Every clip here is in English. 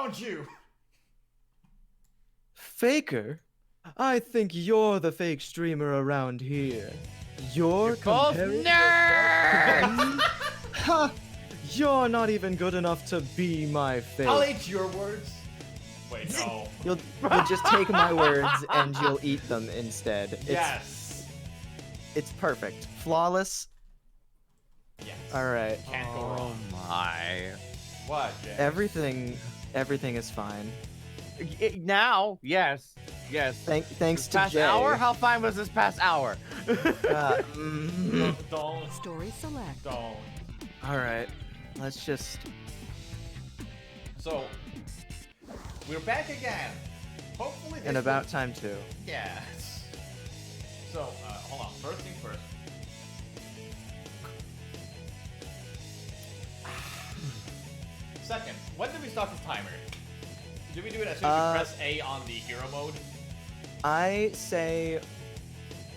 don't you? Faker? I think you're the fake streamer around here. You're Both comparing nerds! Ha! You're not even good enough to be my fake. I'll eat your words. Wait, no. You'll just take my words and you'll eat them instead. Yes. It's perfect. Flawless. Yes. Alright. Can't go Oh wrong. my. What, Jay? Everything is fine. Now, yes. Yes. Thanks to Past Jay. hour? How fine was this past hour? Don't. Story select. Don't. Alright. Let's just... So, we're back again. Hopefully this And about time too. Yes. So, hold on. First thing first. Second, when did we start the timer? Did we do it as soon as we press A on the hero mode? I say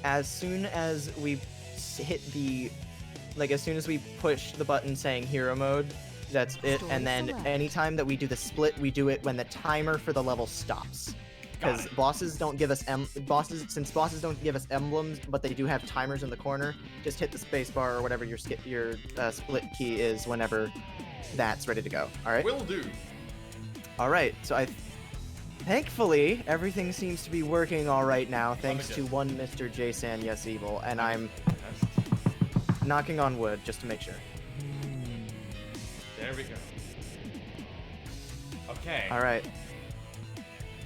as soon as we hit the... Like, as soon as we push the button saying hero mode, that's it. And then anytime that we do the split, we do it when the timer for the level stops. Because bosses don't give us since bosses don't give us emblems, but they do have timers in the corner. Just hit the space bar or whatever your split key is whenever that's ready to go. All right. Will do. All right. So thankfully everything seems to be working all right now, thanks to one Mr. Jason Yes Evil, and I'm knocking on wood just to make sure. There we go. Okay. All right.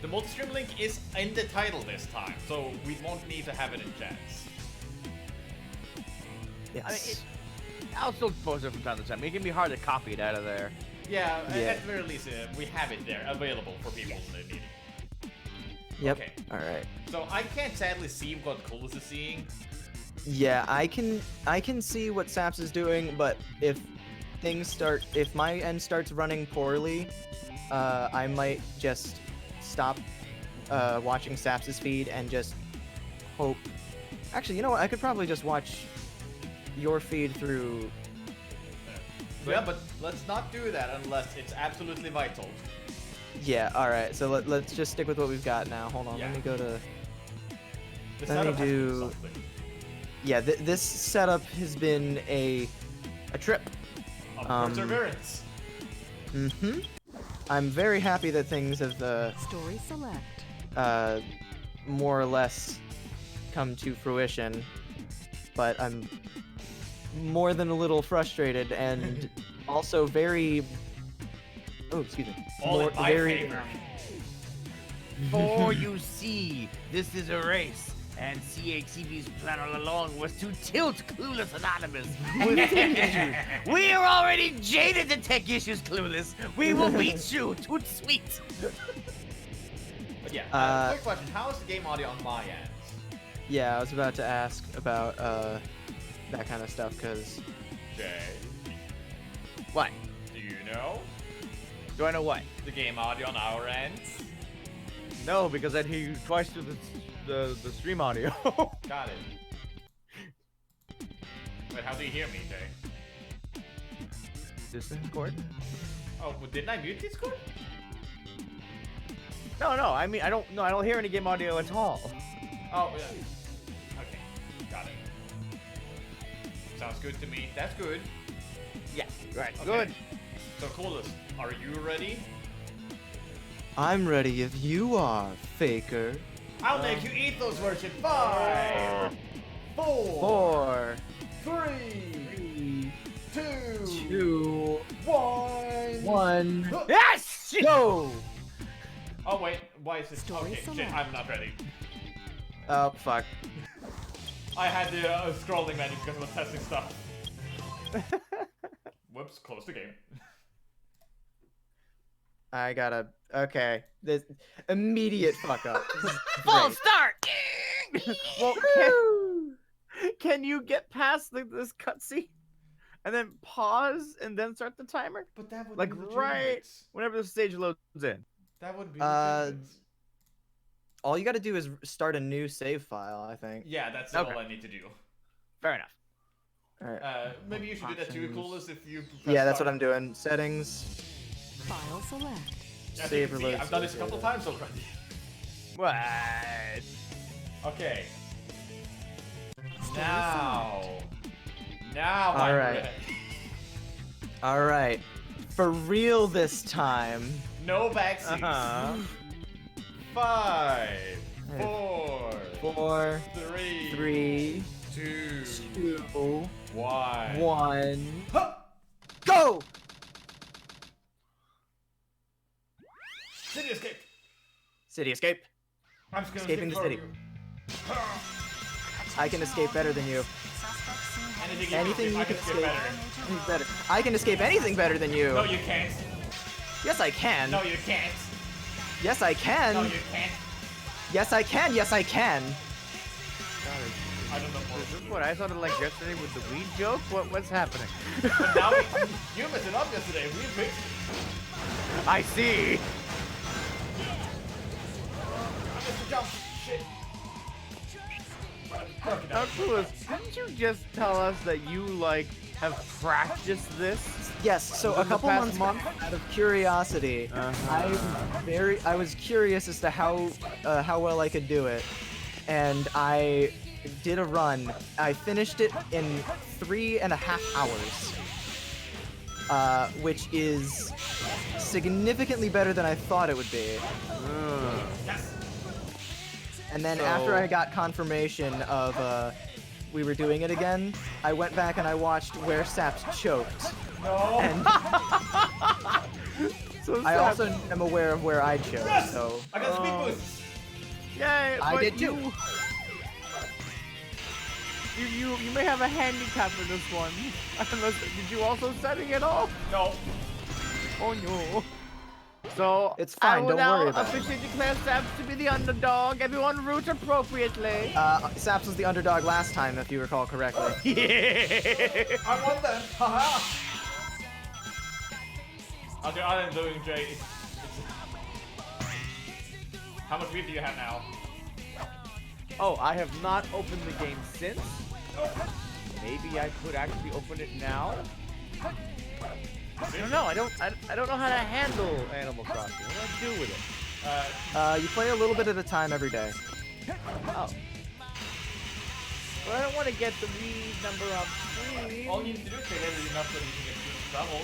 The multi-stream link is in the title this time, so we won't need to have it in chats. Yes. I mean, I'll still post it from time to time. It can be hard to copy it out of there. Yeah, at the very least, we have it there, available for people that need it. Yep. Okay. All right. So I can't sadly see what Clueless is seeing. Yeah, I can see what Saps is doing, but if my end starts running poorly, I might just stop watching Saps' feed and just hope. Actually, you know what? I could probably just watch your feed through. Yeah, but let's not do that unless it's absolutely vital. Yeah. All right. So let's just stick with what we've got now. Hold on. Yeah. Let me go to. The Let setup me has to do- something. Yeah. This setup has been a trip. Of perseverance. Mm-hmm. I'm very happy that things have Story select. more or less come to fruition, but I'm more than a little frustrated and also very... Oh, excuse me. All in my favor. For you see, this is a race, and CHCB's plan all along was to tilt Clueless Anonymous with tech issues. We are already jaded to tech issues, Clueless. We will beat you, toot sweet. But yeah, quick question. How is the game audio on my end? Yeah, I was about to ask about that kind of stuff, because... Jay, What? do you know Do I know what? the game audio on our end? No, because I'd hear you twice through the stream audio. Got it. Wait, how do you hear me, Jay? Discord? Oh, well, didn't I mute Discord? No, I mean I don't hear any game audio at all. Oh, yeah. Okay, got it. Sounds good to me. That's good. Yeah, right. Okay. Good. So, Clueless, are you ready? I'm ready if you are, Faker. I'll make you eat those words in 5, 4, 4, 3, 2, 2, 1. 1. Yes! Go! Oh wait, why is this? Story Okay, shit, select. I'm not ready. Oh, fuck. I had the scrolling menu because I was testing stuff. Whoops, close the game. I gotta... Okay. This immediate fuck up. This is Full great. start! Well, can you get past this cutscene? And then pause and then start the timer? But that would Like, be legitimate. right whenever the stage loads in. That would be Uh, legitimate. All you gotta do is start a new save file, I think. Yeah, that's Okay. all I need to do. Fair enough. Alright. Maybe you should do that too, Options. Clueless, if you press Yeah, that's what start. I'm doing. Settings. File select. As Save you can see, reload, I've done this a save, couple reload. times already. What? Okay. Story Now I'm Alright. ready. Alright. For real this time. No backseats. Uh-huh. 5, 4, 4, 3, 3, 2, 2, 1. 1. Huh! Go! City escape. City escape. I'm just gonna Escaping skip the city. for you. I can escape better than you. Anything you can escape better. better. I can escape anything better than you. No, you can't. Yes, I can. No, you can't. Yes, I can. No, you can't. Yes, I can. Yes, I can. I don't know more. Is this what I sounded like yesterday with the weed joke? What's happening? But now you messed it up yesterday. We fixed it. I see. I missed the jump. Shit. Now, Clueless, didn't you just tell us that you, like, have practiced this? Yes, so a Within the couple past months month? out of curiosity, I was curious as to how well I could do it, and I did a run. I finished it in 3.5 hours, which is significantly better than I thought it would be. Yes. And then So- after I got confirmation of we were doing it again, I went back and I watched where Saps choked. No. And So I sad. also am aware of where I choked, Yes! so I got speed boost. Yay, I but did too. You may have a handicap for this one. Unless, did you also setting it off? No. Oh no. So It's I fine, will don't now worry about it. officially declare Saps to be the underdog. Everyone root appropriately. Saps was the underdog last time, if you recall correctly. Yeah. I won then. Haha. Okay, other than doing Jay, how much weed do you have now? Oh, I have not opened the game since. Maybe I could actually open it now. I don't know. I don't know how to handle Animal Crossing. What do I do with it? You play a little bit at a time every day. Oh. Well, I don't want to get the weed number up. Please. All you need to do is take everything enough so that you can get through trouble.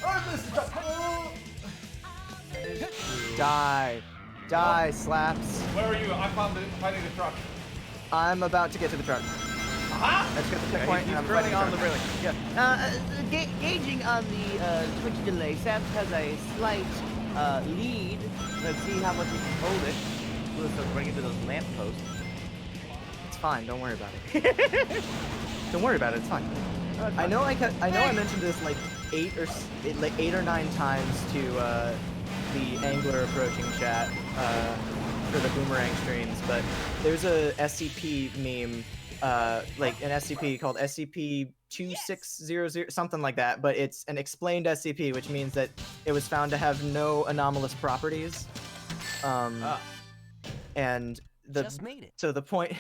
Oh, this is Die. Die, Slaps. Where are you? I'm finding the truck. I'm about to get to the truck. Aha! Let's get the Yeah, checkpoint he's and I'm running fighting on the truck. railing. Yeah. Gauging on the Twitch delay, Saps has a slight lead. Let's see how much he can hold it. We'll start running into those lampposts. It's fine, don't worry about it. Don't worry about it, it's fine. I know I mentioned this like 8 or 9 times to the Angler approaching chat for the Boomerang streams, but there's a SCP meme, like an SCP called SCP-2600, something like that, but it's an explained SCP, which means that it was found to have no anomalous properties. And Just made it. so the point,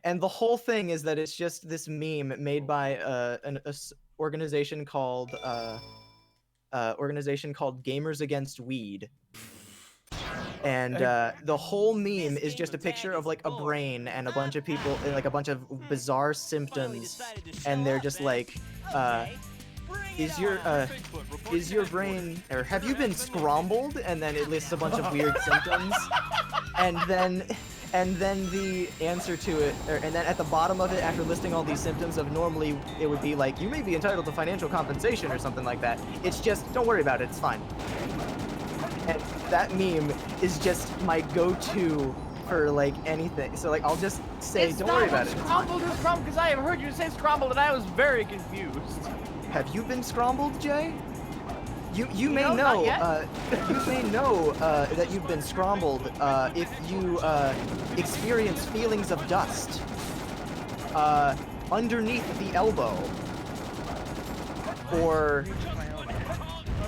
and the whole thing is that it's just this meme made by an organization called Gamers Against Weed. And the whole meme is just a picture of like a brain and a bunch of people, and like a bunch of bizarre symptoms, and they're just like, is your brain, or have you been scrombled? And then it lists a bunch of weird symptoms, and then the answer to it, and then at the bottom of it, after listing all these symptoms of normally it would be like, you may be entitled to financial compensation or something like that. It's just, don't worry about it, it's fine. And that meme is just my go-to for like anything. So like I'll just say, don't worry about it. Scrumbled is from, because I have heard you say scrumbled and I was very confused. Have you been scrombled, Jay? You may No, not know yet. you may know that you've been scrombled if you experience feelings of dust underneath the elbow, or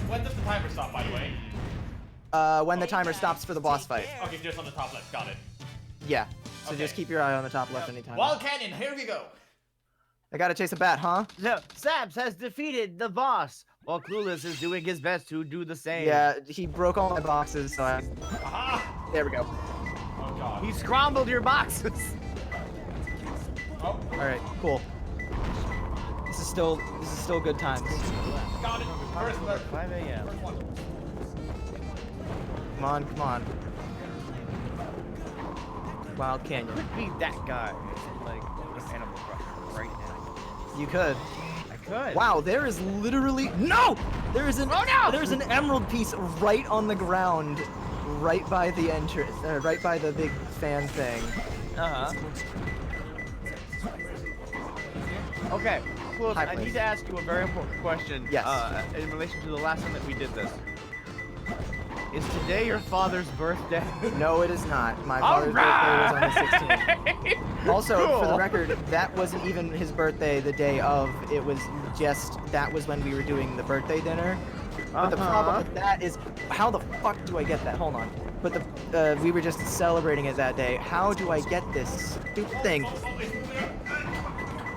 When does the timer stop, by the way? when the timer stops for the boss fight. Okay, just on the top left. Got it. Yeah. So Okay. just keep your eye on the top left anytime. Wall Canyon, here we go. I gotta chase a bat, huh? So, Saps has defeated the boss, while Clueless is doing his best to do the same. Yeah, he broke all my boxes, so I... Aha! There we go. Oh god. He scrambled your boxes. Oh, Alright, cool. This is still good times. got it. First, 5 a.m. first one. Come on, come on. Wild Canyon. Could be that guy. Like, Animal Crossing right now. You could. I could. Wow, there is literally no. There is an There's an emerald piece right on the ground, right by the entrance, right by the big fan thing. Uh-huh. Okay, Clueless, High I place. need to ask you a very important question. Yes. In relation to the last time that we did this. Is today your father's birthday? No, it is not. My All father's birthday was on the right! 16th. Also, for the Cool. record, that wasn't even his birthday the day of. It was just that was when we were doing the birthday dinner. But the problem with that is, how the fuck do I get that? Hold on. But we were just celebrating it that day. How do I get this stupid thing? Oh, it's moving up.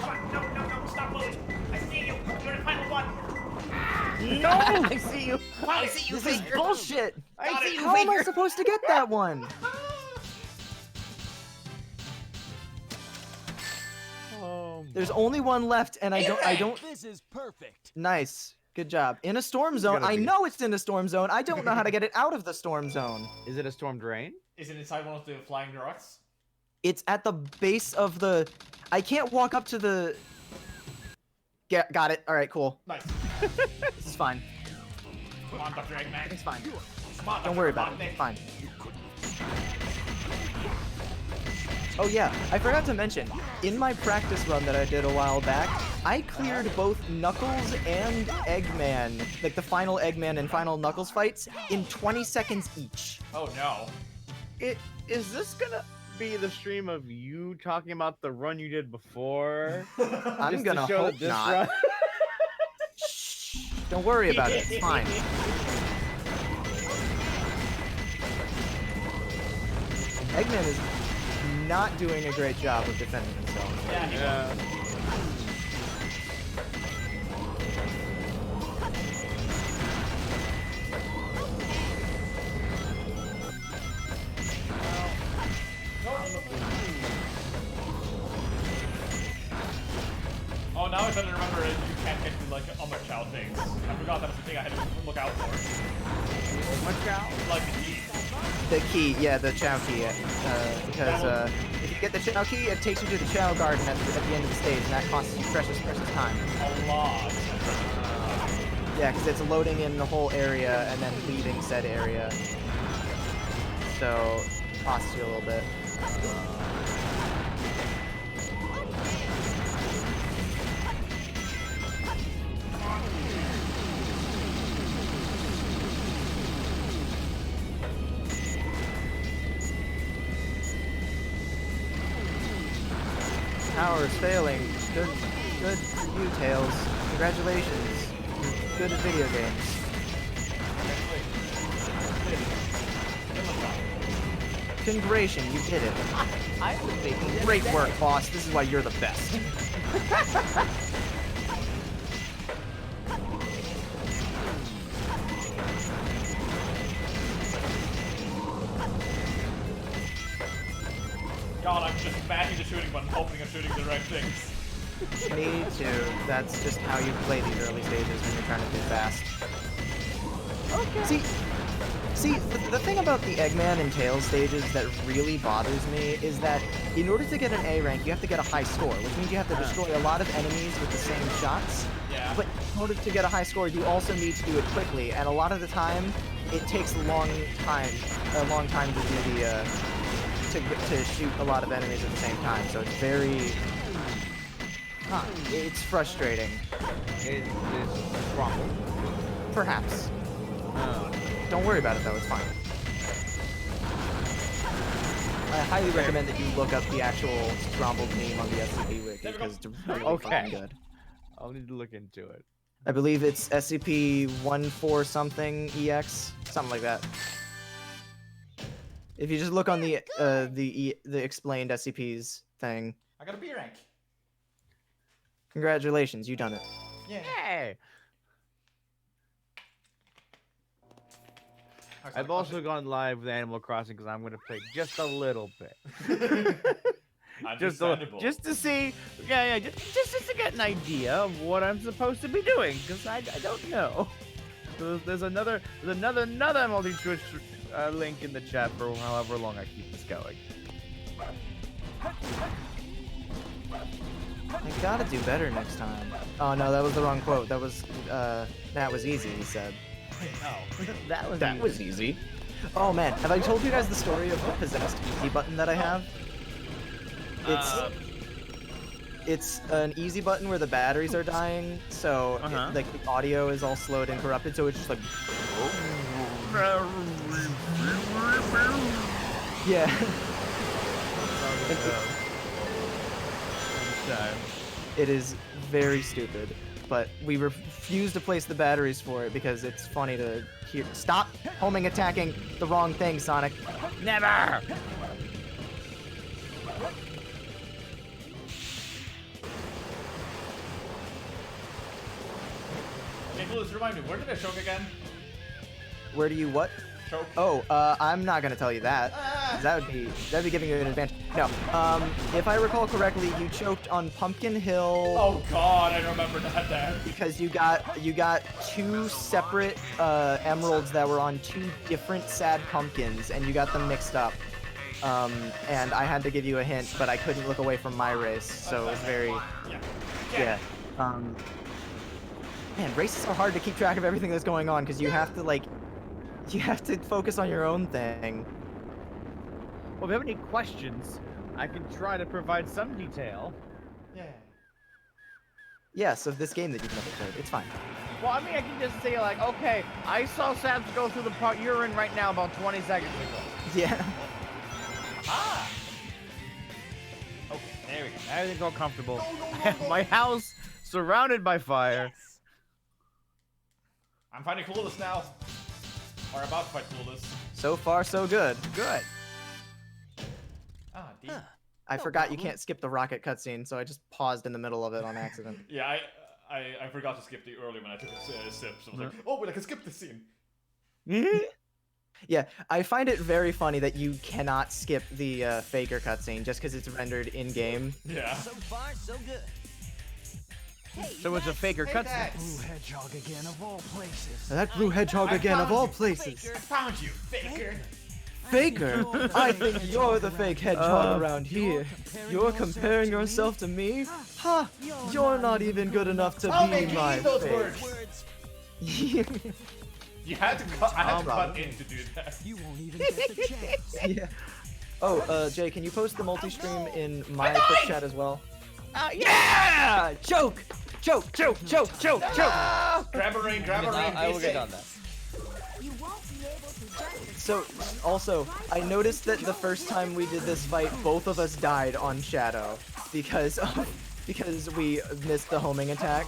Come on, no, stop moving. I see you. You're the final one. No! I see you. I see you. This is bullshit. Got it. How am I supposed to get that one? There's only one left, and I don't. This is perfect. Nice. Good job. In a storm zone. I know it's in a storm zone. I don't know how to get it out of the storm zone. Is it a storm drain? Is it inside one of the flying rocks? It's at the base of the... I can't walk up to the... Got it. All right, cool. Nice. This is fine. Come on, Dr. Eggman. It's fine. Come on, Don't Dr. worry about it. Robotnik. It's fine. Oh yeah, I forgot to mention, in my practice run that I did a while back, I cleared both Knuckles and Eggman, like the final Eggman and final Knuckles fights, in 20 seconds each. Oh no. Is this gonna be the stream of you talking about the run you did before? I'm Just gonna to show hope that this not. run- Shh, don't worry about it, it's fine. Eggman is not doing a great job of defending himself. Yeah. Oh, now I suddenly remember you can't get to like Child things. I forgot that was the thing I had to look out for. Like the key. The key, yeah, the Chow key, because if you get the Chow key, it takes you to the Chow Garden at the end of the stage, and that costs you precious time. A lot. Yeah, because it's loading in the whole area and then leaving said area. So, it costs you a little bit. Power's failing. Good for you, Tails. Congratulations. You're good at video games. Congratulations, you did it. Great work, boss. This is why you're the best. God, I'm just mashing the shooting button, hoping I'm shooting the right things. Me too. That's just how you play these early stages when you're trying to do fast. Okay. See, the thing about the Eggman and Tails stages that really bothers me is that in order to get an A rank, you have to get a high score, which means you have to destroy a lot of enemies with the same shots. Yeah. But in order to get a high score, you also need to do it quickly, and a lot of the time, it takes a long time to do the to shoot a lot of enemies at the same time. So it's very, it's frustrating. It's wrong. Perhaps. Don't worry about it though, it's fine. I highly recommend that you look up the actual Strombled meme on the SCP wiki because it's really fucking good. I'll need to look into it. I believe it's SCP-14 something EX, something like that. If you just look on the explained SCPs thing. I got a B rank. Congratulations, you done it. Yay! I've also gone live with Animal Crossing because I'm gonna play just a little bit. Understandable. Just to see, just to get an idea of what I'm supposed to be doing, because I don't know. So there's another multi-Twitch link in the chat for however long I keep this going. I gotta do better next time. Oh no, that was the wrong quote. That was easy, he said. No, That was easy. Oh man, have I told you guys the story of the possessed easy button that I have? It's an easy button where the batteries are dying, so like the audio is all slowed and corrupted, so it's just like yeah. It is very stupid, but we refuse to place the batteries for it because it's funny to hear. Stop homing attacking the wrong thing, Sonic. Never. Hey, Clueless, remind me, where did I choke again? Where do you what? Choke. Oh, I'm not gonna tell you that. That'd be giving you an advantage. No, if I recall correctly, you choked on Pumpkin Hill. Oh God, I don't remember that. Because you got two separate emeralds that were on two different sad pumpkins, and you got them mixed up. And I had to give you a hint, but I couldn't look away from my race, so it was very yeah. Man, races are hard to keep track of everything that's going on because you have to focus on your own thing. Well, if you have any questions, I can try to provide some detail. Yes, of this game that you've never played. It's fine. Well, I mean, I can just say, like, okay, I saw Saps go through the part you're in right now about 20 seconds ago. Yeah. Ah! Okay, there we go. Everything's all comfortable. My house surrounded by fire. I'm fighting Clueless now. Or about to fight Clueless. So far, so good. Good. Ah, D. I forgot you can't skip the rocket cutscene, so I just paused in the middle of it on accident. Yeah, I forgot to skip the early when I took a sip, so I was like, oh, but I can skip the scene. Yeah, I find it very funny that you cannot skip the FAKER cutscene just because it's rendered in-game. Yeah. So far, so good. Hey, So it's a FAKER cutscene. Blue hedgehog again of all places. That blue hedgehog again, of all places. I found you, Faker. FAKER? I think you're the fake hedgehog around here. You're comparing yourself to me? Ha! You're not even good enough to be my those fake. words. You had to cut. I had to cut in to do that. You won't even get the chance. Yeah. Oh, Jay, can you post the multi-stream in my Twitch chat as well? Yeah! Choke! Choke! Choke! Choke! Choke! Choke! Grab a ring, grab a ring. I will get on that. You won't be able to just So, also, I noticed that the first time we did this fight, both of us died on Shadow because we missed the homing attack.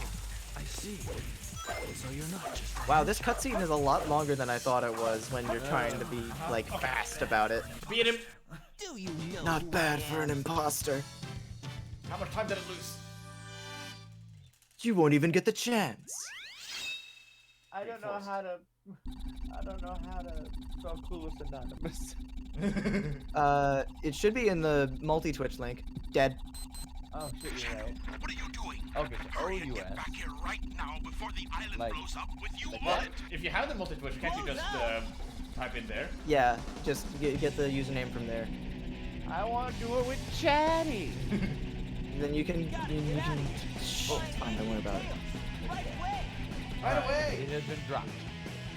I see. So you're not just Wow, this cutscene is a lot longer than I thought it was when you're trying to be, like, fast about it. Beat him. do you know Not who bad I for am? an imposter. How much time did it lose? You won't even get the chance. I don't know how to spell Clueless Anonymous. It should be in the multi-Twitch link. Dead. Oh shit, you're right. What are you doing? Okay, so Hurry and get O-U-S. back here right now before the island Like- blows up with you like on that? it. If you have the multi-twitch, can't you just type in there? Yeah, just get the username from there. I want to do it with Chatty. Then you can Shh, it's fine, don't worry about it. Right away. It has been dropped.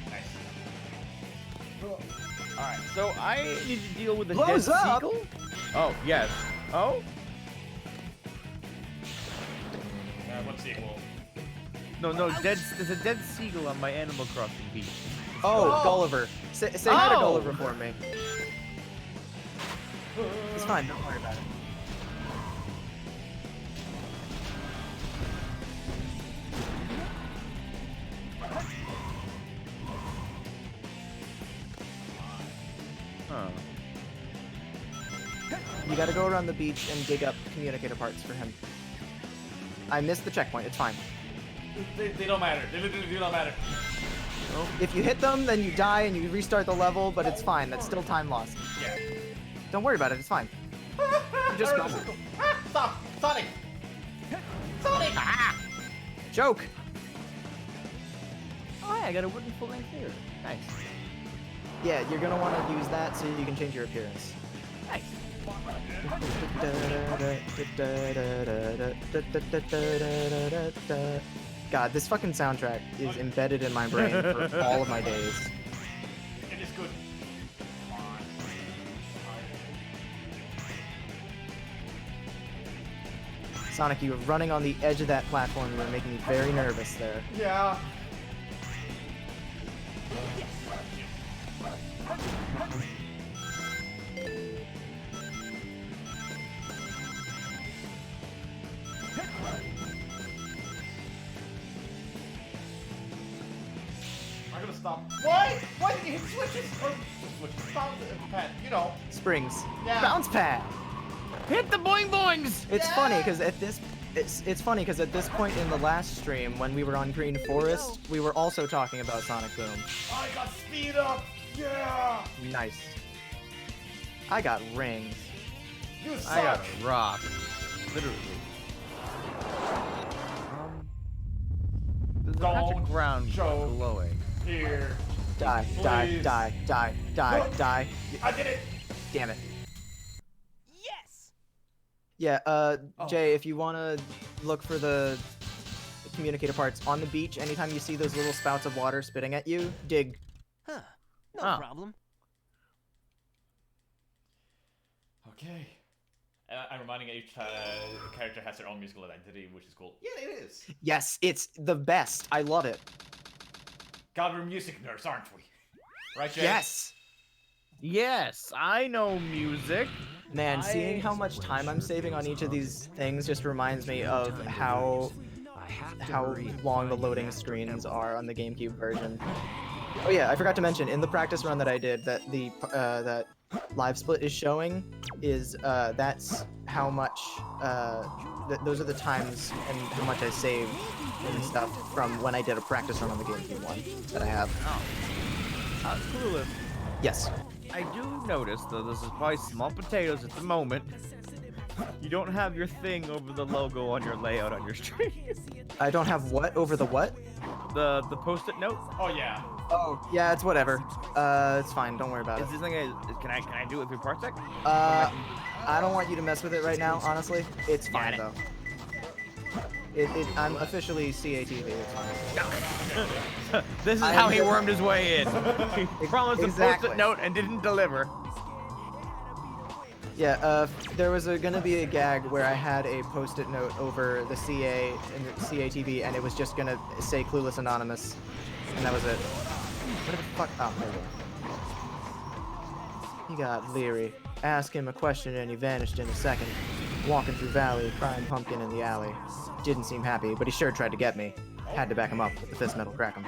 Nice. Alright, so I need to deal with the Close dead up! seagull? Oh, yes. Oh? What sequel? No, there's a dead seagull on my Animal Crossing beach. Oh, Oh. Gulliver. Say hi to Oh. Gulliver for me. It's fine, don't worry about it. Huh. You gotta go around the beach and dig up communicator parts for him. I missed the checkpoint. It's fine. They don't matter. They literally do not matter. If you hit them, then you die and you restart the level, but it's fine. That's still time lost. Yeah. Don't worry about it. It's fine. You just go. Stop! Sonic! Sonic! Ah! Joke. Oh, hey, I got a wooden full length here. Nice. Yeah, you're gonna want to use that so you can change your appearance. Nice. God, this fucking soundtrack is embedded in my brain for all of my days. It is good. Sonic, you were running on the edge of that platform. You were making me very nervous there. Yeah. I'm gonna stop. Why? Why did you hit switches? Or switches? Bounce pad. You know. Springs. Yeah. Bounce pad. Hit the boing boings! It's funny because at this it's funny because at this point in the last stream when we were on Green Forest, we were also talking about Sonic Boom. I got speed up. Yeah. Nice. I got rings. You suck. I got a rock. Literally. There's a patch Don't of ground show glowing. Here. Die, die, Please. die, die, die, No. die. I did it. Damn it. Yes! Yeah, Oh. Jay, if you want to look for the communicator parts on the beach, anytime you see those little spouts of water spitting at you, dig. Huh. No Oh. problem. Okay. I'm reminding each character has their own musical identity, which is cool. Yeah, it is. Yes, it's the best. I love it. God, we're music nerds, aren't we? Right, Jay? Yes! Yes, I know music. Man, seeing how much time I'm saving on each of these things just reminds me of how long the loading screens are on the GameCube version. Oh yeah, I forgot to mention, in the practice run that I did, that the that live split is showing, is that's how much those are the times and how much I saved and stuff from when I did a practice run on the GameCube one that I have. Clueless. Yes. I do notice, though, this is probably small potatoes at the moment. You don't have your thing over the logo on your layout on your stream. I don't have what over the what? The post-it note. Oh, yeah. Oh, yeah, it's whatever. It's fine. Don't worry about it. Is this thing? Can I do it through Parsec? I don't want you to mess with it right now, honestly. It's fine, Got though. I'm officially CATV, it's fine. This is I how am he just- wormed his way in. He promised a Exactly. post-it note and didn't deliver. Yeah, there was gonna be a gag where I had a post-it note over the CA and the CATV, and it was just gonna say Clueless Anonymous, and that was it. What the fuck? Oh, there we go. He got leery. Ask him a question and he vanished in a second. Walking through valley, crying pumpkin in the alley. Didn't seem happy, but he sure tried to get me. Had to back him up with the fist metal crack him.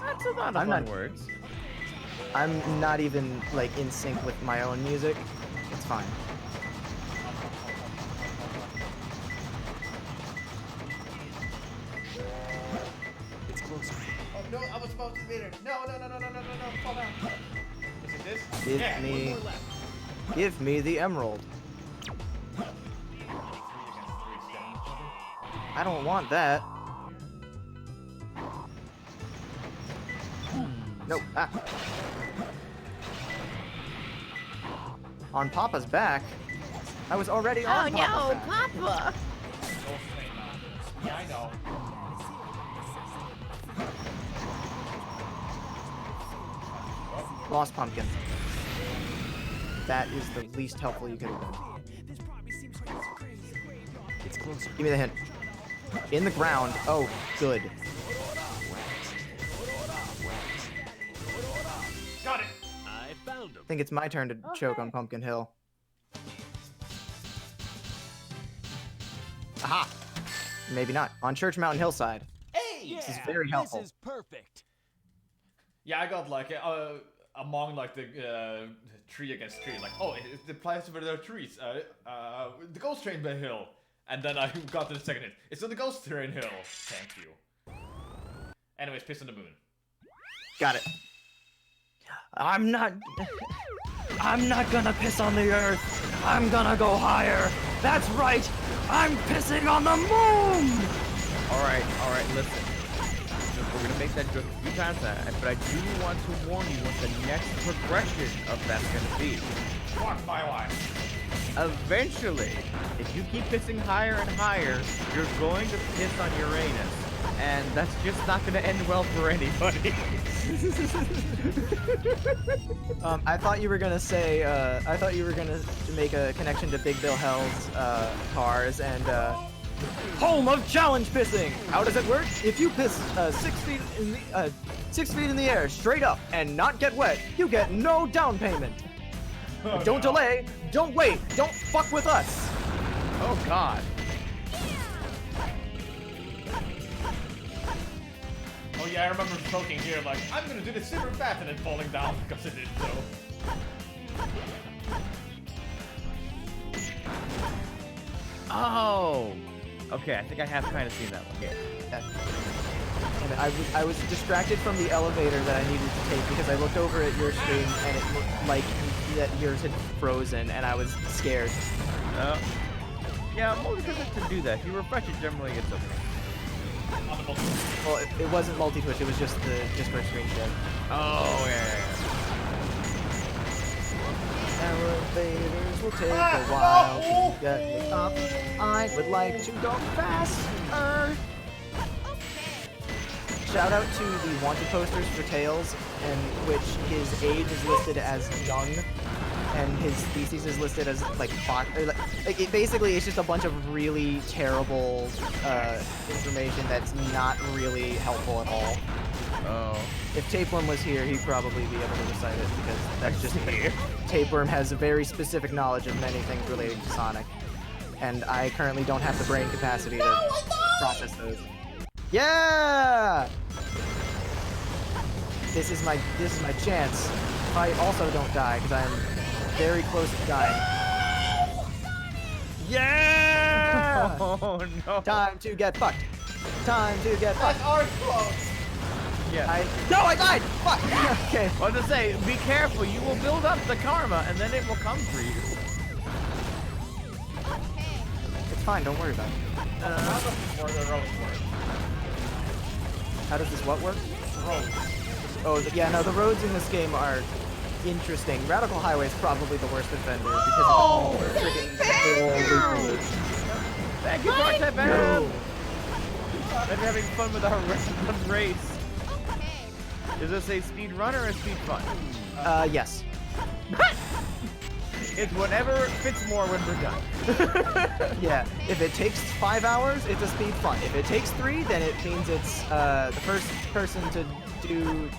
That's a lot of I'm fun not- words. I'm not even, like, in sync with my own music. It's fine. It's closer. Oh, no, I was supposed to be there. No, fall down. Is it this? Give Yeah. me... Give me the emerald. I don't want that. Nope. Ah. On Papa's back? I was already on Papa's back. Papa! Yeah, I know. Lost pumpkin. That is the least helpful you could have been. It's closer. Give me the hint. In the ground. Oh, good. Got it. I found him. I think it's my turn to choke on Pumpkin Hill. Aha! Maybe not. On Church Mountain Hillside. Hey! Yeah, This is very helpful. This is perfect. Yeah, I got like among like the tree against tree. Like, oh, it applies to the trees. The ghost train by hill. And then I got to the second hit. It's on the Ghost Terrain Hill. Thank you. Anyways, piss on the moon. Got it. I'm not gonna piss on the earth. I'm gonna go higher. That's right. I'm pissing on the moon. All right, listen. We're gonna make that joke a few times, but I do want to warn you what the next progression of that's gonna be. Fuck my life. Eventually, if you keep pissing higher and higher, you're going to piss on Uranus. And that's just not going to end well for anybody. I thought you were gonna say, I thought you were gonna make a connection to Big Bill Hell's cars and home of challenge pissing. How does it work? If you piss 6 feet in the air straight up and not get wet, you get no down payment. Oh, Don't no. delay. Don't wait. Don't fuck with us. Oh, God. Oh yeah, I remember choking here like, I'm gonna do this super fast and then falling down because it did so. Oh. Okay, I think I have kind of seen that one. Yeah. And I was distracted from the elevator that I needed to take because I looked over at your screen and it looked like that yours had frozen and I was scared. Yeah, multi-twitch can do that. If you refresh it, generally it's okay. On the multi. Well, it wasn't multi-twitch, it was just for screen share. Oh, yeah. Elevators will take a while to get me up. I would like to go faster. Shout out to the wanted posters for Tails, in which his age is listed as young, and his species is listed as like basically it's just a bunch of really terrible information that's not really helpful at all. Oh. If Tapeworm was here, he'd probably be able to recite it because that's just Tapeworm has a very specific knowledge of many things relating to Sonic, and I currently don't have the brain capacity to process those. Yeah! This is my chance. If I also don't die, because I am very close to dying. Yeah! Oh, no. Time to get fucked. Time to get fucked. Our close. Yeah. No, I died! Fuck! Okay. Well, to say, be careful. You will build up the karma, and then it will come for you. It's fine, don't worry about it. How does this work? The roads work. How does this what work? Roads. Oh, yeah, no, the roads in this game are interesting. Radical Highway is probably the worst offender because of all the freaking Thank you, Project Bam! Been having fun with our race. Is this a speed run or a speed fun? Yes. It's whatever fits more when we're done. Yeah, if it takes 5 hours, it's a speed fun. If it takes 3, then it means it's the first person to do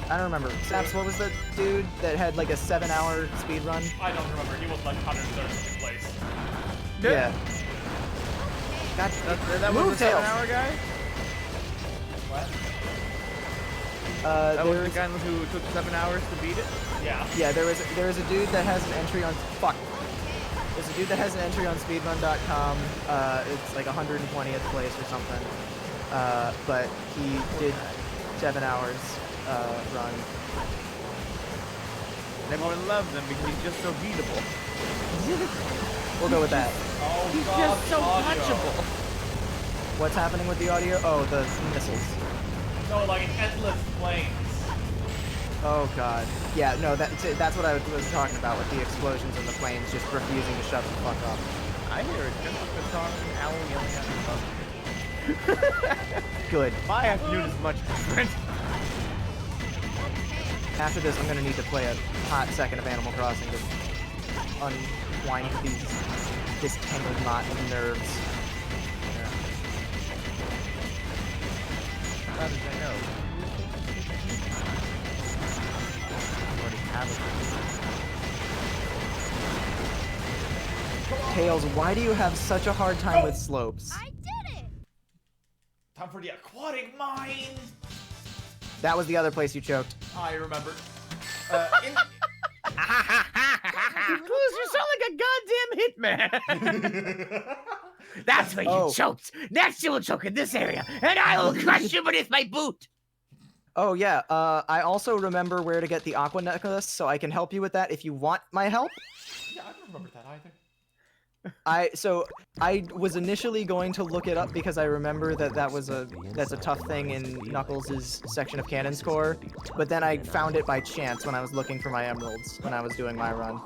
I don't remember. Saps, what was the dude that had like a 7-hour speed run? I don't remember. He was like 130th place. Yeah. That was Move the Tails. 7-hour guy? What? That was the there's- guy who took 7 hours to beat it? Yeah. Yeah, there is a dude that has an entry on There's a dude that has an entry on speedrun.com. It's like 120th place or something. But he did 7 hours run. And everyone loves him because he's just so beatable. We'll go with that. Oh, He's God, just so audio. punchable. What's happening with the audio? Oh, the missiles. No, like endless flames. Oh god. Yeah, no, that's what I was talking about with the explosions and the flames just refusing to shut the fuck up. I hear it just like the song from Owl yelling at the Good. My afternoon is much different. After this, I'm gonna need to play a hot second of Animal Crossing to unwind this tangled knot of nerves. How did I know? I already have it. Tails, why do you have such a hard time with slopes? I did it! Time for the aquatic mine. That was the other place you choked. I remember. Clueless, you sound like a goddamn hitman! That's where Oh. you choked. Next, you will choke in this area, and I will crush you beneath my boot. Oh yeah, I also remember where to get the aqua necklace, so I can help you with that if you want my help. Yeah, I don't remember that either. I was initially going to look it up because I remember that's a tough thing in Knuckles' section of Canon Score, but then I found it by chance when I was looking for my emeralds when I was doing my run.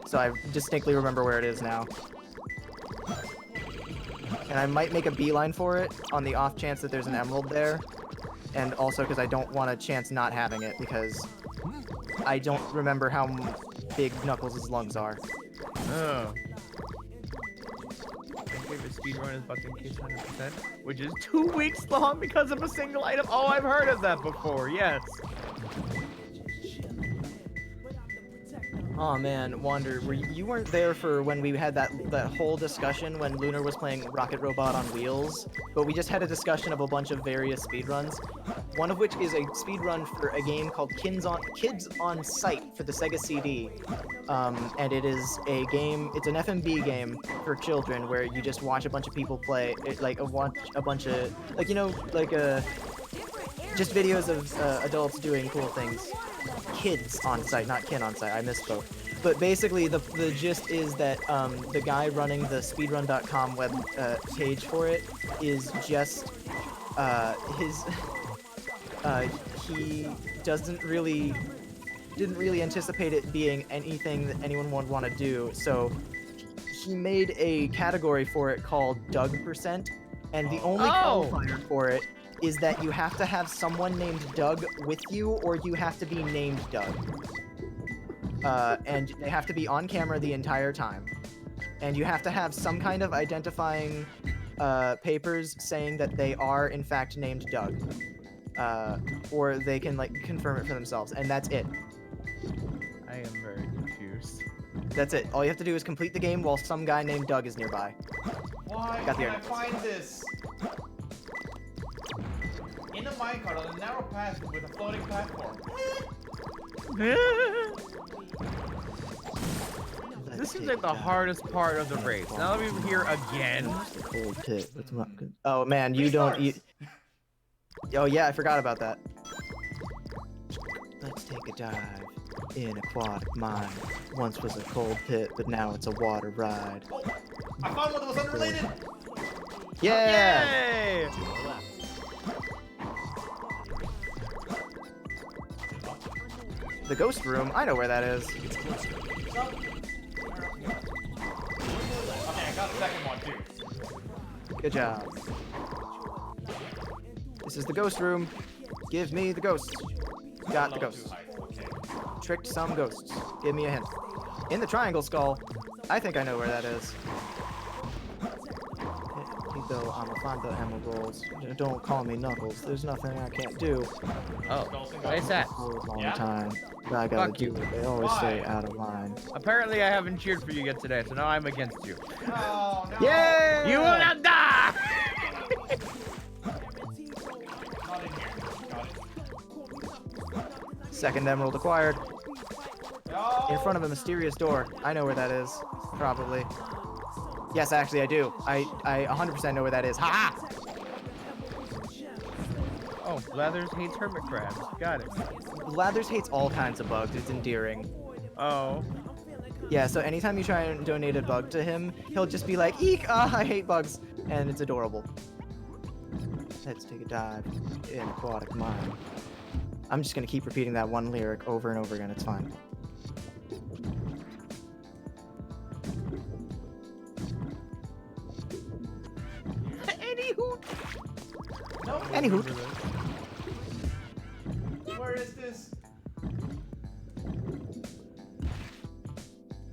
So I distinctly remember where it is now. And I might make a beeline for it on the off chance that there's an emerald there. And also because I don't want a chance not having it because I don't remember how big Knuckles' lungs are. Oh. My favorite speedrun is Bucking Kids 100%, which is 2 weeks long because of a single item. Oh, I've heard of that before, yes. Oh man, Wander, you weren't there for when we had that whole discussion when Lunar was playing Rocket Robot on Wheels, but we just had a discussion of a bunch of various speedruns, one of which is a speedrun for a game called Kids on Sight for the Sega CD. And it is a game, it's an FMV game for children where you just watch a bunch of people play, watch a bunch of, just videos of adults doing cool things. Kids on site, not kin on site. I misspoke. But basically, the gist is that the guy running the speedrun.com web page for it is just he didn't really anticipate it being anything that anyone would want to do. So he made a category for it called Doug%, and the only qualifier for it is that you have to have someone named Doug with you, or you have to be named Doug. And they have to be on camera the entire time. And you have to have some kind of identifying papers saying that they are, in fact, named Doug. Or they can, confirm it for themselves, and that's it. I am very confused. That's it. All you have to do is complete the game while some guy named Doug is nearby. Why Got the can't I evidence. find this? In a minecart on a narrow path with a floating platform. This seems like the hardest part of the race. Now that we're here again. The cold pit. That's not good. Oh man, you don't eat. Oh yeah, I forgot about that. Let's take a dive in aquatic mine. Once was a cold pit, but now it's a water ride. Oh, I found one that was unrelated. Yeah! Yay! The ghost room. I know where that is. Okay, I got the second one too. Good job. This is the ghost room. Give me the ghosts. Got the ghosts. Okay. Tricked some ghosts. Give me a hint. In the triangle skull. I think I know where that is. Though I'm a fond of emeralds. Don't call me Knuckles. There's nothing I can't do. Oh, what's that? All Yeah? the time. I gotta Fuck do you. it. They always stay Why? out of line. Apparently I haven't cheered for you yet today, so now I'm against you. Oh no. Yeah! You will not die! Not in here. Got it. Second emerald acquired. No. In front of a mysterious door. I know where that is. Probably. Yes, actually I do. I 100% know where that is. Ha! Oh, Blathers hates hermit crabs. Got it. Blathers hates all kinds of bugs. It's endearing. Oh. Yeah, so anytime you try and donate a bug to him, he'll just be like, eek, I hate bugs. And it's adorable. Let's take a dive in aquatic mine. I'm just gonna keep repeating that one lyric over and over again. It's fine. Anywho. No. Anywho. Where is this?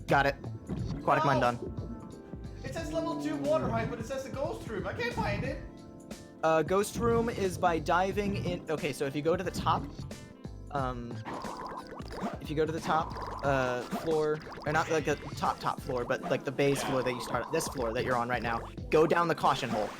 Got it. Aquatic mine done. It says level 2 water height, but it says the ghost room. I can't find it. Ghost room is by diving in. Okay, so if you go to the top, floor, or not like a top floor, but like the base floor that you start at, this floor that you're on right now, go down the caution hole.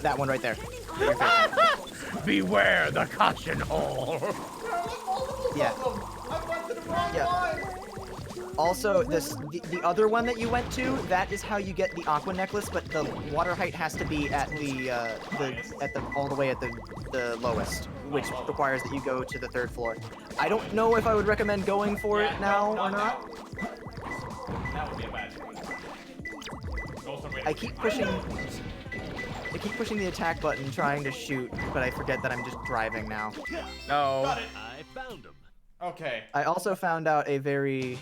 that one right there. That you're facing. Beware the caution hole. There are like multiples Yeah. of them. I went to the wrong Yeah. one. Also, the other one that you went to, that is how you get the aqua necklace, but the water height has to be at all the way at the lowest, which requires that you go to the 3rd floor. I don't know if I would recommend going for it now or not. That would be a bad choice. Go somewhere. I keep pushing the attack button, trying to shoot, but I forget that I'm just driving now. No. Got it. I found him. Okay. I also found out a very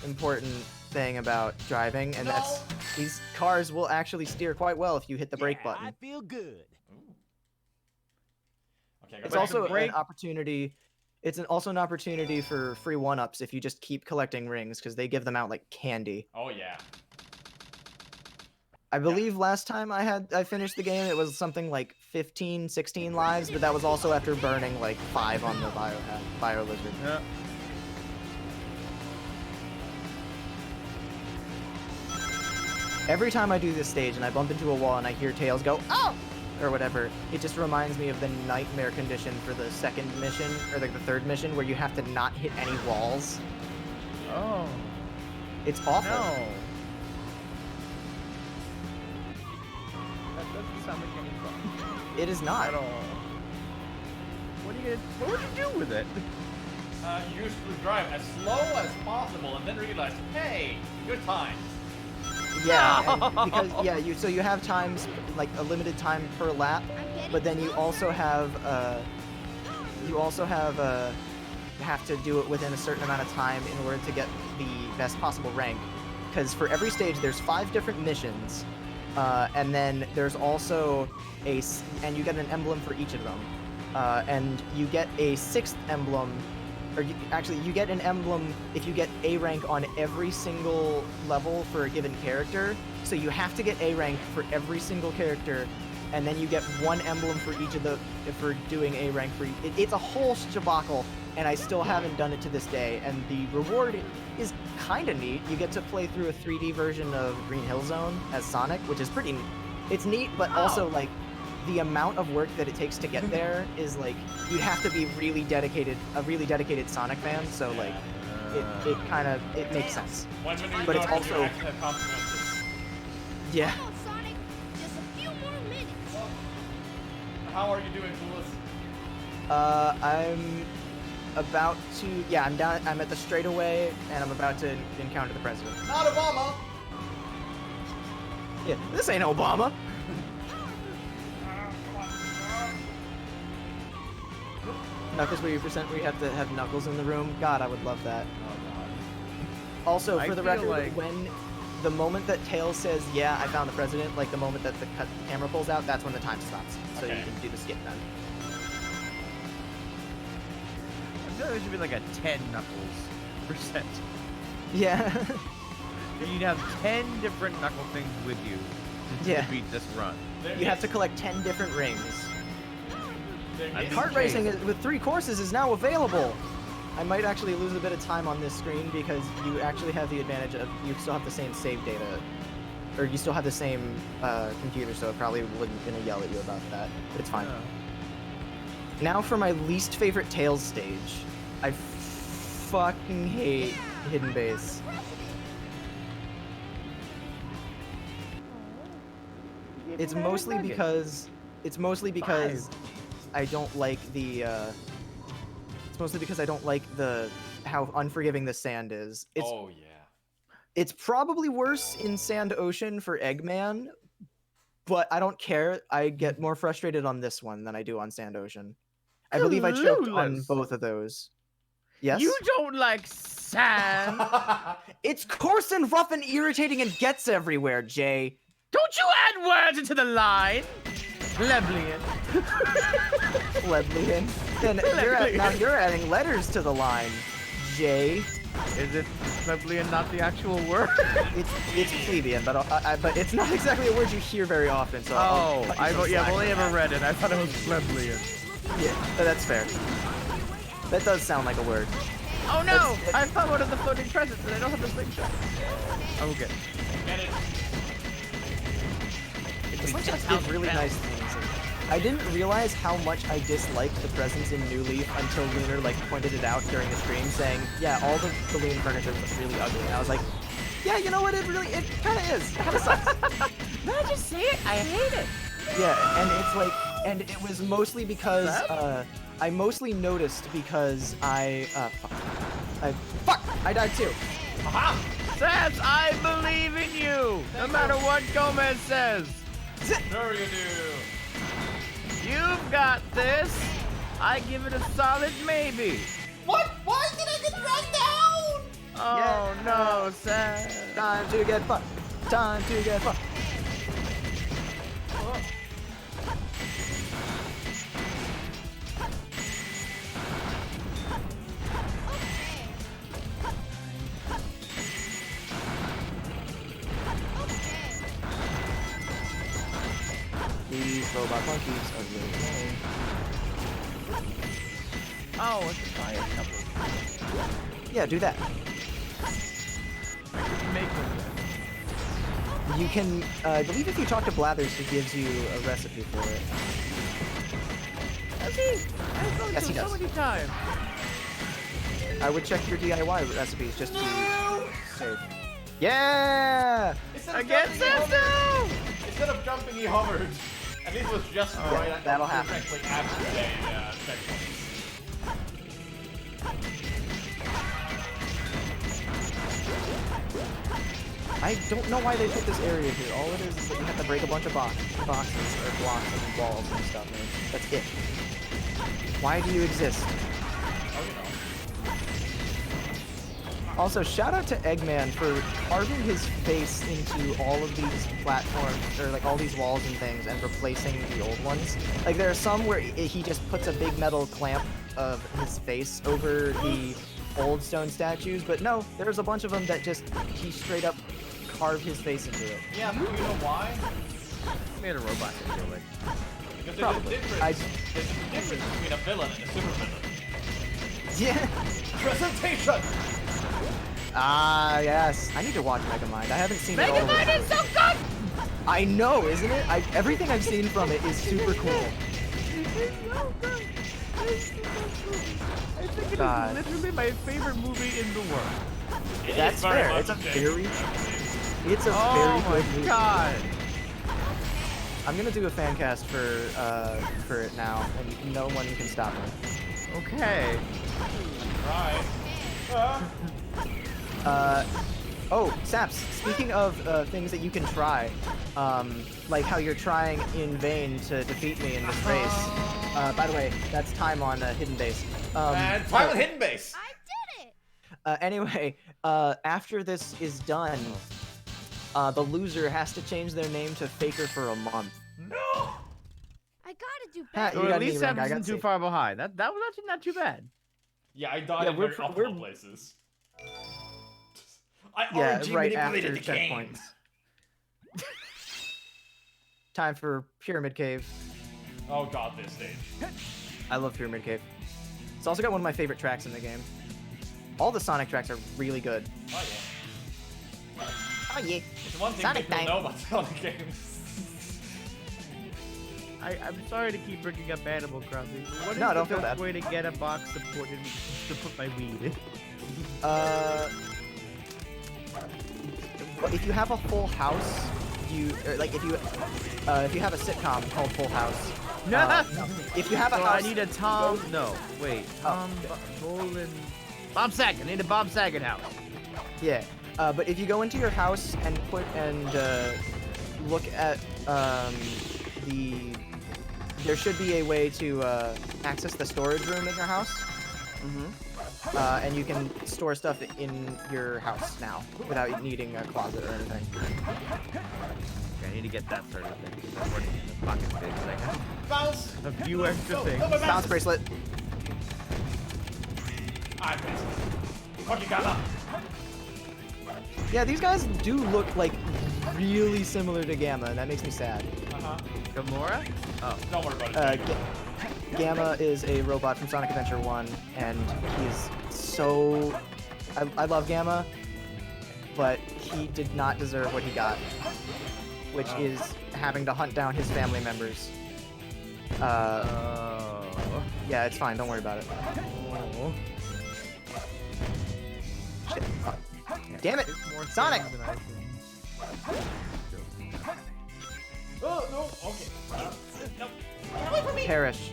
important thing about driving, and that's these cars will actually steer quite well if you hit the brake I button. feel good. Okay. It's also an opportunity. It's also an opportunity for free 1-ups if you just keep collecting rings, because they give them out like candy. Oh yeah. I believe last time I finished the game, it was something like 15, 16 lives, but that was also after burning like 5 on the bio lizard. Yeah. Every time I do this stage and I bump into a wall and I hear Tails go, "Oh!" or whatever, it just reminds me of the nightmare condition for the 2nd mission, or like the 3rd mission, where you have to not hit any walls. Oh. It's awful. No. That doesn't sound like any fun. It is not. At all. What would you do with it? Usually drive as slow as possible and then realize, hey, good times. Yeah, and because so you have times, like a limited time per lap, but then you also have have to do it within a certain amount of time in order to get the best possible rank. Because for every stage there's 5 different missions, and then there's also and you get an emblem for each of them, and you get a 6th emblem. Or you get an emblem if you get A rank on every single level for a given character. So you have to get A rank for every single character, and then you get 1 emblem for each of for doing A rank for each. It's a whole shabackle, and I still haven't done it to this day. And the reward is kind of neat. You get to play through a 3D version of Green Hill Zone as Sonic, which is pretty. It's neat, but also like. The amount of work that it takes to get there is like you have to be a really dedicated Sonic fan. So like it makes sense. But it's also yeah. Come on, Sonic. Just a few more minutes. How are you doing, Clueless? I'm about to I'm down. I'm at the straightaway, and I'm about to encounter the president. Not Obama. Yeah, this ain't Obama. Knuckles where you have to have Knuckles in the room. God, I would love that. Oh god. Also, for the record, like... when the moment that Tails says, "Yeah, I found the president," like the moment that the camera pulls out, that's when the time stops. So Okay. you can do the skip then. I feel like there should be like a 10 Knuckles %. Yeah. You'd have 10 different Knuckle things with you to beat this run. You have to collect 10 different rings. I'd be Kart racing crazy. with 3 courses is now available. I might actually lose a bit of time on this screen because you actually have the advantage of you still have the same save data, or you still have the same computer, so it probably wouldn't gonna yell at you about that. But it's fine. Now for my least favorite Tails stage. I fucking hate Hidden Base. It's mostly because I don't like the it's mostly because I don't like how unforgiving the sand is. Oh yeah. It's probably worse in Sand Ocean for Eggman, but I don't care. I get more frustrated on this one than I do on Sand Ocean. I believe I choked on both of those. Yes? You don't like sand. It's coarse and rough and irritating and gets everywhere, Jay. Don't you add words into the line. Plebeian. Plebeian. Then now you're adding letters to the line, Jay. Is it plebeian not the actual word? It's plebeian, but it's not exactly a word you hear very often. So I've only ever read it. I thought it was plebeian. Yeah, that's fair. That does sound like a word. Oh no! I found one of the floating presents and I don't have the slingshot. Oh, okay. Get it. The slingshots did really nice things. I didn't realize how much I disliked the presents in New Leaf until Lunar like pointed it out during the stream, saying, "Yeah, all the balloon furniture was really ugly." And I was like, "Yeah, you know what? It kind of is. It kind of sucks." Can I just say it? I hate it. Yeah, and it's like, and it was mostly because I mostly noticed because I died too. Aha! Saps, I believe in you. No matter what Gomez says. Sure you do. You've got this. I give it a solid maybe. What? Why did I get dragged down? Oh no, Saps. Time to get fucked. Time to get fucked. These robot monkeys are really annoying. Oh, it's a fire couple. Yeah, do that. Make one. You can, I believe if you talk to Blathers, he gives you a recipe for it. Does he? I've Yes, he so does. many times. I would check your DIY recipes just to save. Yeah! Against Saps. Instead of jumping, he hovered. At least it was just right at that'll happen. directly after a checkpoint. I don't know why they put this area here. All it is that you have to break a bunch of boxes or blocks and walls and stuff, man. That's it. Why do you exist? Oh, you know. Also, shout out to Eggman for carving his face into all of these platforms, or like all these walls and things, and replacing the old ones. Like there are some where he just puts a big metal clamp of his face over the old stone statues, but no, there's a bunch of them that just, he straight up carved his face into it. Yeah, but you know why? Made a robot to do it. Because Probably. there's a difference between a villain and a supervillain. Yeah! Presentation! Ah, yes. I need to watch Megamind. I haven't seen it all. Megamind is so good! I know, isn't it? Everything I've seen from it is super cool. It's so good. I think it God. is literally my favorite movie in the world. That's fair. It's a very good Oh my movie. god. I'm gonna do a fan cast for it now, and no one can stop me. Okay. Right. Oh, Saps, speaking of things that you can try, like how you're trying in vain to defeat me in this race. By the way, that's time on Hidden Base. And time with Hidden Base! I did it! Anyway, after this is done, the loser has to change their name to Faker for a month. No! I gotta do Ha, better. you Or got at me least rank, Saps I got isn't too C. far behind. That was actually not too bad. Yeah, I died Yeah, in we're- very we're- optimal places. I Yeah, RNG right manipulated after the game. checkpoints. Time for Pyramid Cave. Oh god, this stage. I love Pyramid Cave. It's also got one of my favorite tracks in the game. All the Sonic tracks are really good. Oh yeah. Oh yeah. It's one thing Sonic people time. know about Sonic games. I'm sorry to keep bringing up Animal Crossing. But what is No, the don't feel best bad. way to get a box supported to put my weed in? If you have a full house, like if you have a sitcom called Full House. If you have a So house, I need a Tom. No, wait. Tom Boland. Bob Saget. I need a Bob Saget house. yeah. But if you go into your house and look at there should be a way to access the storage room in your house. And you can store stuff in your house now without needing a closet or anything. Okay, I need to get that started then because I'm running in the pocket space. I got Bounce! a few extra things. No, my Bounce bracelet. I'm pissed. Fucking Gamma! Yeah, these guys do look like really similar to Gamma, and that makes me sad. Uh-huh. Gamora? Oh. Don't worry about it. Gamma is a robot from Sonic Adventure 1, and he's so... I love Gamma, but he did not deserve what he got, which is having to hunt down his family members. Yeah, it's fine. Don't worry about it. Shit. Fuck. Damn it! Sonic! Oh, no, okay. No. Get away from me! Perish.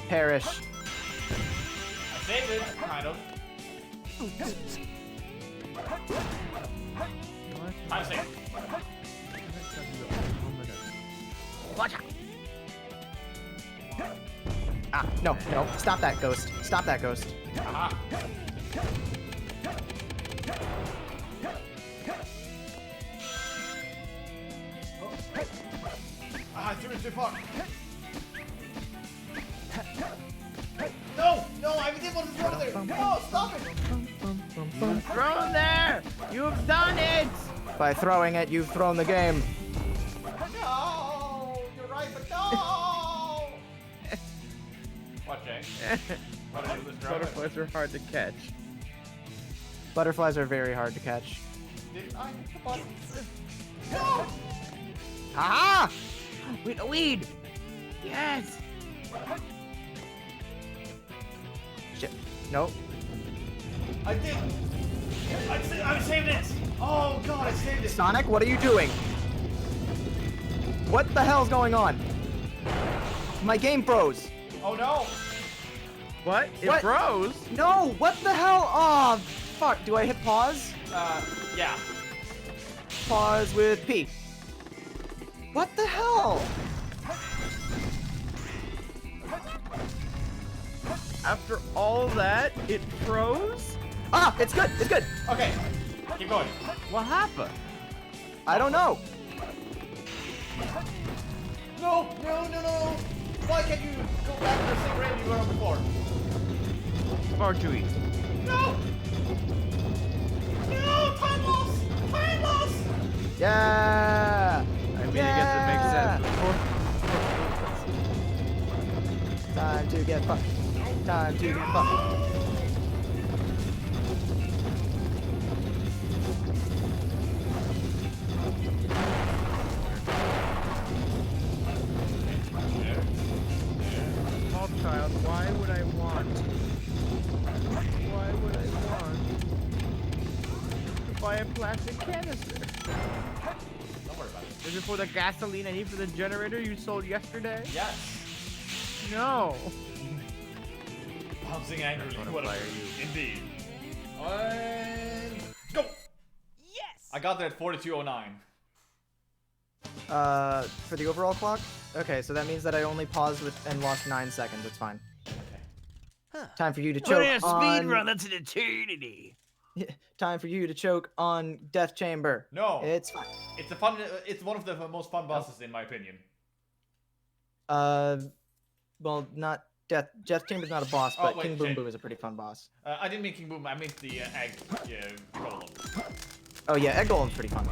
Perish. I saved it, kind of. Time save. Watch out. Ah, no, no. Stop that, Ghost. Stop that, Ghost. Aha. I threw it too far. No! No, I didn't want to throw it there! No, stop it! You've thrown there. You've done it. By throwing it, you've thrown the game. No! You're right, but no! What, Jay? What did I do this drop? Butterflies are hard to catch. Butterflies are very hard to catch. Did I hit the button? No! Ah! Wait, a weed. Yes. Shit. Nope. I did! I saved it! Oh god, I saved it! Sonic, what are you doing? What the hell's going on? My game froze. Oh no! What? It What? froze. No, what the hell? Oh, fuck. Do I hit pause? Yeah. Pause with P. What the hell? After all that, it froze? Ah, it's good. It's good. Okay, keep going. What happened? I don't know. No, no, no, no! Why can't you go back to the same range you were on before? Far too easy. No! No! Time loss! Time loss! Yeah. I mean, I guess it makes sense. Time to get fucked. Time to get fucked. Small child, why would I want? Why would I want to buy a plastic canister? Don't worry about it. Is it for the gasoline I need for the generator you sold yesterday? Yes. No. Bouncing angrily. That's What what a a player Indeed. And go! Yes! I got there at 42:09. For the overall clock? Okay, so that means that I only paused with and lost 9 seconds. It's fine. Time for you to choke on... that's an eternity. Time for you to choke on Death Chamber. No. It's fine. It's a fun. It's one of the most fun bosses in my opinion. Well, not Death Chamber's not a boss, Oh, but wait, King Boom shit. Boom is a pretty fun boss. I didn't mean King Boom. I meant the egg golem. Oh yeah, Egg Golem's pretty fun.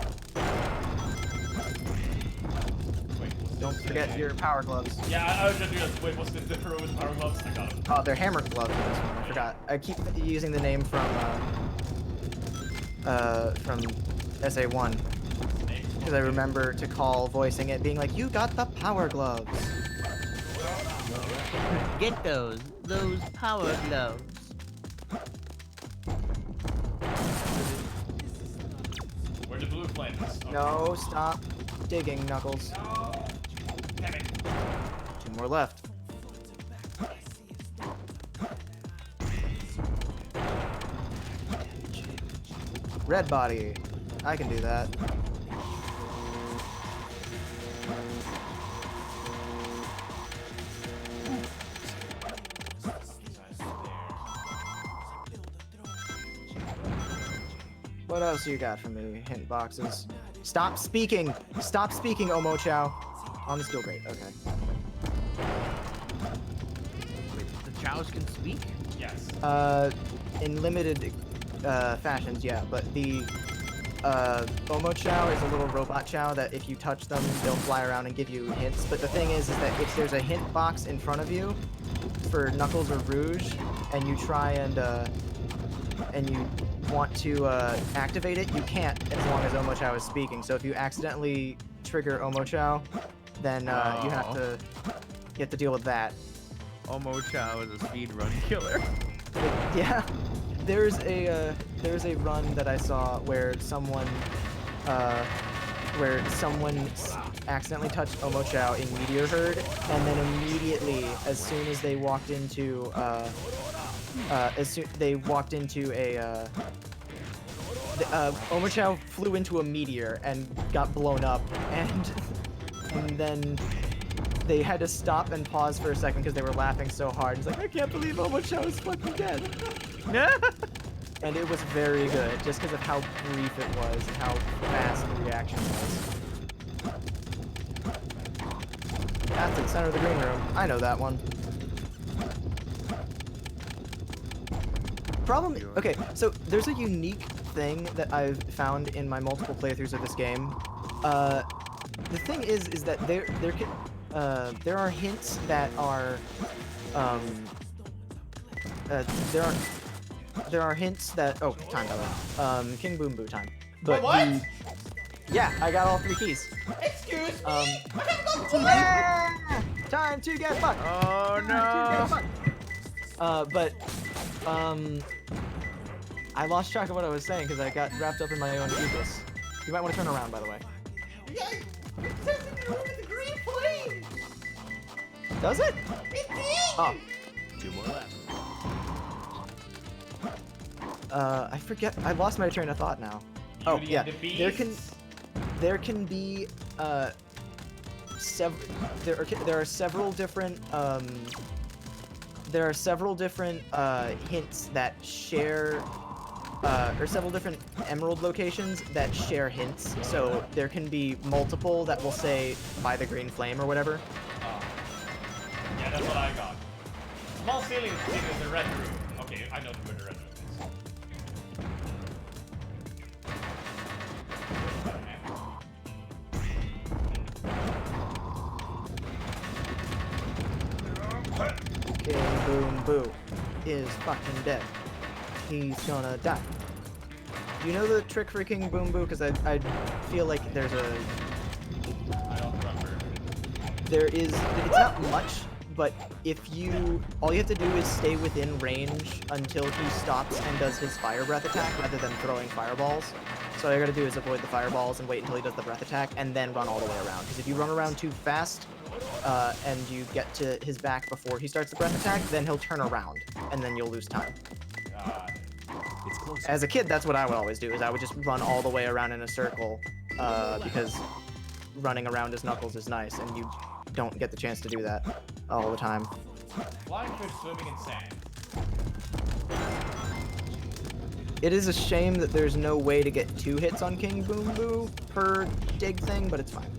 Wait, what's Don't this, forget your power gloves. Yeah, I was just doing this. Wait, what's this different with power gloves? I got it. Oh, they're hammer gloves in this one. I forgot. I keep using the name from SA1 because I remember to call voicing it, being like, "You got the power gloves." Get those power gloves. Where the blue flame is. Okay. No, stop digging, Knuckles. No. Damn it. 2 more left. Red body. I can do that. What else you got for me? Hint boxes. Stop speaking! Stop speaking, Omo Chow. On the steel grate. Okay. Wait, the chows can speak? Yes. In limited fashions, yeah. But the Omo Chow is a little robot Chow that if you touch them, they'll fly around and give you hints. But the thing is that if there's a hint box in front of you for Knuckles or Rouge, and you try and you want to activate it, you can't as long as Omo Chow is speaking. So if you accidentally trigger Omo Chow, then you have to You have to deal with that. Omo-Chow is a speedrun killer. Yeah, there's a run that I saw where someone accidentally touched Omo-Chow in Meteor Herd, and then immediately, as soon as they walked into Omo-Chow flew into a meteor and got blown up, and then they had to stop and pause for a second because they were laughing so hard. It's like, I can't believe Omo-Chow is fucking dead. And it was very good, just because of how brief it was and how fast the reaction was. That's the center of the green room. I know that one. Okay, so there's a unique thing that I've found in my multiple playthroughs of this game. The thing is that there are hints that are there are hints that time by the way. King Boom Boo time. But what? Yeah, I got all 3 keys. Excuse me. Time to get fucked. Oh no. I lost track of what I was saying because I got wrapped up in my own hubris. You might want to turn around, by the way. Yeah, it says in the room with the green flame. Does it? It did. Oh. 2 more left. I forget. I lost my train of thought now. Oh Beauty yeah, and the there can be there are several different hints that share or several different emerald locations that share hints. So there can be multiple that will say by the green flame or whatever. Yeah, that's what I got. Small ceiling is the red room. Okay, I know where the red room is. King Boom Boo is fucking dead. He's gonna die. Do you know the trick for King Boom Boo? Because I feel like there's a... I don't remember. It's not much, but all you have to do is stay within range until he stops and does his fire breath attack rather than throwing fireballs. So all you gotta do is avoid the fireballs and wait until he does the breath attack and then run all the way around. Because if you run around too fast, and you get to his back before he starts the breath attack, then he'll turn around, and then you'll lose time. It's closer. As a kid, that's what I would always do, is I would just run all the way around in a circle, because running around as Knuckles is nice, and you don't get the chance to do that all the time. Flying fish swimming in sand. It is a shame that there's no way to get 2 hits on King Boom Boo per dig thing, but it's fine.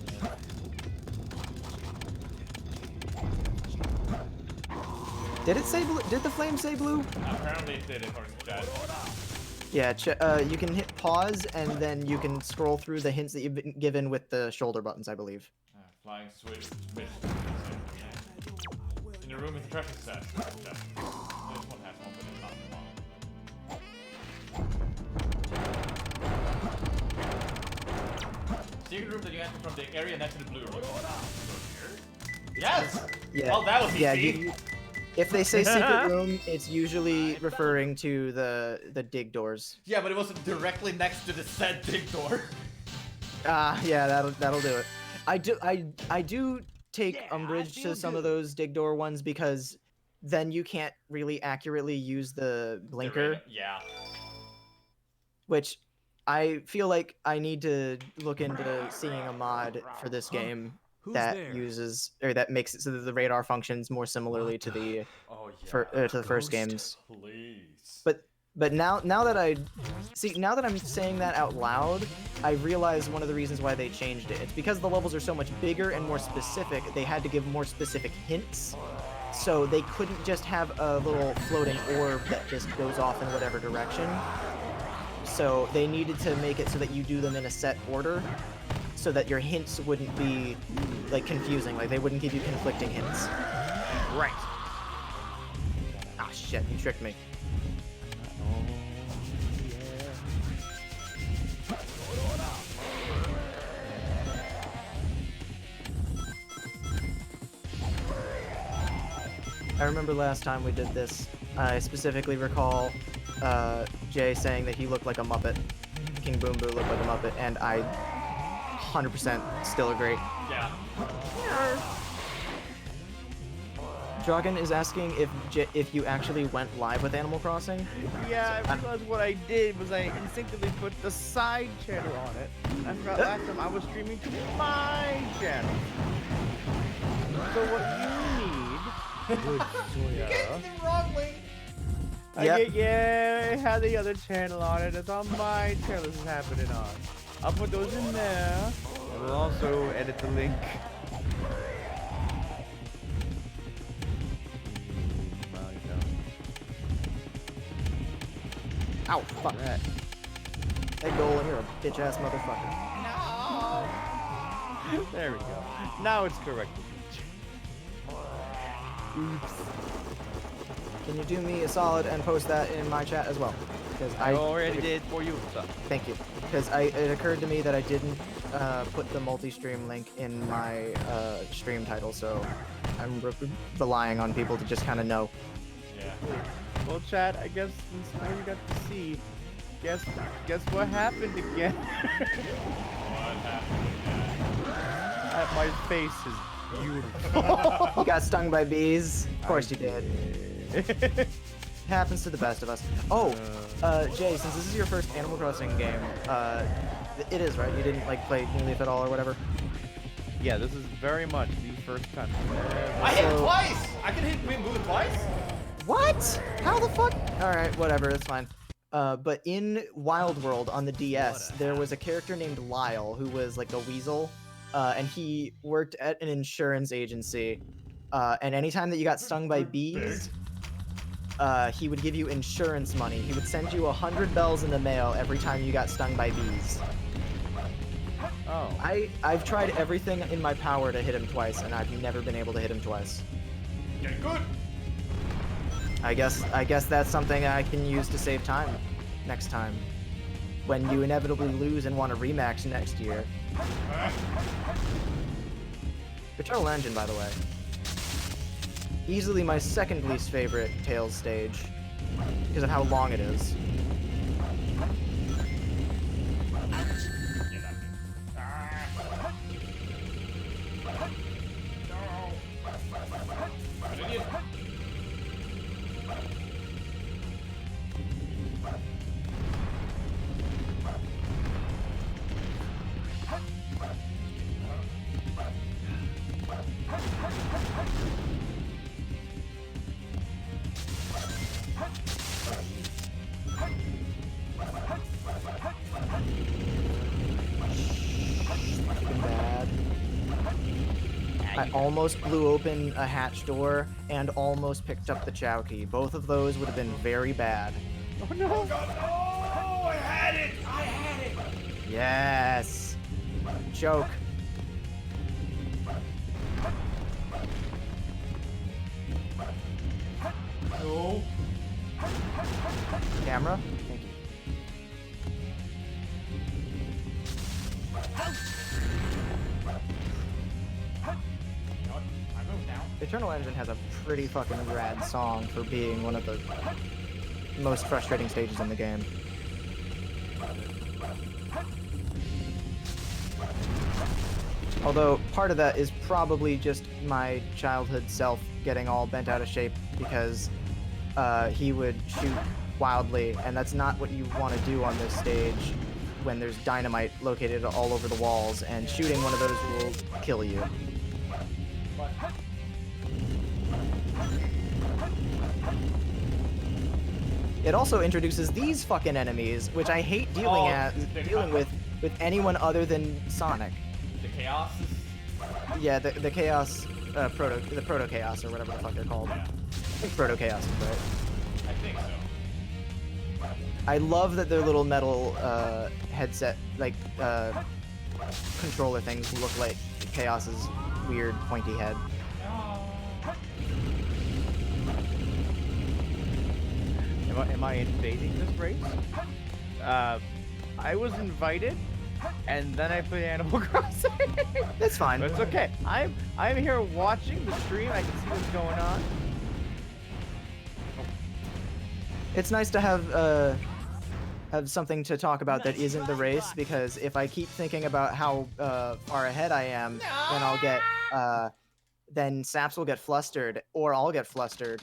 Did it say blue? Did the flame say blue? Apparently it did, according to chat. Yeah, you can hit pause and then you can scroll through the hints that you've been given with the shoulder buttons, I believe. Flying switch. In the room with the treasure set. This one has one, but it's not one. Secret room that you enter from the area next to the blue room. Yes! Yeah. Well, that was easy. Yeah, if they say secret room, it's usually referring to the dig doors. Yeah, but it wasn't directly next to the said dig door. Yeah, that'll do it. I do take umbrage to some of those dig door ones because then you can't really accurately use the blinker. Yeah. Which I feel like I need to look into seeing a mod for this game that uses or that makes it so that the radar functions more similarly to the to the first games. Please. But now that I'm saying that out loud, I realize one of the reasons why they changed it. It's because the levels are so much bigger and more specific. They had to give more specific hints, so they couldn't just have a little floating orb that just goes off in whatever direction. So they needed to make it so that you do them in a set order, so that your hints wouldn't be like confusing. Like they wouldn't give you conflicting hints. Right. Ah shit! You tricked me. I remember last time we did this, I specifically recall Jay saying that he looked like a Muppet. King Boom Boo looked like a Muppet, and I 100% still agree. Yeah. Dragon is asking if you actually went live with Animal Crossing. Yeah, I realized what I did was I instinctively put the side channel on it. I forgot last time I was streaming to my channel. So what you need, You get the wrong link. Yep. I had the other channel on it. It's on my channel this is happening on. I'll put those in there. I will also edit the link. Ow, fuck that. Hey, Golan, you're a bitch-ass motherfucker. No! There we go. Now it's correct. Oops. Can you do me a solid and post that in my chat as well? Because I already did for you. So. Thank you. Because it occurred to me that I didn't put the multi-stream link in my stream title, so I'm relying on people to just kind of know. Yeah. Well, chat, I guess since now you got to see. Guess what happened again? What happened again? My face is beautiful. You got stung by bees? Of course you did. Happens to the best of us. Oh, Jay, since this is your first Animal Crossing game, it is, right? You didn't, like, play New Leaf at all or whatever? Yeah, this is very much the first time. I hit him twice! I can hit Boom Boo twice? What? How the fuck? Alright, whatever, that's fine. But in Wild World on the DS, there was a character named Lyle who was like a weasel, and he worked at an insurance agency, and anytime that you got stung by bees, he would give you insurance money. He would send you 100 bells in the mail every time you got stung by bees. Oh. I've tried everything in my power to hit him twice, and I've never been able to hit him twice. Get good. I guess that's something I can use to save time next time. When you inevitably lose and want a rematch next year. Eternal Engine, by the way. Easily my second least favorite Tales stage. Because of how long it is. Get out of here. No. An idiot. Fucking bad. I almost blew open a hatch door and almost picked up the Chow key. Both of those would have been very bad. Oh no! Oh god, no! I had it! I had it! Yes! Choke. No. Camera? Thank you. You know what? I move now. Eternal Engine has a pretty fucking rad song for being one of the most frustrating stages in the game. Although, part of that is probably just my childhood self getting all bent out of shape because he would shoot wildly, and that's not what you want to do on this stage when there's dynamite located all over the walls, and shooting one of those will kill you. But It also introduces these fucking enemies, which I hate dealing with anyone other than Sonic. the chaos is... Yeah, the chaos, the proto chaos or whatever the fuck they're called. Yeah, I think proto chaos is right. I think so. I love that their little metal headset, like controller things, look like Chaos's weird pointy head. Am I invading this race? I was invited, and then I played Animal Crossing. That's fine. But it's okay. I'm here watching the stream. I can see what's going on. It's nice to have something to talk about that isn't the race, because if I keep thinking about how far ahead I am, then I'll get then Saps will get flustered, or I'll get flustered.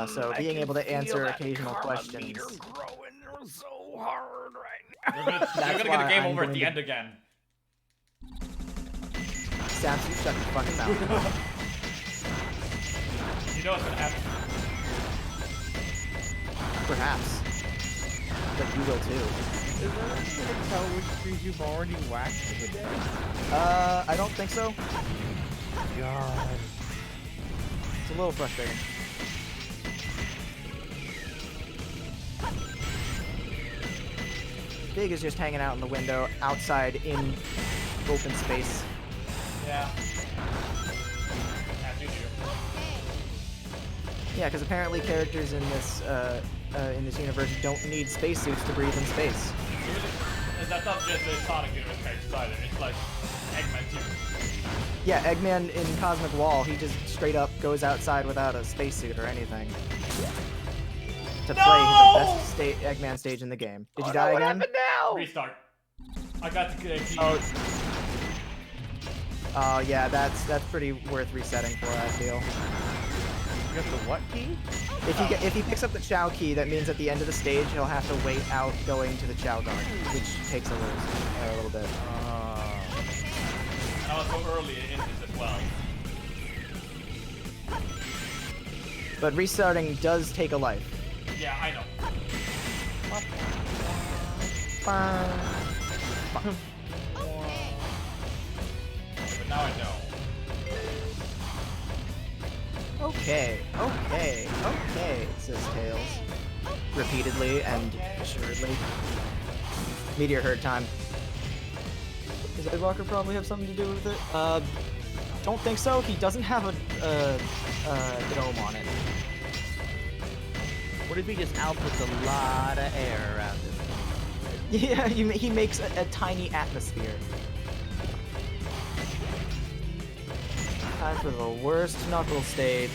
So being able to answer occasional questions. Growing so hard right You're gonna That's get a why game I'm over at going the to- end again. Saps, you shut your fucking mouth. You know what's gonna happen. Perhaps. But you will too. Is there any way to tell which trees you've already whacked for the day? I don't think so. God. It's a little frustrating. Big is just hanging out in the window, outside in open space. Yeah. As you do. Yeah, because apparently characters in this universe don't need spacesuits to breathe in space. That's not just the Sonic universe characters either. It's like Eggman too. Yeah, Eggman in Cosmic Wall, he just straight up goes outside without a spacesuit or anything. To play the best Eggman stage in the game. Did you die What again? happened now? Restart. I got the key. Oh yeah, that's pretty worth resetting for, I feel. You got the what key? If he picks up the Chow key, that means at the end of the stage he'll have to wait out going to the Chow guard, which takes a little bit. I was so early in this as well. But restarting does take a life. Yeah, I know. But now I know. Okay, says Tails. Repeatedly and assuredly. Meteor herd time. Does Eggwalker probably have something to do with it? Don't think so. He doesn't have a dome on it. What if he just outputs a lot of air around it? Yeah, he makes a tiny atmosphere. Time for the worst Knuckles stage.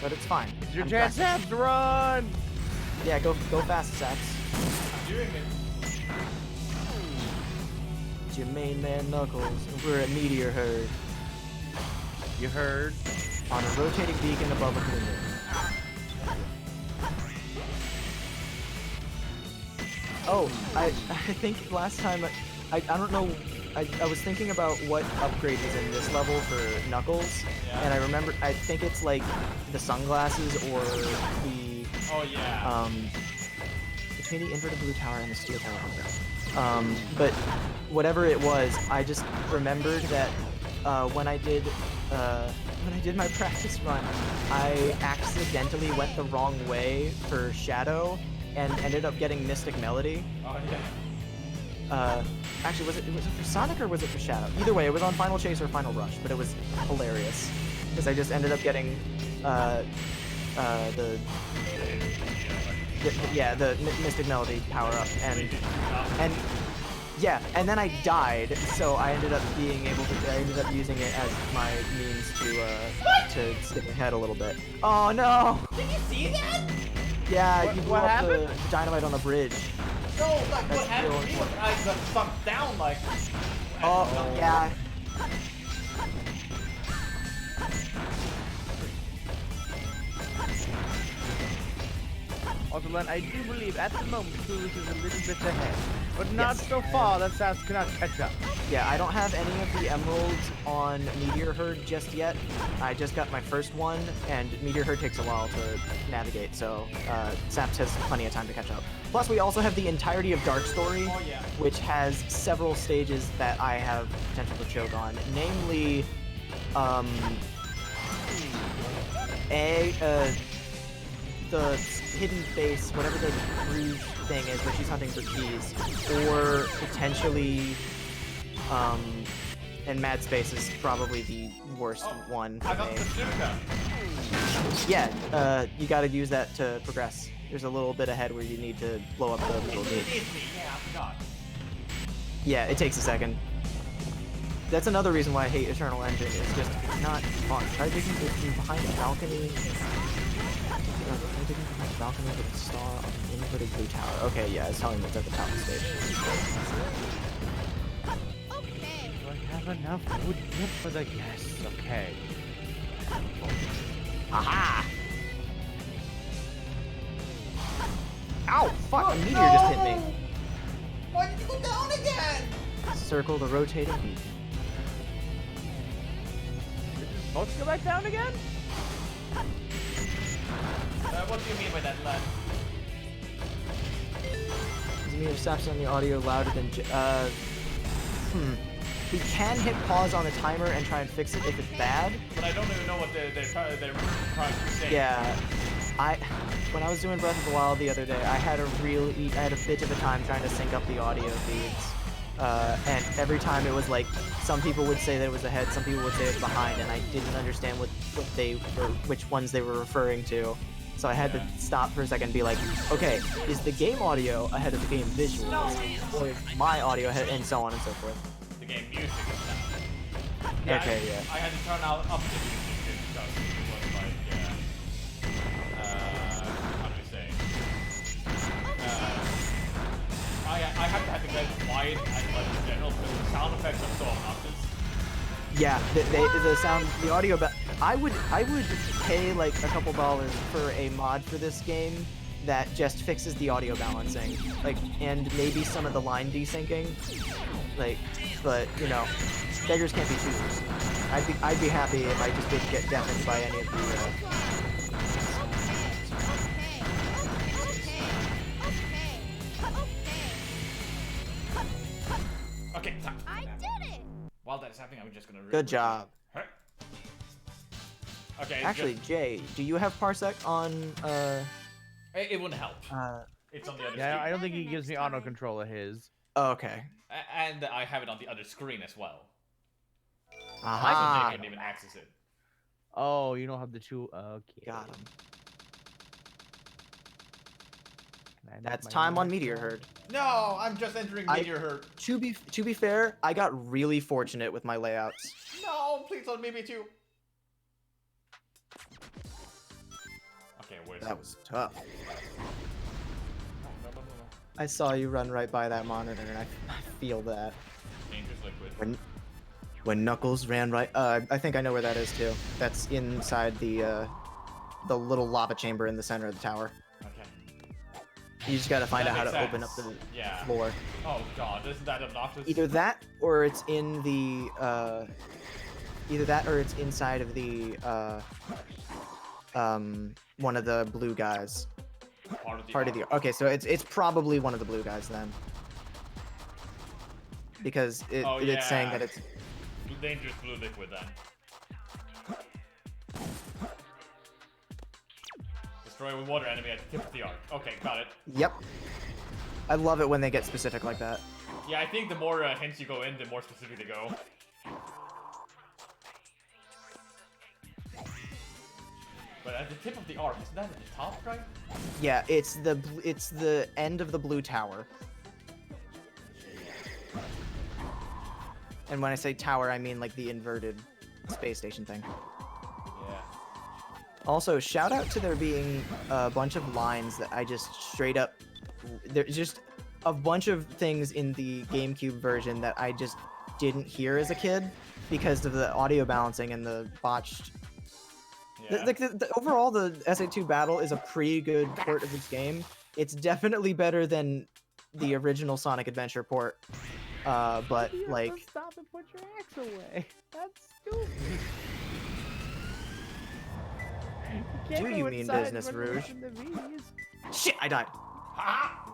But it's fine. It's your I'm chance, practicing. Saps, to run! Yeah, go fast, Saps. I'm doing it. It's your main man Knuckles, and we're at Meteor Herd. You heard? On a rotating beacon above a window. Oh, I think last time, I don't know, I was thinking about what upgrade is in this level for Knuckles, and I remember, I think it's like the sunglasses or the, Oh yeah. between the inverted blue tower and the steel tower underground. But whatever it was, I just remembered that when I did my practice run, I accidentally went the wrong way for Shadow and ended up getting Mystic Melody. Oh yeah. Actually, was it for Sonic or was it for Shadow? Either way, it was on Final Chase or Final Rush, but it was hilarious because I just ended up getting the Mystic Melody power up, and then I died, so I ended up using it as my means to skip ahead a little bit. Oh no! Did you see that? Yeah, you blew what up the happened? dynamite on the bridge. No, like what That's happened to me real was I got sunk down like. Oh yeah. Also, Len, I do believe at the moment Clueless is a little bit ahead, but not Yes, so far that Saps cannot catch up. Yeah, I don't have any of the emeralds on Meteor Herd just yet. I just got my first one, and Meteor Herd takes a while to navigate, so Saps has plenty of time to catch up. Plus, we also have the entirety of Dark Story, Oh yeah. which has several stages that I have potential to choke on, namely, the hidden base, whatever the Rouge thing is, where she's hunting for keys, or potentially, and Mad Space is probably the worst one I for got me. bazooka. Yeah, you gotta use that to progress. There's a little bit ahead where you need to blow up the little gate. It is me. Yeah, I forgot. Yeah, it takes a second. That's another reason why I hate Eternal Engine. It's just, it's not fun. Try digging from behind the balcony. digging behind the balcony with a star on an inverted blue tower. Okay, yeah, it's telling me it's at the top of the stage. Okay. Do I have enough wood chip for the yes? Okay. Aha! Ow! Fuck! A meteor just hit me. Why did you go down again? Circle the rotating beacon. Supposed to go back down again? What do you mean by that, lad? Is the meter Saps on the audio louder than We can hit pause on the timer and try and fix it if it's bad. But I don't even know what they're trying to say. Yeah. When I was doing Breath of the Wild the other day, I had a bit of a time trying to sync up the audio feeds. And every time it was like, some people would say that it was ahead, some people would say it was behind, and I didn't understand which ones they were referring to. So I had to stop for a second and be like, okay, is the game audio ahead of the game visuals? Or is my audio ahead, and so on and so forth. The game music is down. Yeah, Okay, yeah. I had to turn up the music because it was like, how do we say? I have to get quiet and like in general because the sound effects are so obnoxious. Yeah, the sound, the audio, I would pay like a couple dollars for a mod for this game that just fixes the audio balancing, like, and maybe some of the line desyncing, like, but you know, beggars can't be choosers. I'd be happy if I just didn't get deafened by any of the. Okay, I did it. while that is happening, I'm just gonna. Good job. Okay. Actually, Jay, do you have Parsec on? It wouldn't help. It's on the other. Yeah, screen. I don't think he gives me auto control of his. Oh, okay. And I have it on the other screen as well. Aha. I couldn't even access it. Oh, you don't have the two. Okay. Got him. Can I make That's my time on own Meteor control? Herd. No, I'm just entering Meteor Herd. To be fair, I got really fortunate with my layouts. No, please don't make me too. Okay, wait. That was tough. No. I saw you run right by that monitor, and I feel that. Dangerous liquid. When Knuckles ran right, I think I know where that is too. That's inside the little lava chamber in the center of the tower. Okay. You just gotta find That out how makes to open up sense. the floor. Oh god, isn't that obnoxious? Either that, or it's in the either that, or it's inside of the one of the blue guys. Part of the. Okay, so it's probably one of the blue guys then. Because it's saying that it's. Dangerous blue liquid then. Destroy with water enemy at the tip of the arc. Okay, got it. Yep. I love it when they get specific like that. Yeah, I think the more hints you go in, the more specific they go. But at the tip of the arc, isn't that at the top, right? Yeah, it's the end of the blue tower. And when I say tower, I mean like the inverted space station thing. Yeah. Also, shout out to there being a bunch of lines that I just straight up. There's just a bunch of things in the GameCube version that I just didn't hear as a kid because of the audio balancing and the botched. Yeah. Overall, the SA2 battle is a pretty good port of this game. It's definitely better than the original Sonic Adventure port. But You have like. to stop and put your axe away. That's stupid. You can't Do go you mean inside business, when Rouge? listen to these. Shit, I died. Ha!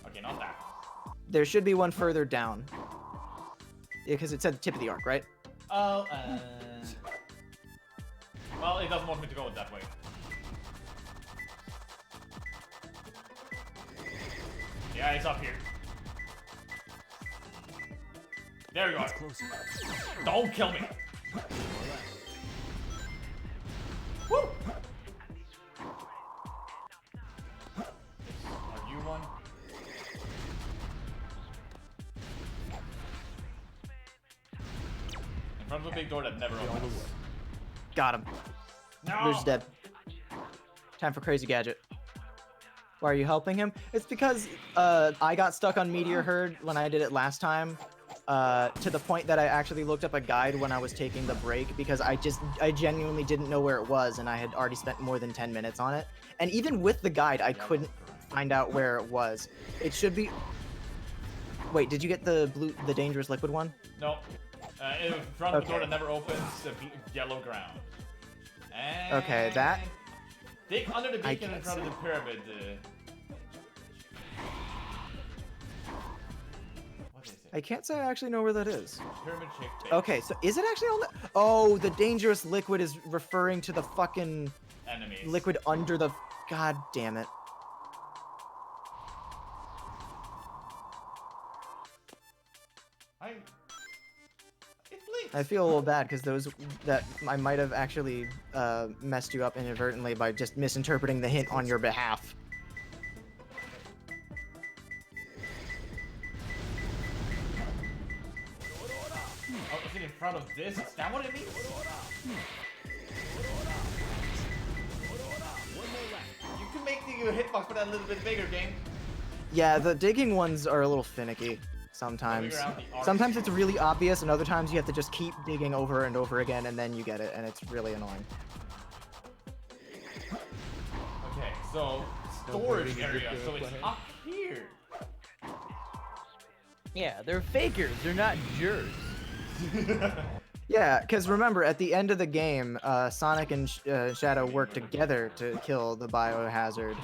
Okay, not that. There should be one further down. Because it said the tip of the arc, right? Oh, well, it doesn't want me to go that way. Yeah, it's up here. There you are. Close. Don't kill me. Woo! Are you one? In front of a big door that never opens. Got him. No! Rouge's dead. Time for Crazy Gadget. Why are you helping him? It's because I got stuck on Meteor Herd when I did it last time. To the point that I actually looked up a guide when I was taking the break because I genuinely didn't know where it was and I had already spent more than 10 minutes on it. And even with the guide, I couldn't find out where it was. It should be... Wait, did you get the dangerous liquid one? No. In front of the door that never opens, the yellow ground. And Okay, that... dig under the beacon in front of the pyramid. What is it? I can't say I actually know where that is. Pyramid shaped base. Okay, so is it actually on the... Oh, the dangerous liquid is referring to the fucking... Enemies. Liquid under the... God damn it. It blinks. I feel a little bad because that I might have actually messed you up inadvertently by just misinterpreting the hint on your behalf. Oh, is it in front of this? Is that what it means? You can make the hitbox for that a little bit bigger, game. Yeah, the digging ones are a little finicky sometimes. Sometimes it's really obvious, and other times you have to just keep digging over and over again, and then you get it, and it's really annoying. Okay, so storage area, so it's up here. Yeah, they're fakers. They're not jurors. Yeah, because remember, at the end of the game, Sonic and Shadow work together to kill the biohazard.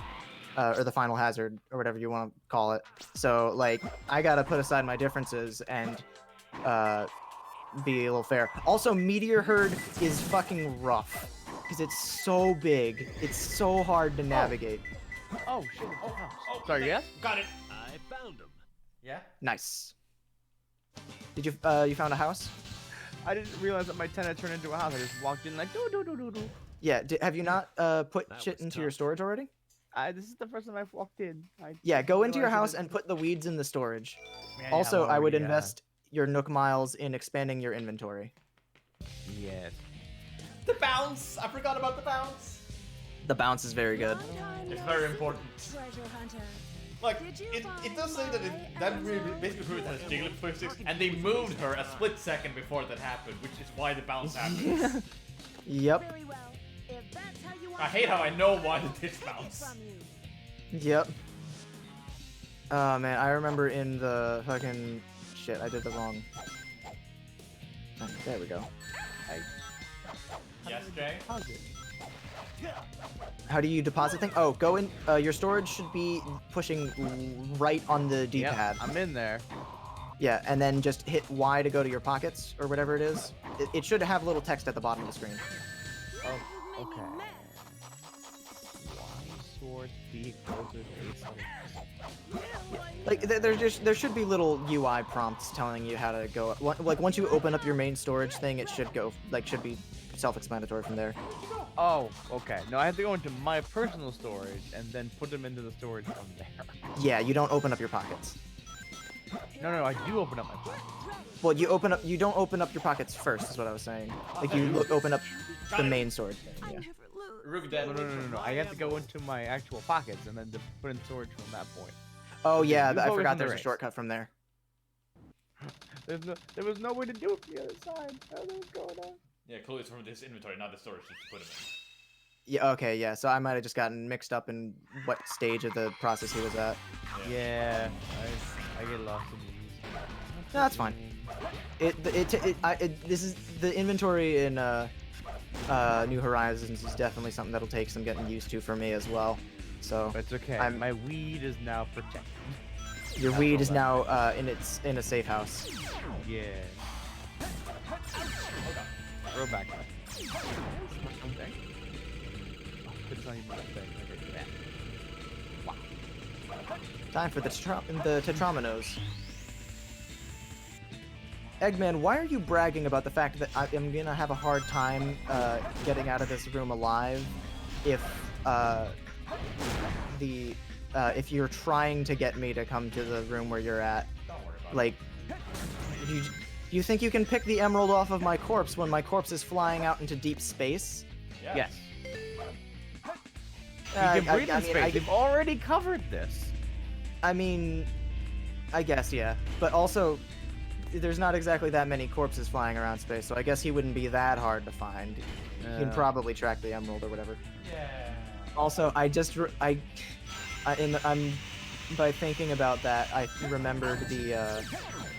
Or the final hazard, or whatever you want to call it. So, like, I gotta put aside my differences and be a little fair. Also, Meteor Herd is fucking rough. Because it's so big. It's so hard to navigate. Oh, shit. Oh, Sorry, yes? Got it. I found him. Yeah? Nice. Did you, you found a house? I didn't realize that my tent had turned into a house. I just walked in like, do. Yeah, have you not put That shit was into tough. your storage already? This is the first time I've walked in. Yeah, go into your house and put the weeds in the storage. Also, I would invest your Nook Miles in expanding your inventory. Yes. The bounce! I forgot about the bounce. The bounce is very good. It's very important. Like, it does say that that really basically proves that it's Jigglypuff physics, and they moved her a split second before that happened, which is why the bounce happens. Yep. Very well. If that's how you want I hate how I know why the ditch bounce. Yep. Oh man, I remember in the fucking... Shit, I did the wrong... Oh, there we go. Yes, Jay? How do you deposit things? Oh, go in... your storage should be pushing right on the D-pad. I'm in there. Yeah, and then just hit Y to go to your pockets, or whatever it is. It should have a little text at the bottom of the screen. Oh, okay. Sword, B, closer, Like, there should be little UI prompts telling you how to go. Like, once you open up your main storage thing, it should go, like, should be self-explanatory from there. Oh, okay. No, I have to go into my personal storage and then put them into the storage from there. Yeah, you don't open up your pockets. No, I do open up my pockets. Well, you don't open up your pockets first, is what I was saying. Like, you open up the main storage thing, yeah. Rook dead. No. I have to go into my actual pockets and then put in storage from that point. Oh, yeah, You I focus forgot on the there's a race. shortcut from there. There was no way to do it from the other side. I don't know what's going on. Yeah, Clueless from this inventory, not the storage to put them in. Yeah, okay, yeah, so I might have just gotten mixed up in what stage of the process he was at. Yeah, I get lost in these. No, that's fine. This is the inventory in New Horizons is definitely something that'll take some getting used to for me as well. So But it's okay. My weed is now protected. your weed is now in a safe house. Yeah. Throw back. It's not even a thing. Okay, yeah. Time for the Tetrominoes. Eggman, why are you bragging about the fact that I am gonna have a hard time getting out of this room alive if if you're trying to get me to come to the room where you're at? Like, you think you can pick the emerald off of my corpse when my corpse is flying out into deep space? Yeah. Yes. He can breathe in I space. mean, We've already covered this. I mean, I guess, yeah. But also, there's not exactly that many corpses flying around space, so I guess he wouldn't be that hard to find. You can probably track the emerald or whatever. Yeah. Also, by thinking about that, I remembered the,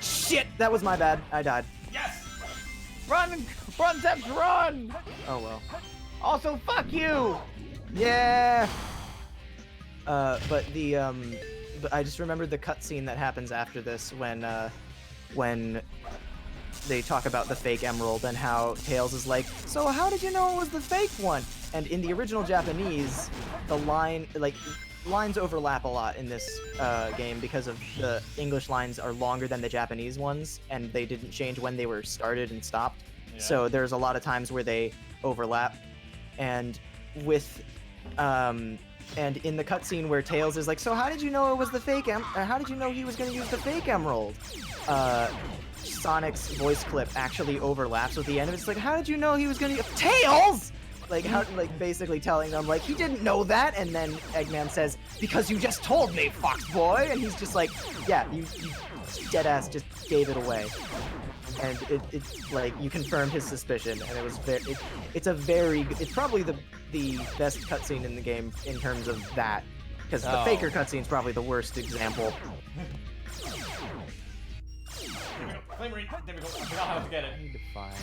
shit! That was my bad. I died. Yes! Run! Run, Saps, run! Oh, well. Also, fuck you! Yeah! But I just remembered the cutscene that happens after this when they talk about the fake emerald and how Tails is like, so how did you know it was the fake one? And in the original Japanese, the lines overlap a lot in this game because of the English lines are longer than the Japanese ones, and they didn't change when they were started and stopped. Yeah. So there's a lot of times where they overlap, and and in the cutscene where Tails is like, so how did you know it was the fake how did you know he was going to use the fake emerald? Sonic's voice clip actually overlaps with the end of it. It's like, how did you know he was going to Tails? Like basically telling them like he didn't know that, and then Eggman says, because you just told me, fox boy, and he's just like, yeah, you dead ass just gave it away. And it's like you confirmed his suspicion, and it was it's probably the best cutscene in the game in terms of that, because the Faker cutscene is probably the worst example. There we go. Flame ring. There we go. I forgot how to get it. I need to find.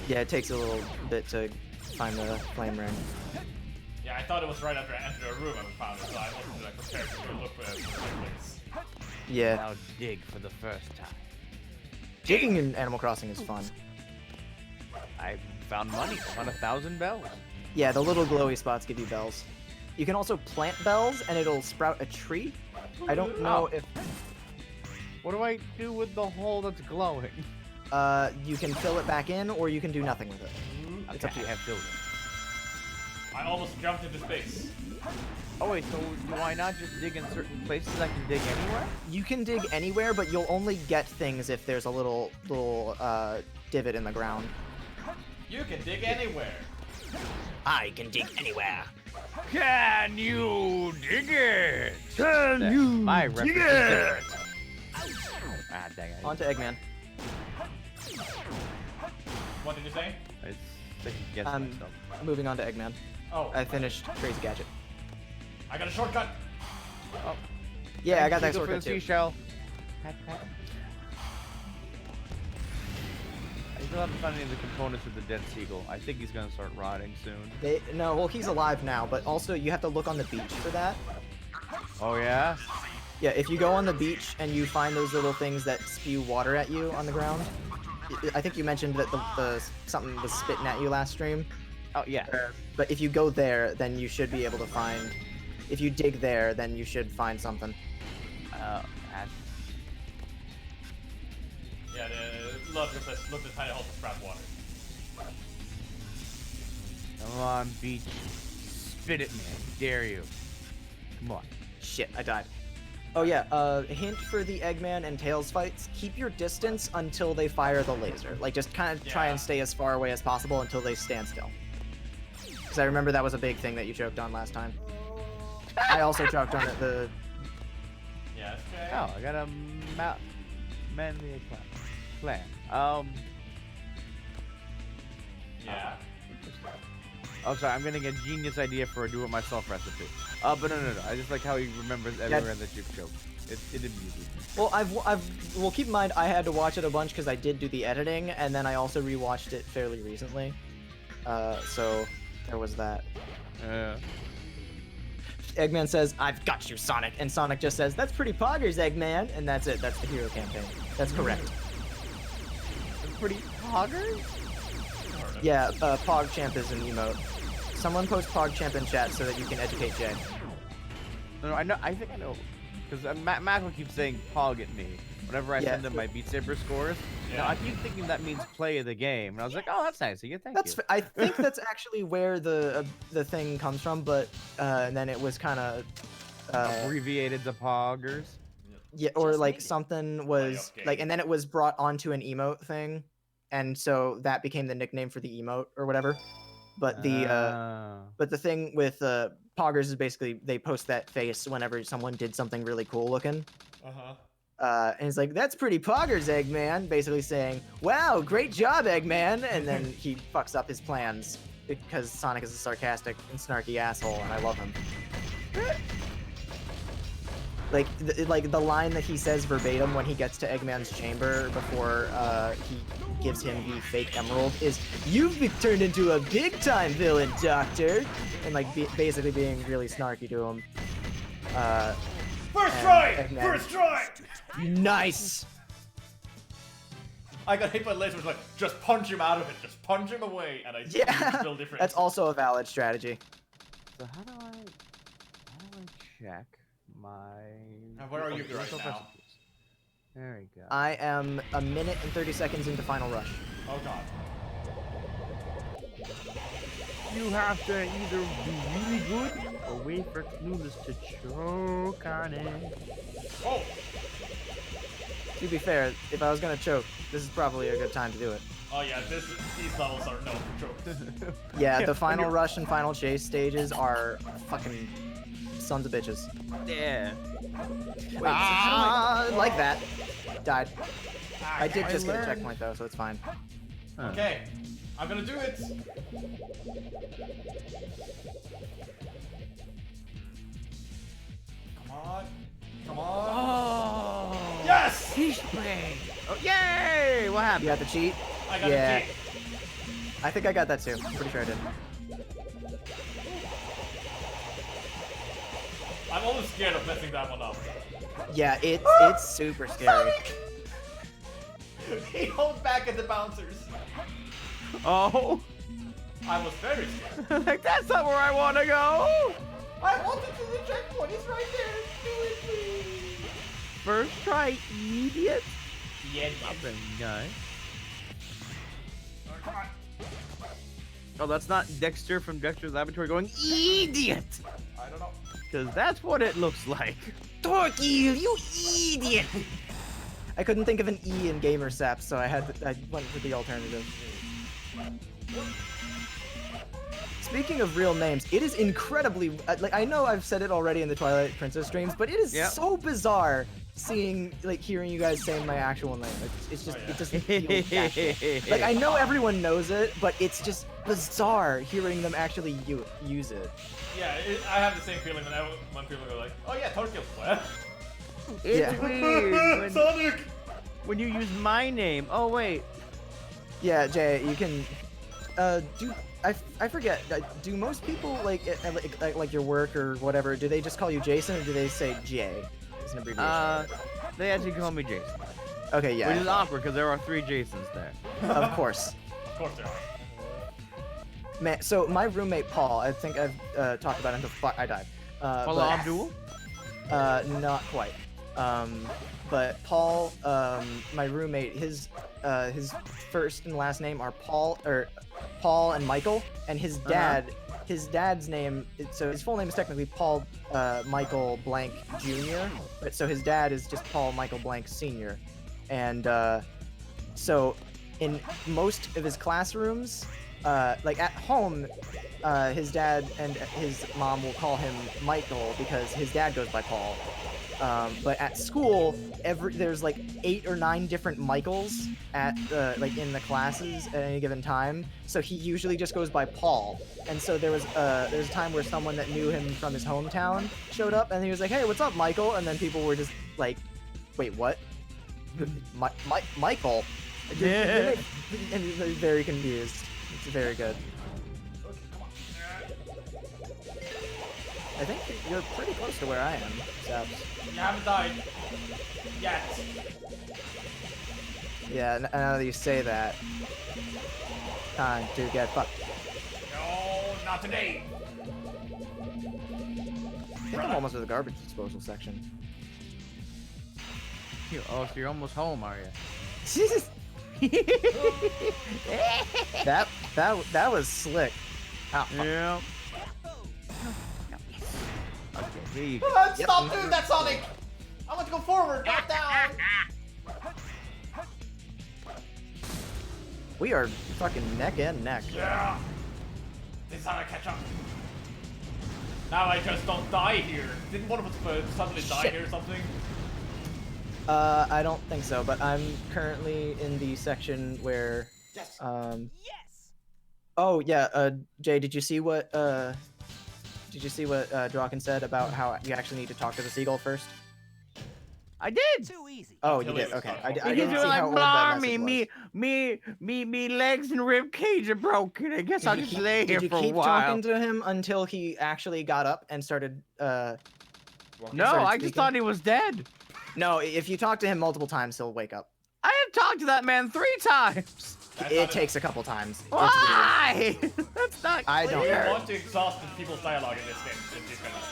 Yeah, it takes a little bit to find the flame ring. Yeah, I thought it was right after I entered a room and we found it, so I wasn't like prepared to go look for it. Yeah, Now dig for the first time. digging in Animal Crossing is fun. I found money. I found 1,000 bells. Yeah, the little glowy spots give you bells. You can also plant bells, and it'll sprout a tree. I don't know if... What do I do with the hole that's glowing? You can fill it back in, or you can do nothing with it. It's Okay, up to you. I have filled it. I almost jumped into space. Oh wait, so do I not just dig in certain places? I can dig anywhere? You can dig anywhere, but you'll only get things if there's a little divot in the ground. You can dig anywhere. I can dig anywhere. Can you dig it? Can you My dig reference is it? different. Ah, dang it. On to Eggman. What did you say? I second guessed I'm myself. moving on to Eggman. Oh, I finished Crazy Gadget. I got a shortcut. Oh, Yeah, I got that Eagle for shortcut the too. seashell. Pat, pat. I still haven't found any of the components of the dead seagull. I think he's gonna start rotting soon. No, well, he's alive now, but also you have to look on the beach for that. Oh yeah? Yeah, if you go on the beach and you find those little things that spew water at you on the ground, I think you mentioned that the something was spitting at you last stream. Oh yeah. But if you go there, then you should be able to find. If you dig there, then you should find something. Pat. Yeah, the love says look at the tiny hole to sprout water. Come on, beach. Spit at me. I dare you. Come on. Shit, I died. Oh yeah, hint for the Eggman and Tails fights, keep your distance until they fire the laser. Like, just kind of try and stay as far away as possible until they stand still. Because I remember that was a big thing that you choked on last time. I also choked on it, Yes, okay. Oh, I got a manly plan. Yeah. Oh, sorry, I'm getting a genius idea for a do-it-myself recipe. But no. I just like how he remembers everywhere that you've choked. It amuses me. Well, well, keep in mind, I had to watch it a bunch because I did do the editing, and then I also rewatched it fairly recently. So there was that. Eggman says, "I've got you, Sonic," and Sonic just says, "That's pretty poggers, Eggman," and that's it. That's the hero campaign. That's correct. Pretty poggers? Yeah, PogChamp is an emote. Someone post PogChamp in chat so that you can educate Jay. No, I know. I think I know. Because Mac will keep saying "pog" at me whenever I send him my Beat Saber scores. Yeah. Now I keep thinking that means play of the game, and I was like, "Oh, that's nice of you. Thank you." I think that's actually where the thing comes from, but and then it was kind of Abbreviated to poggers. yeah, or like something was like, and then it was brought onto an emote thing, and so that became the nickname for the emote or whatever. But the thing with Poggers is basically they post that face whenever someone did something really cool looking. And he's like, "That's pretty Poggers, Eggman," basically saying, "Wow, great job, Eggman," and then he fucks up his plans because Sonic is a sarcastic and snarky asshole, and I love him. Like the line that he says verbatim when he gets to Eggman's chamber before he gives him the fake emerald is, "You've been turned into a big-time villain, Doctor," and like basically being really snarky to him. First try! Eggman, First try! nice. I got hit by lasers, like, just punch him out of it, just punch him away, and I still different. That's also a valid strategy. So how do I check my... Where are you right now? There we go. I am 1 minute and 30 seconds into Final Rush. Oh god. You have to either be really good or wait for Clueless to choke on it. Oh! To be fair, if I was gonna choke, this is probably a good time to do it. Oh yeah, these levels are no joke. Yeah, the Final Rush and Final Chase stages are fucking sons of bitches. Yeah. Wait, like that. Died. I did just get a learned. checkpoint though, so it's fine. Okay, I'm gonna do it. Come on. Come on. Oh! Yes! Peach brain! Oh, yay! What happened? You got the cheat? I got Yeah. a cheat. I think I got that too. I'm pretty sure I did. I'm always scared of messing that one up. Yeah, it's super scary. He holds back at the bouncers. Oh! I was very scared. Like, that's not where I want to go! I wanted to do the checkpoint. It's right there. Do it, please. First try, idiot. Yeah, Very nice. Oh, come on. Oh, that's not Dexter from Dexter's Laboratory going, idiot! I don't know. Because that's what it looks like. Torque you idiot! I couldn't think of an E in Gamer Saps, so I went for the alternative. Speaking of real names, it is incredibly like I know I've said it already in the Twilight Princess streams, but it is so bizarre hearing you guys saying my actual name. It's just it doesn't feel natural. Like I know everyone knows it, but it's just bizarre hearing them actually use it. Yeah, I have the same feeling when people go like, "Oh yeah, Tokyo." What? It's weird Sonic. when you use my name. Oh, wait. Yeah, Jay, you can do. I forget. Do most people like your work or whatever? Do they just call you Jason or do they say Jay? It's an abbreviation. They actually call me Jason. Okay, yeah. Which is awkward because there are 3 Jasons there. Of course. Of course there are. Man, so my roommate Paul, I think I've talked about him before I died. Paula but- Abdul? Not quite. But Paul, my roommate, his first and last name are Paul and Michael, and his dad's name, so his full name is technically Paul Michael Blank Jr., but so his dad is just Paul Michael Blank Sr. And so in most of his classrooms, like at home, his dad and his mom will call him Michael because his dad goes by Paul. But at school, there's like 8 or 9 different Michaels at in the classes at any given time. So he usually just goes by Paul. And so there's a time where someone that knew him from his hometown showed up, and he was like, "Hey, what's up, Michael?" And then people were just like, "Wait, what? Michael?" Yeah. And he's very confused. It's very good. I think you're pretty close to where I am, Saps. You haven't died yet. Yeah, now that you say that, time to get fucked. No, not today. I think I'm almost at the garbage disposal section. Oh, so you're almost home, are you? that was slick. Ow. Yeah. Okay, here you go. Come on, stop doing that, Sonic! I want to go forward, not down! We are fucking neck and neck. Yeah! Sonic, catch up. Now I just don't die here. Didn't one of us suddenly die here or something? I don't think so, but I'm currently in the section where, Yes. Yes. Oh yeah, Jay, did you see what Draken said about how you actually need to talk to the seagull first? I did. Too easy. Oh, you Until did. it was Okay, done. I Because didn't you're see like, how old that blimey, message was. me legs and rib cage are broken. I guess I'll just lay here Did you for a keep while. talking to him until he actually got up and started? No, started I just speaking? thought he was dead. No, if you talk to him multiple times, he'll wake up. I have talked to that man 3 times. It takes a couple times. It's weird. Why? That's not I don't clear. You want to exhaust people's dialogue in this game, in this kind of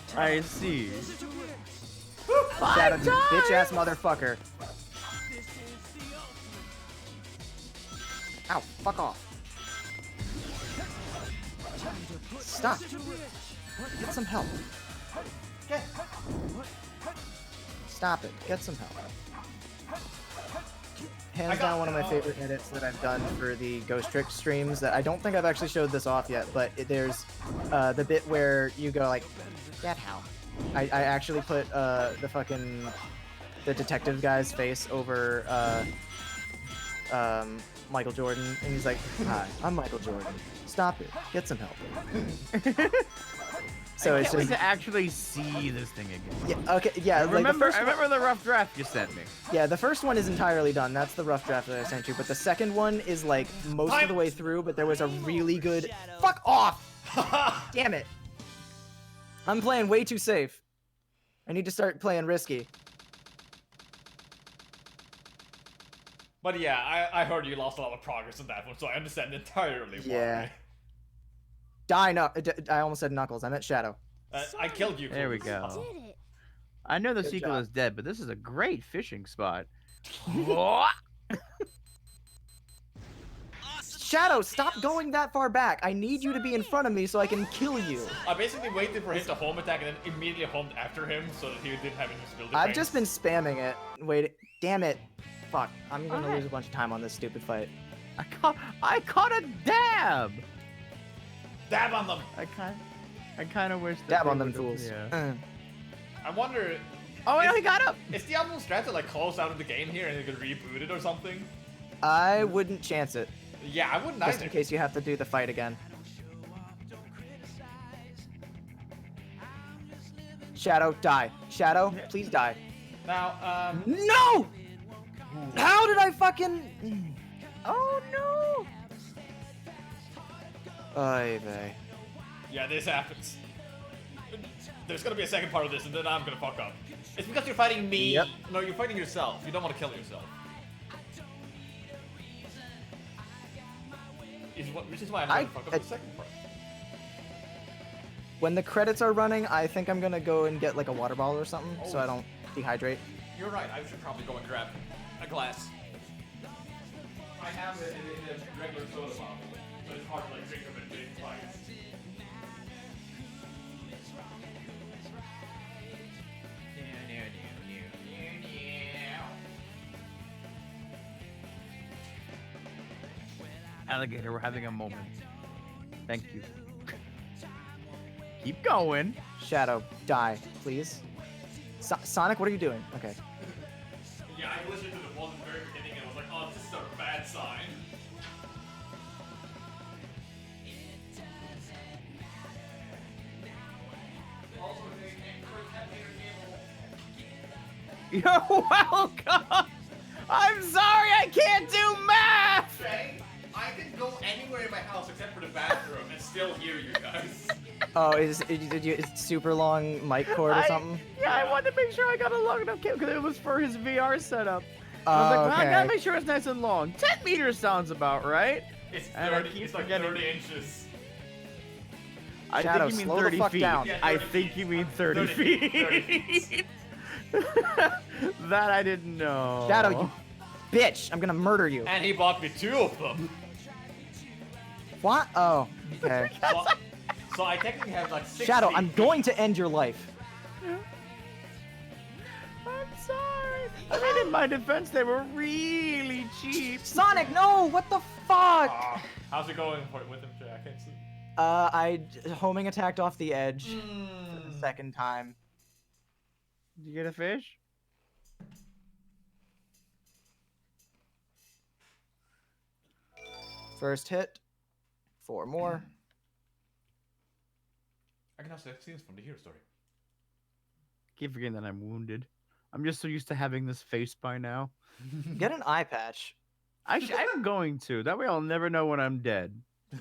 thing. I see. Shadow, you times. bitch-ass motherfucker. Ow, fuck off. Stop. Get some help. Stop it. Get some help. Hands down one of my favorite edits that I've done for the Ghost Trick streams that I don't think I've actually showed this off yet, but there's the bit where you go like, get help. I actually put the detective guy's face over Michael Jordan, and he's like, hi, I'm Michael Jordan. Stop it. Get some help. So I it's can't wait just, to actually see this thing again. yeah, okay, yeah. I Like the remember, first I remember the rough draft you sent me. Yeah, the first one is entirely done. That's the rough draft that I sent you. But the second one is like most of the way through, but there was a really good. Fuck off! Damn it! I'm playing way too safe. I need to start playing risky. But yeah, I heard you lost a lot of progress on that one, so I understand entirely why. Yeah. Die, I almost said Knuckles. I meant Shadow. I killed you. There we Clueless. go. Did it. I know the Good sequel job. is dead, but this is a great fishing spot. Shadow, stop going that far back. I need you to be in front of me so I can kill you. I basically waited for him to home attack and then immediately homed after him so that he didn't have invisibility. I've just been spamming it. Wait, damn it. Fuck, I'm gonna Alright. lose a bunch of time on this stupid fight. I caught a dab. dab on them. I kind of wish. that Dab they on them would've- fools. Yeah. I wonder, Oh, I know he got up. is Diablo strat to like close out of the game here and they could reboot it or something? I wouldn't chance it. Yeah, I wouldn't Just either. in case you have to do the fight again. Shadow, die. Shadow, please die. Now, No! How did I fucking... Oh no. Oy vey. yeah, this happens. There's gonna be a second part of this and then I'm gonna fuck up. It's because you're fighting me. Yep. No, you're fighting yourself. You don't want to kill yourself. Which is why I'm gonna fuck up the second part. When the credits are running, I think I'm gonna go and get like a water bottle or something so I don't dehydrate. You're right, I should probably go and grab a glass. I have it in a regular soda bottle, so it's hard to like drink them in big bites. Alligator, we're having a moment. Thank you. Keep going. Shadow, die, please. Sonic, what are you doing? Okay. Yeah, I listened to the one at the very beginning and I was like, oh, this is a bad sign. You're welcome. I'm sorry, I can't do math. Okay, I can go anywhere in my house except for the bathroom and still hear you guys. Oh, did you super long mic cord or something? Yeah, I wanted to make sure I got a long enough cable because it was for his VR setup. I was like, well, I gotta make sure it's nice and long. 10 meters sounds about right. It's And I 30, keep it's like forgetting. 30 inches. I Shadow, think you mean slow the 30 fuck feet. down. Yeah, I 30 think feet. you mean 30 feet. 30 feet. That I didn't know. Shadow, you bitch! I'm gonna murder you. And he bought me 2 of them. What? Oh, okay. So I technically have like 6 Shadow, feet. I'm going to end your life. I'm sorry. I mean, in my defense, they were really cheap. Sonic, no! What the fuck? How's it going with him, Chad? can't see. I homing attacked off the edge for the second time. Did you get a fish? First hit. 4 more. I can also see scenes from the hero story. Keep forgetting that I'm wounded. I'm just so used to having this face by now. Get an eye patch. I'm going to. That way I'll never know when I'm dead. Okay,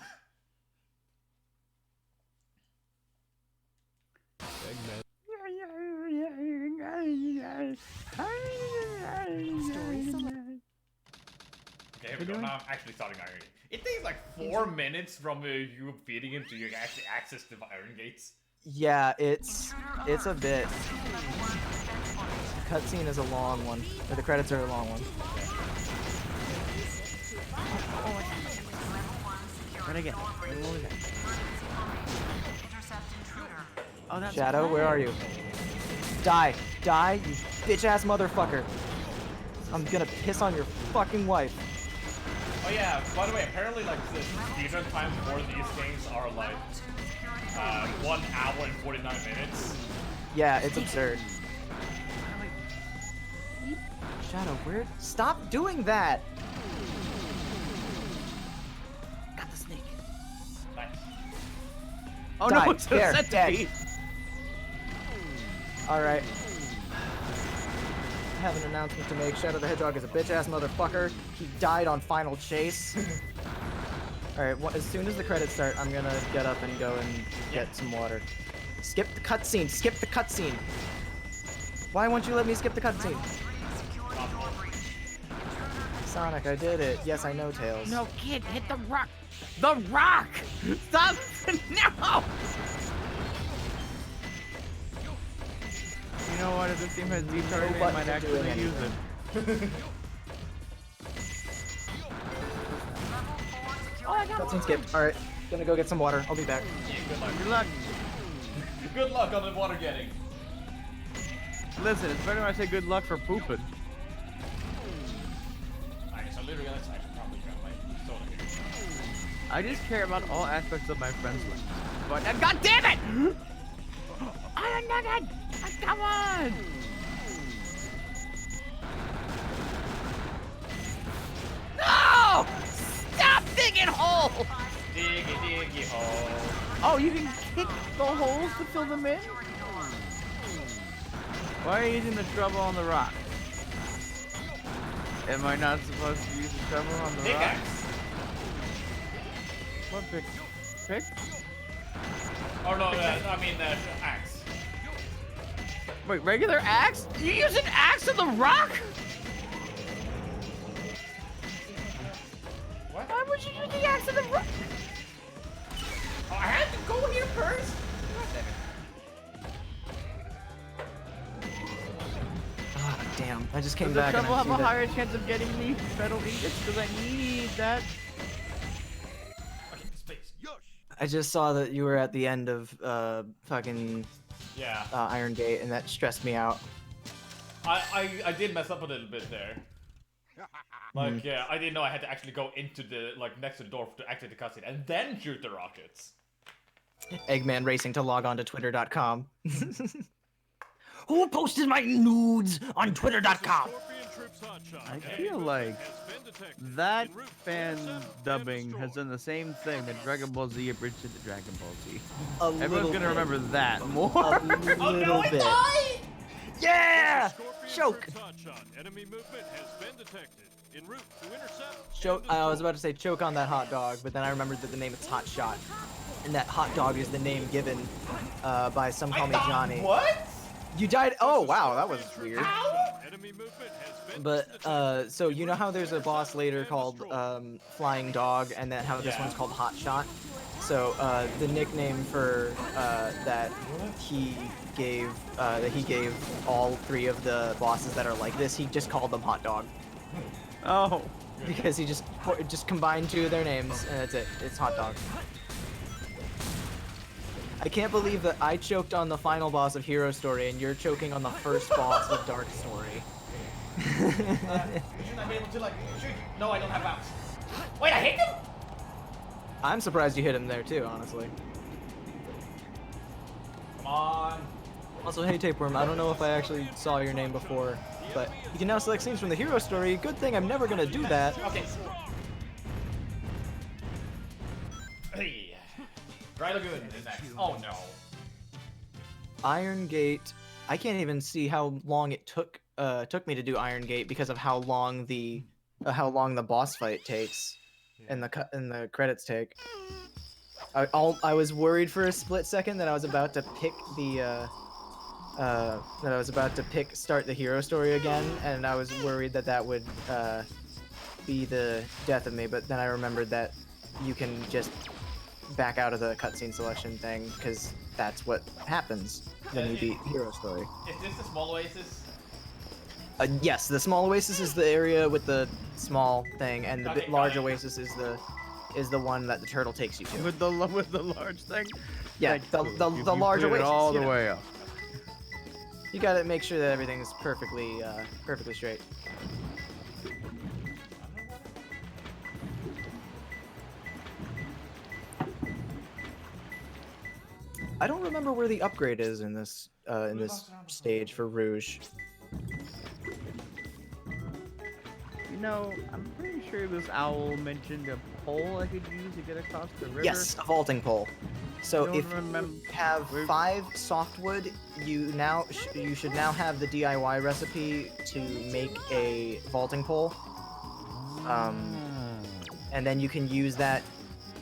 here we go. Now I'm actually starting Iron Gate. It takes like 4 minutes from you beating him to you actually access the Iron Gates. Yeah, it's a bit. Cutscene is a long one, or the credits are a long one. What again? Oh, that's Shadow, where are you? Die, die, you bitch ass motherfucker! I'm gonna piss on your fucking wife. Oh yeah, by the way, apparently like the speedrun times for these games are like 1 hour and 49 minutes. Yeah, it's absurd. Shadow, where? Stop doing that! got the snake. Nice. Oh Die. no, it's a There, centipede. Alright. I have an announcement to make. Shadow the Hedgehog is a bitch ass motherfucker. He died on Final Chase. Alright, well, as soon as the credits start, I'm gonna get up and go and get some water. Skip the cutscene! Skip the cutscene! Why won't you let me skip the cutscene? Sonic, I did it. Yes, I know, Tails. No, kid, hit the rock. The rock! Stop! No! You know what? If this game has deep targeting, I might actually use it. Cutscene skipped. Alright, gonna go get some water. I'll be back. Yeah, good luck. Good luck. Good luck on the water getting. Listen, it's better when I say good luck for pooping. Alright, so literally let's actually probably grab my soda here. I just care about all aspects of my friends' lives. But God damn it! I'm not dead! Come on! No! Stop digging holes! Diggy diggy hole. Oh, you can kick the holes to fill them in? Why are you using the shovel on the rock? Am I not supposed to use the shovel on the rock? Pickaxe. What pick? Pick? Oh no, I mean axe. Wait, regular axe? You use an axe on the rock? What? Why would you use the axe on the rock? Oh, I had to go here first? Ah, damn. I just came Does the back and shovel I have see a that. higher chance of getting me metal ingots? Because I need that. Okay, space. I just saw that you were at the end of fucking Yeah. Iron Gate, and that stressed me out. I did mess up a little bit there. Like, yeah, I didn't know I had to actually go into the, like, next to the door to activate the cutscene and then shoot the rockets. Eggman racing to log on to twitter.com. Who posted my nudes on twitter.com? I feel like that fan dubbing has done the same thing that Dragon Ball Z abridged to Dragon Ball Z. Everyone's gonna remember that more. A little bit. Yeah! Choke! Enemy movement has been detected. En route to intercept. Choke. I was about to say choke on that hot dog, but then I remembered that the name is Hot Shot. And that hot dog is the name given by Some Call Me Johnny. What? You died? Oh, wow, that was weird. Enemy movement has been But, so you know how there's a boss later called Flying Dog, and then how this Yeah. one's called Hot Shot? So, the nickname for that he gave all 3 of the bosses that are like this, he just called them Hot Dog. Oh. Because he just combined 2 of their names, and that's it. It's Hot Dog. I can't believe that I choked on the final boss of Hero Story, and you're choking on the first boss of Dark Story. Shouldn't I be able to, like, shoot? No, I don't have bounce. Wait, I hit him? I'm surprised you hit him there too, honestly. Come on. Also, hey Tapeworm, I don't know if I actually saw your name before, but you can now select scenes from the hero story. Good thing I'm never gonna do that. Okay. Hey. Dry Lagoon is next. Oh no. Iron Gate. I can't even see how long it took me to do Iron Gate because of how long the boss fight takes, and the credits take. I was worried for a split second that I was about to pick start the hero story again, and I was worried that would be the death of me. But then I remembered that you can just back out of the cutscene selection thing because that's what happens when you beat hero story. Is this the small oasis? Yes, the small oasis is the area with the small thing, and the large oasis is the one that the turtle takes you to. With the large thing. Yeah, the large oasis. All the way up. You gotta make sure that everything is perfectly straight. I don't remember where the upgrade is in this stage for Rouge. You know, I'm pretty sure this owl mentioned a pole I could use to get across the river. Yes, a vaulting pole. So don't if you remember- have 5 softwood, you should now have the DIY recipe to make a vaulting pole. And then you can use that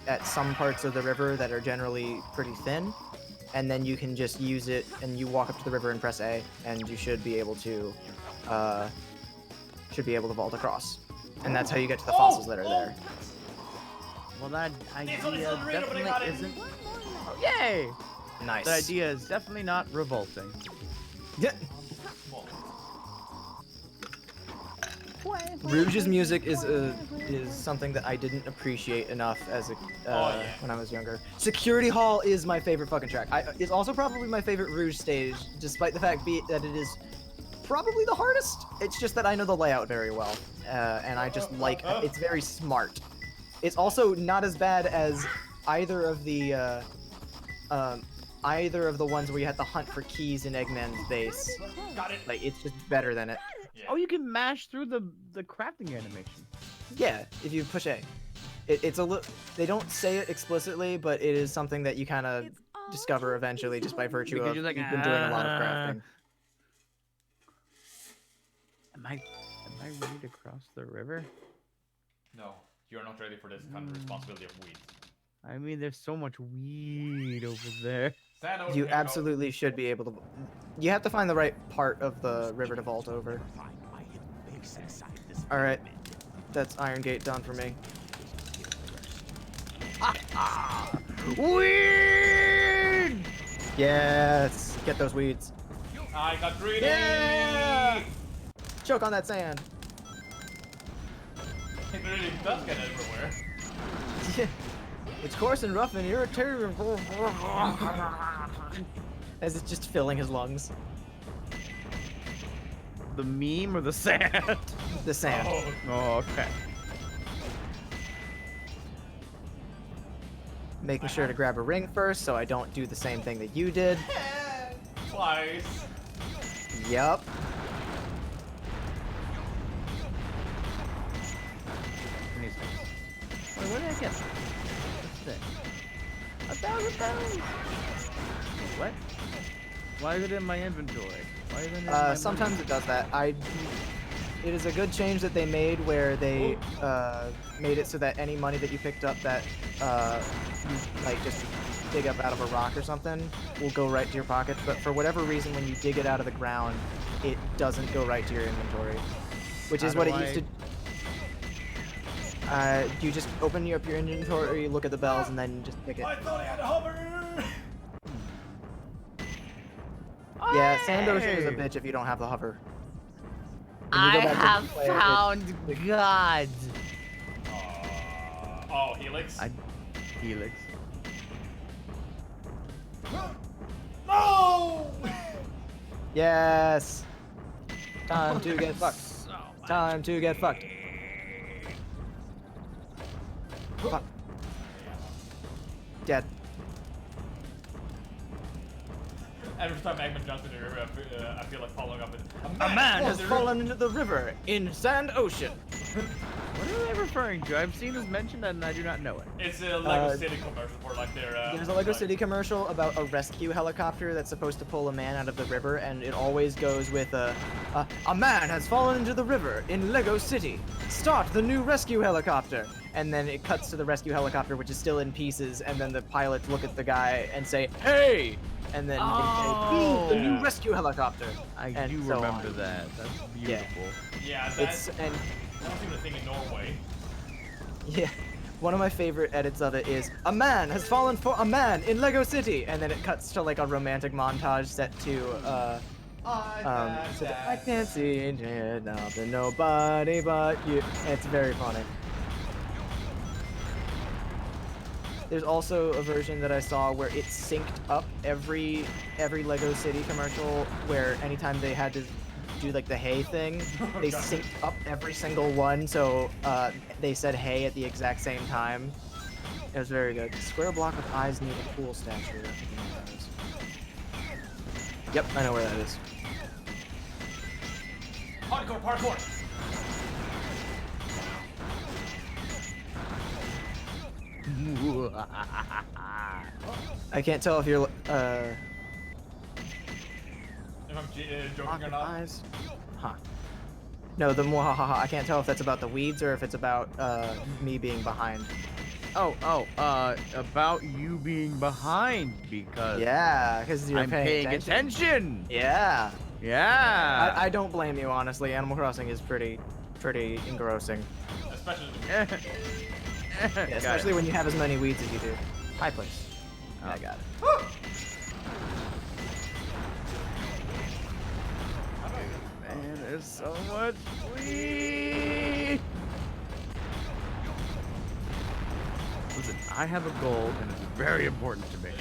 at some parts of the river that are generally pretty thin. And then you can just use it, and you walk up to the river and press A, and you should be able to vault across. And that's how you get to the fossils that are there. Well, that idea definitely isn't. Oh, Yay! Nice. That idea is definitely not revolting. Yeah. Rouge's music is something that I didn't appreciate enough as when I was younger. Security Hall is my favorite fucking track. It's also probably my favorite Rouge stage, despite the fact that it is probably the hardest. It's just that I know the layout very well, and I just like it's very smart. It's also not as bad as either of the ones where you have to hunt for keys in Eggman's base. Got it. Like, it's just better than it. Yeah. Oh, you can mash through the crafting animation. Yeah, if you push A. It's a little. They don't say it explicitly, but it is something that you kind of discover eventually just by virtue Because of you're like, you've been doing a lot of crafting. Am I ready to cross the river? No, you're not ready for this kind of responsibility of weeds. I mean, there's so much weed over there. Stand over You here, absolutely should be able to. You have to find the right part of the river to vault over. All right, that's Iron Gate done for me. Weed! Yes, get those weeds. I got greedy! Yeah! Choke on that sand. It really does get everywhere. It's coarse and rough and irritating. As it's just filling his lungs. The meme or the sand? The sand. Oh, okay. Making sure to grab a ring first so I don't do the same thing that you did. Twice. Yup. Wait, what did I get? What's this? 1,000 pounds! What? Why is it in my inventory? Why isn't it in my Sometimes money? it does that. It is a good change that they made where they made it so that any money that you picked up that you like just dig up out of a rock or something will go right to your pockets. But for whatever reason, when you dig it out of the ground, it doesn't go right to your inventory, which is How what do it used to. You just open up your inventory, look at the bells, and then just pick it. I thought I had a hover! Yeah, Sand Ocean is a Hey! bitch if you don't have the hover. When you I go back to have play it, found God! Oh, Helix? Helix. No! Yes! Time to get fucked. Time to get fucked. Fuck. Yeah. Every time Eggman jumps in the river, I feel like following up with A man has fallen into the river in Sand Ocean. What are they referring to? I've seen this mentioned and I do not know it. It's a Lego City commercial for like their. There's a Lego City commercial about a rescue helicopter that's supposed to pull a man out of the river, and it always goes with a man has fallen into the river in Lego City. Start the new rescue helicopter. And then it cuts to the rescue helicopter, which is still in pieces, and then the pilots look at the guy and say, "Hey!" And then they say, "Build the new rescue helicopter." I and do so remember on. that. That's beautiful. Yeah, It's and that was even a thing in Norway. yeah, one of my favorite edits of it is a man has fallen for a man in Lego City, and then it cuts to like a romantic montage set to I can't see nothing, nobody but you. It's very funny. There's also a version that I saw where it synced up every Lego City commercial, where anytime they had to do like the hey thing, they synced up every single one, so they said hey at the exact same time. It was very good. Square block with eyes near the pool statue. Yep, I know where that is. Hardcore parkour. I can't tell if you're If I'm joking or not. eyes. Huh. No, the mwahaha. I can't tell if that's about the weeds or if it's about me being behind. About you being behind because Yeah, because you're I'm paying attention. Yeah. Yeah. I don't blame you, honestly. Animal Crossing is pretty engrossing. Especially Yeah, especially when you have as many weeds as you do. High place. Oh. I got it. Man, there's so much weed. Listen, I have a goal and it's very important to me.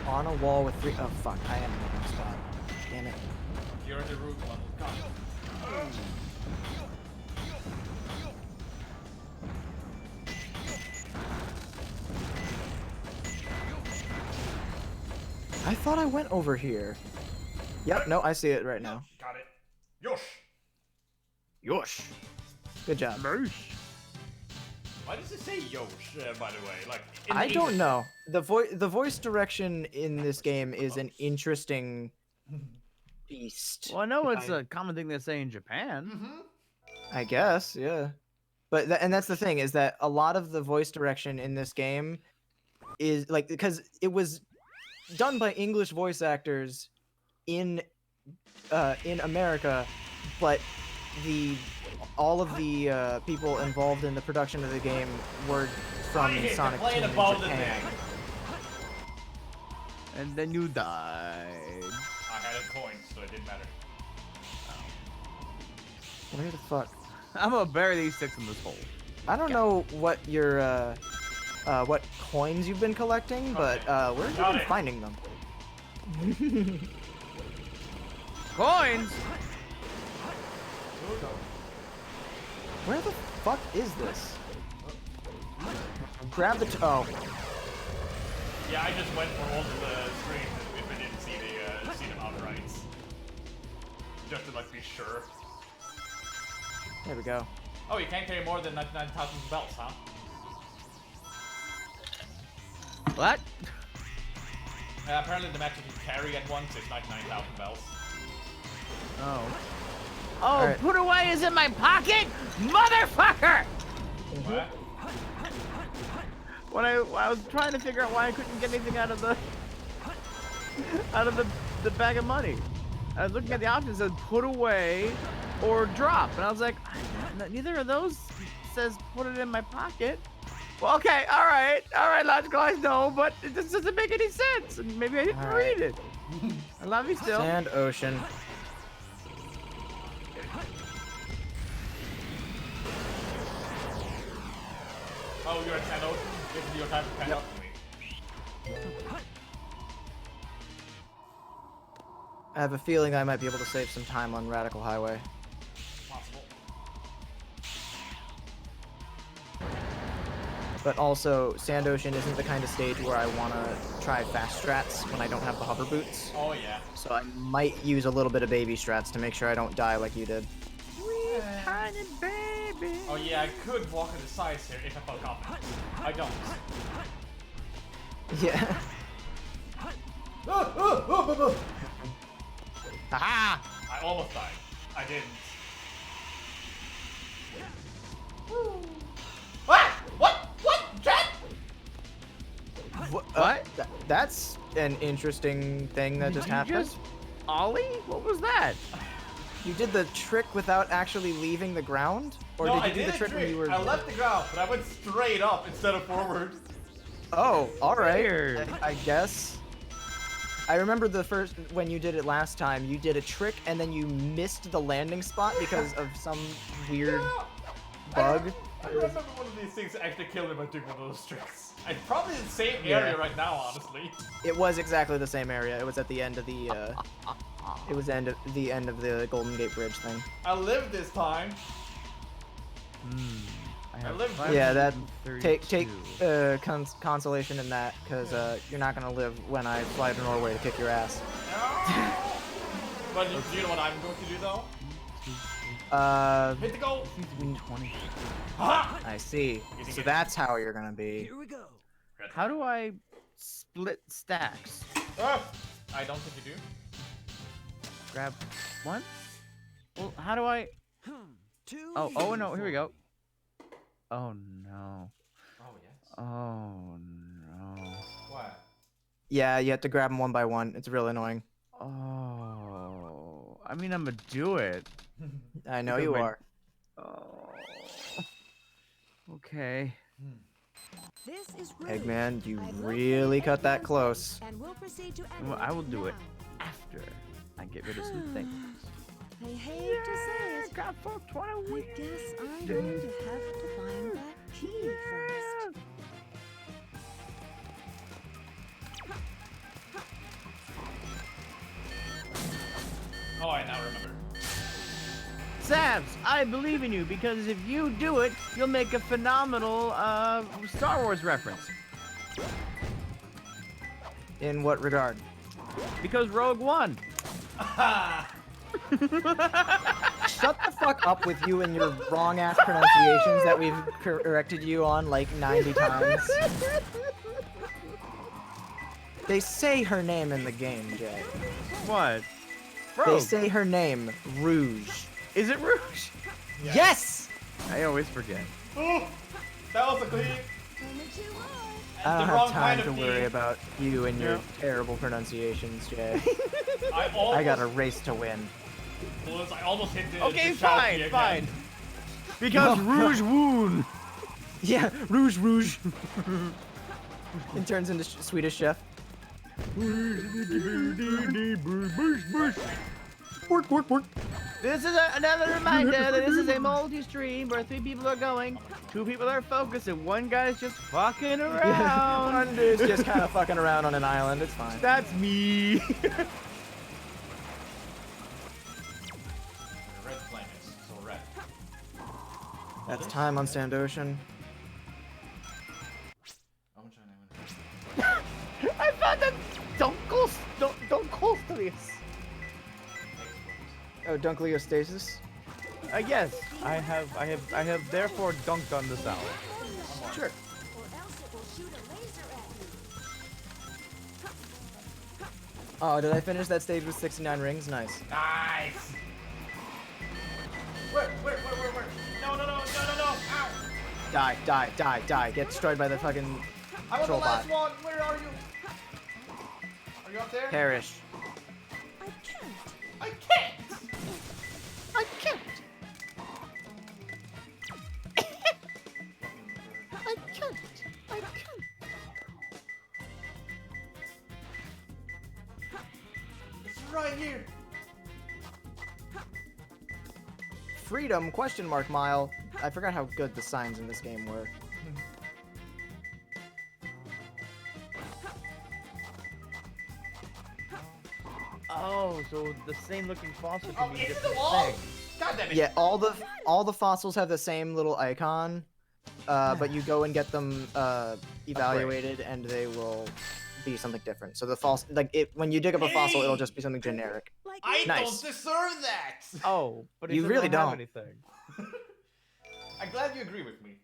On a wall with three. Oh fuck! I am in the wrong spot. Damn it. You're in the root one. Got it. I thought I went over here. Yep. No, I see it right now. Got it. Yosh. Yosh. Good job. Why does it say Yosh, by the way? Like, I don't know. The voice direction in this game is an interesting beast. Well, I know it's a common thing they say in Japan. I guess, yeah. But and that's the thing, is that a lot of the voice direction in this game is like, because it was done by English voice actors in America, but all of the people involved in the production of the game were from Sonic Team in Japan. And then you died. I had a coin, so it didn't matter. Where the fuck? I'm gonna bury these sticks in this hole. I don't know what your what coins you've been collecting, but where have you been finding them? Coins? Where the fuck is this? Grab the oh. Yeah, I just went for all the streams if I didn't see them outright. Just to like be sure. There we go. Oh, you can't carry more than 99,000 belts, huh? What? Apparently the max you can carry at once is 99,000 belts. Oh. Oh, Alright. put away is in my pocket, motherfucker! What? When I was trying to figure out why I couldn't get anything out of the the bag of money. I was looking at the options that said put away or drop, and I was like, neither of those says put it in my pocket. Well, okay, all right, logical, I know, but it just doesn't make any sense, and maybe I didn't read it. I love you still. Sand Ocean. Oh, you're at Sand Ocean? This is your time to pan up to me. I have a feeling I might be able to save some time on Radical Highway. Possible. but also Sand Ocean isn't the kind of stage where I want to try fast strats when I don't have the hover boots. Oh yeah. So I might use a little bit of baby strats to make sure I don't die like you did. Tiny baby. Oh yeah, I could walk on the sides here if I felt confident. I don't. Yeah. Haha! I almost died. I didn't. What? Jet? What? That's an interesting thing that just happened. Ollie? What was that? You did the trick without actually leaving the ground? Or No, did I you do the did a trick when you were... I left the ground, but I went straight up instead of forward. Oh, alright. Weird. I guess. I remember the first, when you did it last time, you did a trick and then you missed the landing spot because of some weird bug. I remember one of these things actually killed me by doing one of those tricks. It's probably the same area right now, honestly. It was exactly the same area. It was at the end of the, it was the end of the Golden Gate Bridge thing. I lived this time. I lived. Yeah, that take consolation in that, because you're not gonna live when I fly to Norway to kick your ass. But do you know what I'm going to do though? Hit the goal. 20. I see. So that's how you're gonna be. Here we go. How do I split stacks? I don't think you do. Grab one? Well, how do I... Two. Oh no, here we go. Oh no. Oh yes. Oh no. What? Yeah, you have to grab them one by one. It's real annoying. Oh. I mean, I'm gonna do it. I know Because you my- are. Oh. Okay. This is rude. Eggman, you I've really located cut that Eggman's close. base and we'll proceed to Well, end I will do it now. after I get rid of some things. I hate to say it. Got 420 I guess I'm going to have to find that key first. Oh, I now remember. Saps, I believe in you because if you do it, you'll make a phenomenal Star Wars reference. In what regard? Because Rogue One. Shut the fuck up with you and your wrong ass pronunciations that we've corrected you on like 90 times. They say her name in the game, Jay. What? They Rogue. say her name, Rouge. Is it Rouge? Yeah. Yes! I always forget. Ooh, that was a clean. Only too high. I don't The have wrong time kind to of worry key. about you and your Yeah. terrible pronunciations, Jay. I got a race to win. I almost hit the. Okay, the child key fine, again. fine. Because No. Rouge Woon. Yeah, Rouge Rouge. It turns into Swedish Chef. Work, work, work. This is another reminder that this is a multi-stream where 3 people are going, 2 people are focused, and 1 guy's just fucking around. One dude's just kind of fucking around on an island. It's fine. That's me. The red flame is so red. That's time on Sand Ocean. I'm trying to I found that. Don't close to this. Oh, Dunkleostasis? Yes, I have therefore dunked on this owl. Sure. Or else it will shoot a laser at you. Oh, did I finish that stage with 69 rings? Nice. Nice. Where? No. Ow. Die, die, die, die. Get destroyed by the fucking I'm on the troll last bot. one. Where are you? Are you up there? Perish. I can't. I can't. I can't. I can't. I can't. It's right here. Freedom? Question mark mile. I forgot how good the signs in this game were. Oh, so the same looking fossil can Oh, be it's the different wall. things. God damn it. Yeah, all the fossils have the same little icon, but you go and get them evaluated, and they will be something different. So the when you dig up a fossil, it'll just be something generic. Like I Nice. don't deserve that! Oh, but You really have don't. anything. I'm glad you agree with me.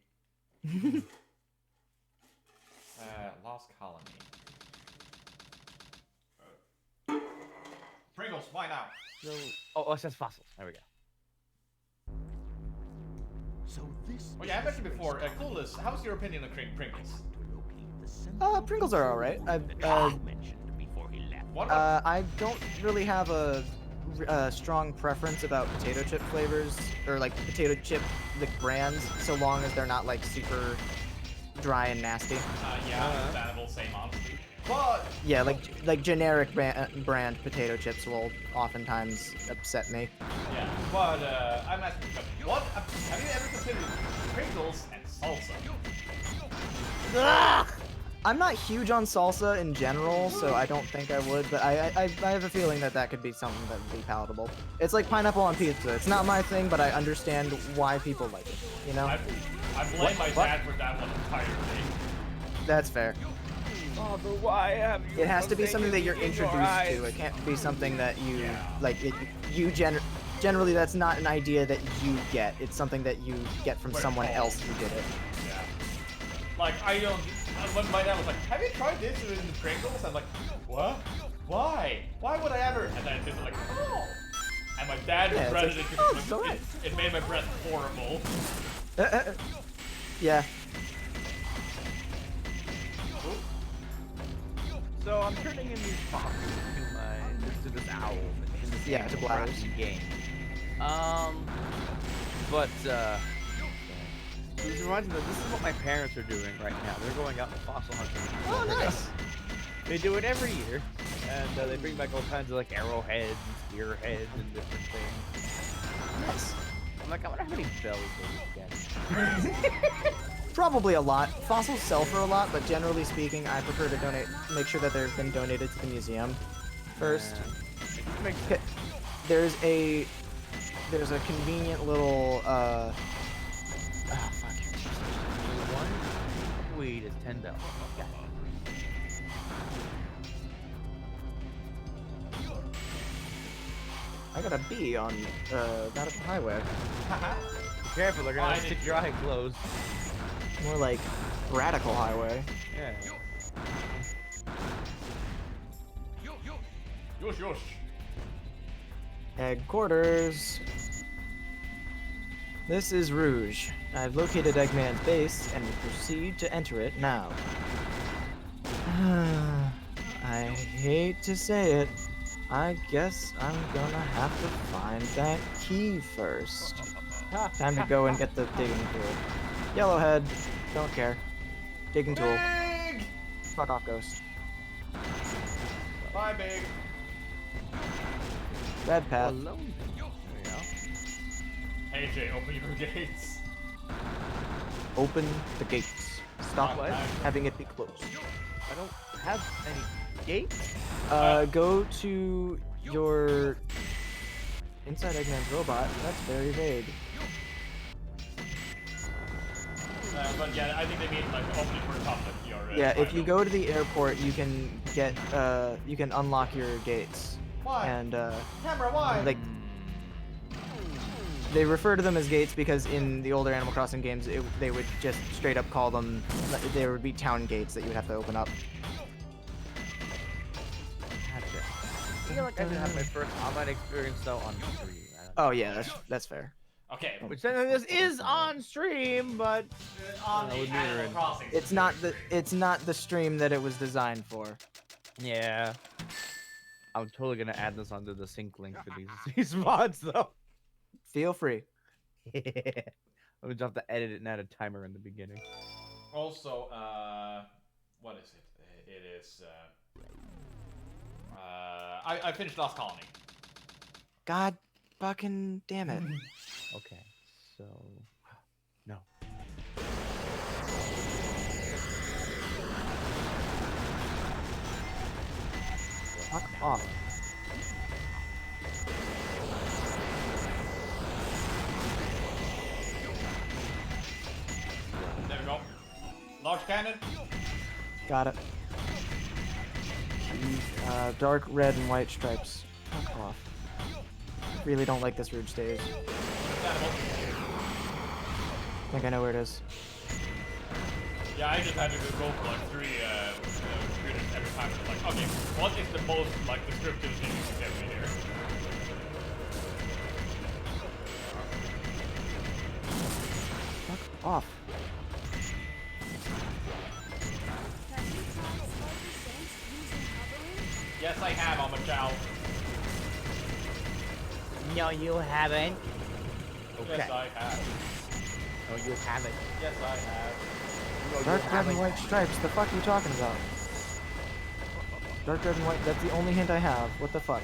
Lost colony. Pringles, why now? So, oh, it says fossils. There we go. So this. Oh yeah, I mentioned before, Clueless, how's your opinion on Pringles? Pringles are alright. Mentioned before he left. What about I don't really have a strong preference about potato chip flavors or like potato chip brands, so long as they're not like super dry and nasty. yeah, understandable, same honestly. But Yeah, like generic brand potato chips will oftentimes upset me. yeah, but I'm asking you, what have you ever considered Pringles and salsa? I'm not huge on salsa in general, so I don't think I would, but I have a feeling that could be something that would be palatable. It's like pineapple on pizza. It's not my thing, but I understand why people like it, you know? I blame my dad for that one entirely. That's fair. Father, why have you? It has to be something that you're introduced to. It can't be something that you, like, generally that's not an idea that you get. It's something that you get from someone else who did it. Yeah. Like, I don't... When my dad was like, have you tried this in the Pringles? I'm like, what? Why? Why would I ever? And then I tasted like, oh. And my dad regretted it because it made my breath horrible. Yeah. So I'm turning in these fossils to this owl in this To bladders. game. But this reminds me that this is what my parents are doing right now. They're going out and fossil hunting. Oh, nice. They do it every year, and they bring back all kinds of like arrowheads and spearheads and different things. Nice. I'm like, I wonder how many bells they would get. Probably a lot. Fossils sell for a lot, but generally speaking, I prefer to make sure that they've been donated to the museum first. Okay. There's a convenient little One weed is 10 bells. Okay. I got a bee on that highway. Be careful, they're gonna stick your eye closed. More like radical highway. Yeah. Yosh. Headquarters. This is Rouge. I've located Eggman's base and will proceed to enter it now. I hate to say it. I guess I'm gonna have to find that key first. Time to go and get the digging tool. Yellowhead. Don't care. Digging tool. Big! Fuck off, Ghost. Bye, Big. Red path. Alone. There we go. Hey, Jay, open your gates. Open the gates. Stop What? having it be closed. I don't have any gates. Go to your inside Eggman's robot. That's very vague. But yeah, I think they mean like opening for the public. Yeah, if you go to the airport, you can get you can unlock your gates. Why? And Camera, why? like they refer to them as gates because in the older Animal Crossing games, they would just straight up call them. There would be town gates that you would have to open up. Gotcha. I feel like I didn't have my first online experience though on stream. Oh yeah, that's fair. Okay. Which then this is on stream, but On the Animal Crossing. It's not the stream that it was designed for. yeah. I'm totally gonna add this onto the sync link for these mods though. Feel free. I'm gonna have to edit it and add a timer in the beginning. Also, what is it? It is, I finished Lost Colony. God fucking damn it. Okay, so no. Fuck off. Launch cannon. Got it. Jeez, dark red and white stripes. Fuck off. Really don't like this root stage. Understandable. I think I know where it is. Yeah, I just had to go for like 3 scooters every time. It's like, okay, what is the most like descriptive thing you can get me here? Fuck off. Have you tried slightly synched using hovering? Yes, I have, I'm a chow. No, you haven't. Okay. Yes, I have. No, you haven't. Yes, I have. No, you Dark red haven't. and white stripes. The fuck are you talking about? Dark red and white. That's the only hint I have. What the fuck?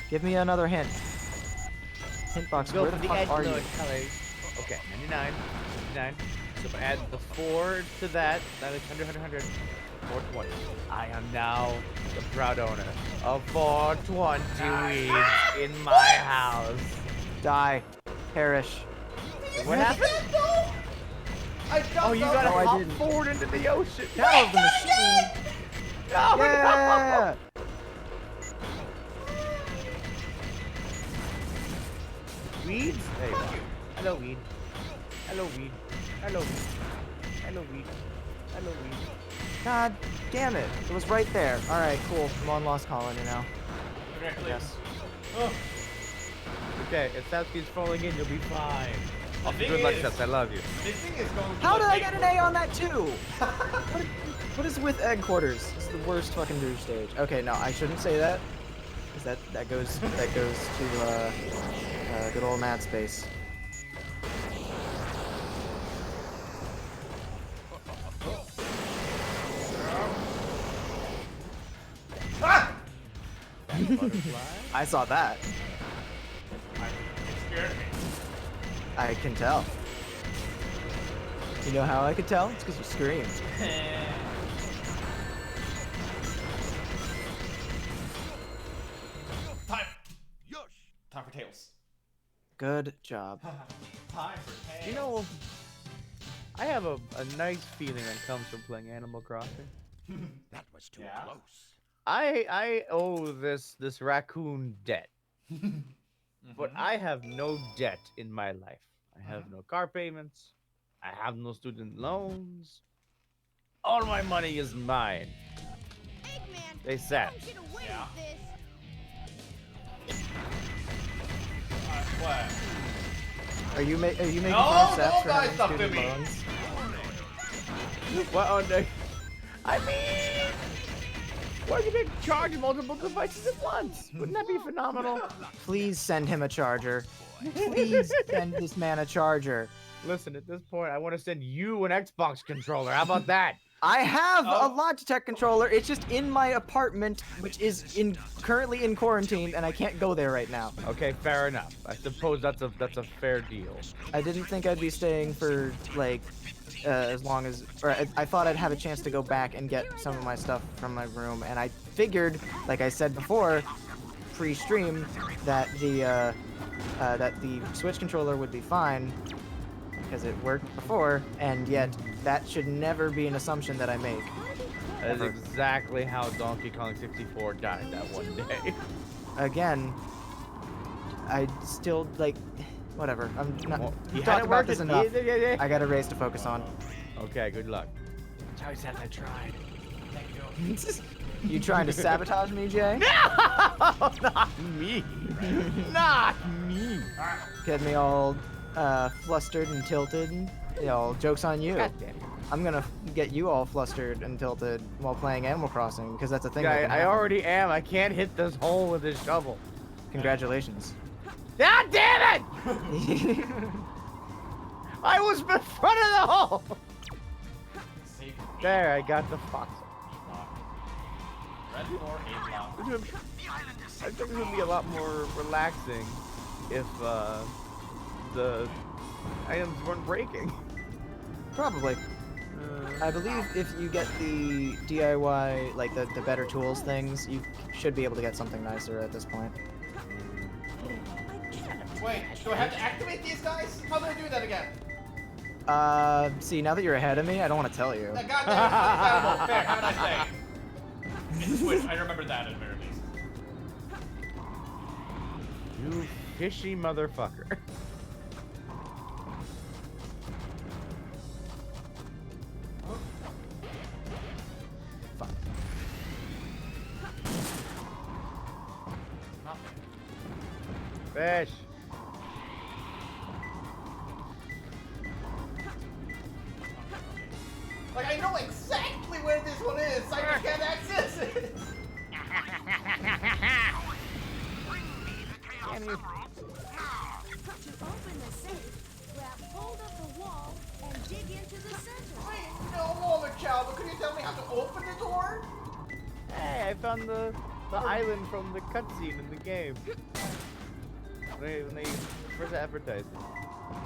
Give me another hint. Hint box. Go Where for the the fuck edge are you? note colors. Okay, 99. 99. So if I add the 4 to that, that is 100, 100, 420. I am now the proud owner of 420 weeds in my house. Die. Perish. What happened? I jumped Oh, you up. gotta No, I hop didn't. forward into the ocean. Power of the machine. No, Yeah. Weeds? There you go. Hello, weed. Hello, weed. Hello, weed. Hello, weed. Hello, weed. God damn it. It was right there. Alright, cool. I'm on Lost Colony now. Congratulations. Yes. Oh, Okay, if Saps keeps falling in, you'll be fine. the thing Good luck, is, Saps. I love you. this thing is going to How did I like, get an A on that too? What is with egg quarters? This is the worst fucking douche stage. Okay, no, I shouldn't say that. Cause that goes to good old Mad Space. Ah! I saw that. It scared me. I can tell. You know how I could tell? It's because you screamed. Time. Yosh. Time for tails. Good job. Time for tails. You know, I have a nice feeling that comes from playing Animal Crossing. That was too Yeah. close. I owe this raccoon debt, but I have no debt in my life. I have no car payments. I have no student loans. All my money is mine. Eggman, They you Saps. don't get away Yeah. with this. What? Are you making No, fun of Saps don't for buy having stuff to student me. loans? What on the? I mean, why do you charge multiple devices at once? Wouldn't that be phenomenal? Please send him a charger. Please send this man a charger. Listen, at this point, I want to send you an Xbox controller. How about that? I have Oh. a Logitech controller. It's just in my apartment, which is currently in quarantine, and I can't go there right now. Okay, fair enough. I suppose that's a fair deal. I didn't think I'd be staying for like as long as, or I thought I'd have a chance to go back and get some of my stuff from my room, and I figured, like I said before, pre-stream, that the Switch controller would be fine because it worked before, and yet that should never be an assumption that I make. That is Ever. exactly how Donkey Kong 64 died that one day. Again, I still like, whatever. I'm not. Well, we you talked had it about this working. enough. Yeah. I got a race to focus on. Okay, good luck. Sorry, Seth, I tried. You trying to sabotage me, Jay? No, not me. Not me. Get me all flustered and tilted. You know, joke's on you. God damn it. I'm gonna get you all flustered and tilted while playing Animal Crossing because that's a thing. that can I happen. already am. I can't hit this hole with this shovel. Congratulations. God damn it! I was in front of the hole. There, I got the fox. Red 4, 8 block. I think it would be a lot more relaxing if the items weren't breaking. Probably. I believe if you get the DIY, like the better tools things, you should be able to get something nicer at this point. Wait, do I have to activate these guys? How do I do that again? See, now that you're ahead of me, I don't want to tell you. That goddamn inflatable. Fair, have a nice day. It's Switch, I remember that at the very least. You fishy motherfucker. Fuck. Fish. Like, I know exactly where this one is, I just can't access it! Bring me the chaos emerald now. To open the safe, grab hold of the wall and dig into the center. Wait, no moment, child, but could you tell me how to open the door? Hey, I found the island from the cutscene in the game. When they first advertised it.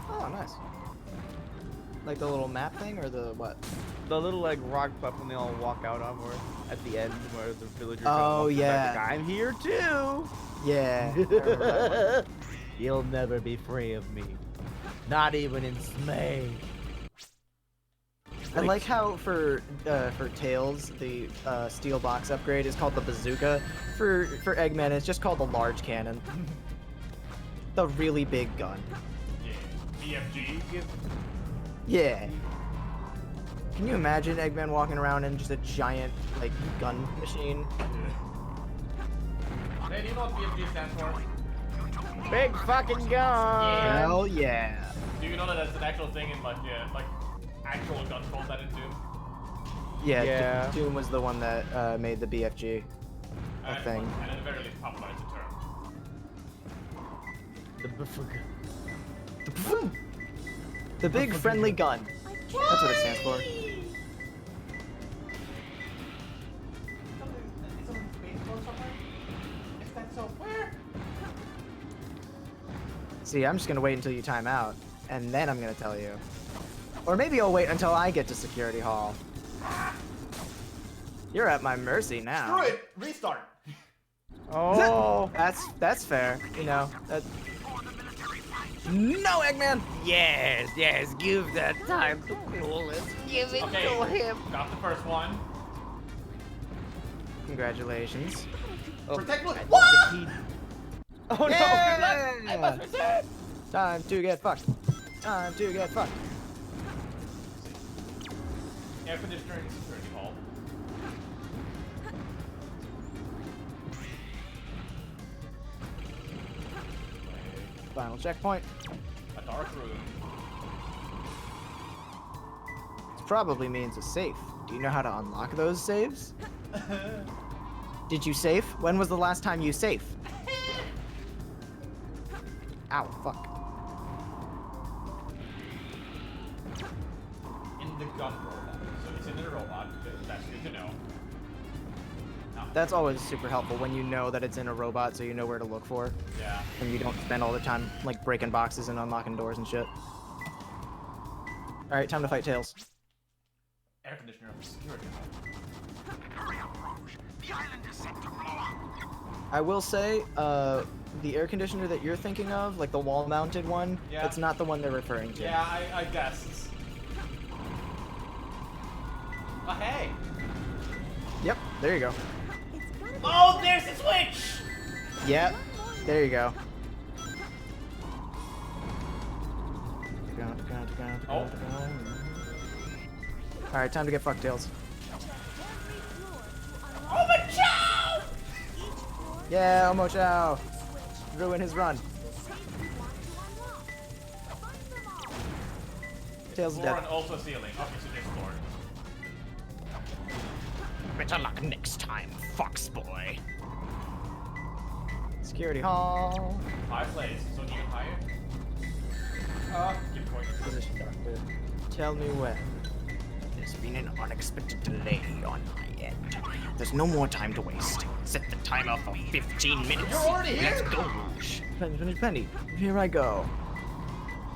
Oh, nice. Like the little map thing, or the what? The little like rock platform they all walk out on, where at the end where the villagers. Oh, yeah. Like, I'm here too. Yeah. I remember that one. You'll never be free of me. Not even in Smay. I like how for Tails, the steel box upgrade is called the bazooka. For Eggman, it's just called the large cannon. The really big gun. Yeah. BFG? Yeah. Can you imagine Eggman walking around in just a giant, like, gun machine? Hey, do you know what BFG stands for? Big fucking gun. Hell yeah. Do you know that that's an actual thing in, like, actual gun controls that in Doom? Yeah, Yeah. Doom was the one that made the BFG a thing. And at the very least popularized the term. The buffuka. The big friendly gun. That's what it stands for. See, I'm just gonna wait until you time out, and then I'm gonna tell you. Or maybe I'll wait until I get to Security Hall. You're at my mercy now. Screw it! Restart! Oh. That's fair. You know. No, Eggman! Yes, yes, give that time to Clueless. Give it Okay, to him. got the first one. Congratulations. Protect Blue. I need What? the pee. Oh no! Yeah! I must return! Time to get fucked. Time to get fucked. Air conditioner in Security Hall. Final checkpoint. A dark room. This probably means a safe. Do you know how to unlock those saves? Did you safe? When was the last time you safe? Ow, fuck. In the gun robot. So it's in the robot. That's good to know. That's always super helpful when you know that it's in a robot, so you know where to look for. Yeah. And you don't spend all the time like breaking boxes and unlocking doors and shit. Alright, time to fight Tails. Air conditioner of the Security Hall. Hurry up, Rouge. The island is set to blow up. I will say, the air conditioner that you're thinking of, like the wall-mounted one, Yeah. that's not the one they're referring to. Yeah, I guessed. Oh, hey! Yep, there you go. It's gotta be Oh, there's the switch! Yep, there you go. Oh. Alright, time to get fucked, Tails. every floor to unlock Oh, my child! each floor. Yeah, Omo Chow. Switch. Ruin his run. The safe you want to unlock. Find them all. Tails is Floor dead. and also ceiling. Okay, so there's floor. Better luck next time, Fox Boy. Security Hall. High place, so even higher. Keep going. Position doctor. Tell me when. There's been an unexpected delay on my end. There's no more time to waste. Set the timer for 15 minutes. You're already here? Let's go, Rouge. Penny. Here I go.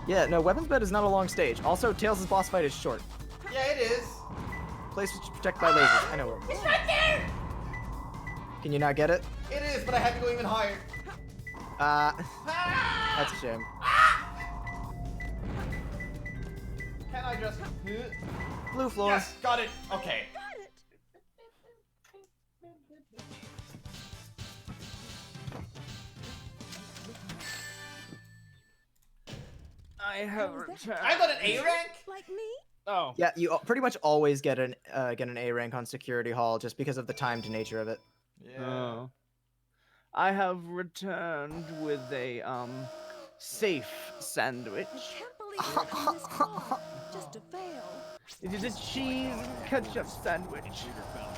Yeah, no, Weapons Bed is not a long stage. Also, Tails' boss fight is short. Yeah, it is. Place which is protected by lasers. I know where it is. It's right there! Can you not get it? It is, but I had to go even higher. That's a shame. I just... Blue floor. Yes, got it. Okay. Got it. I have How's that? returned. I got an A rank? Like me? Oh. Yeah, you pretty much always get an A rank on Security Hall just because of the timed nature of it. Yeah. Oh. I have returned with a safe sandwich. I can't believe you're in this far just to fail. It is a cheese and ketchup sandwich.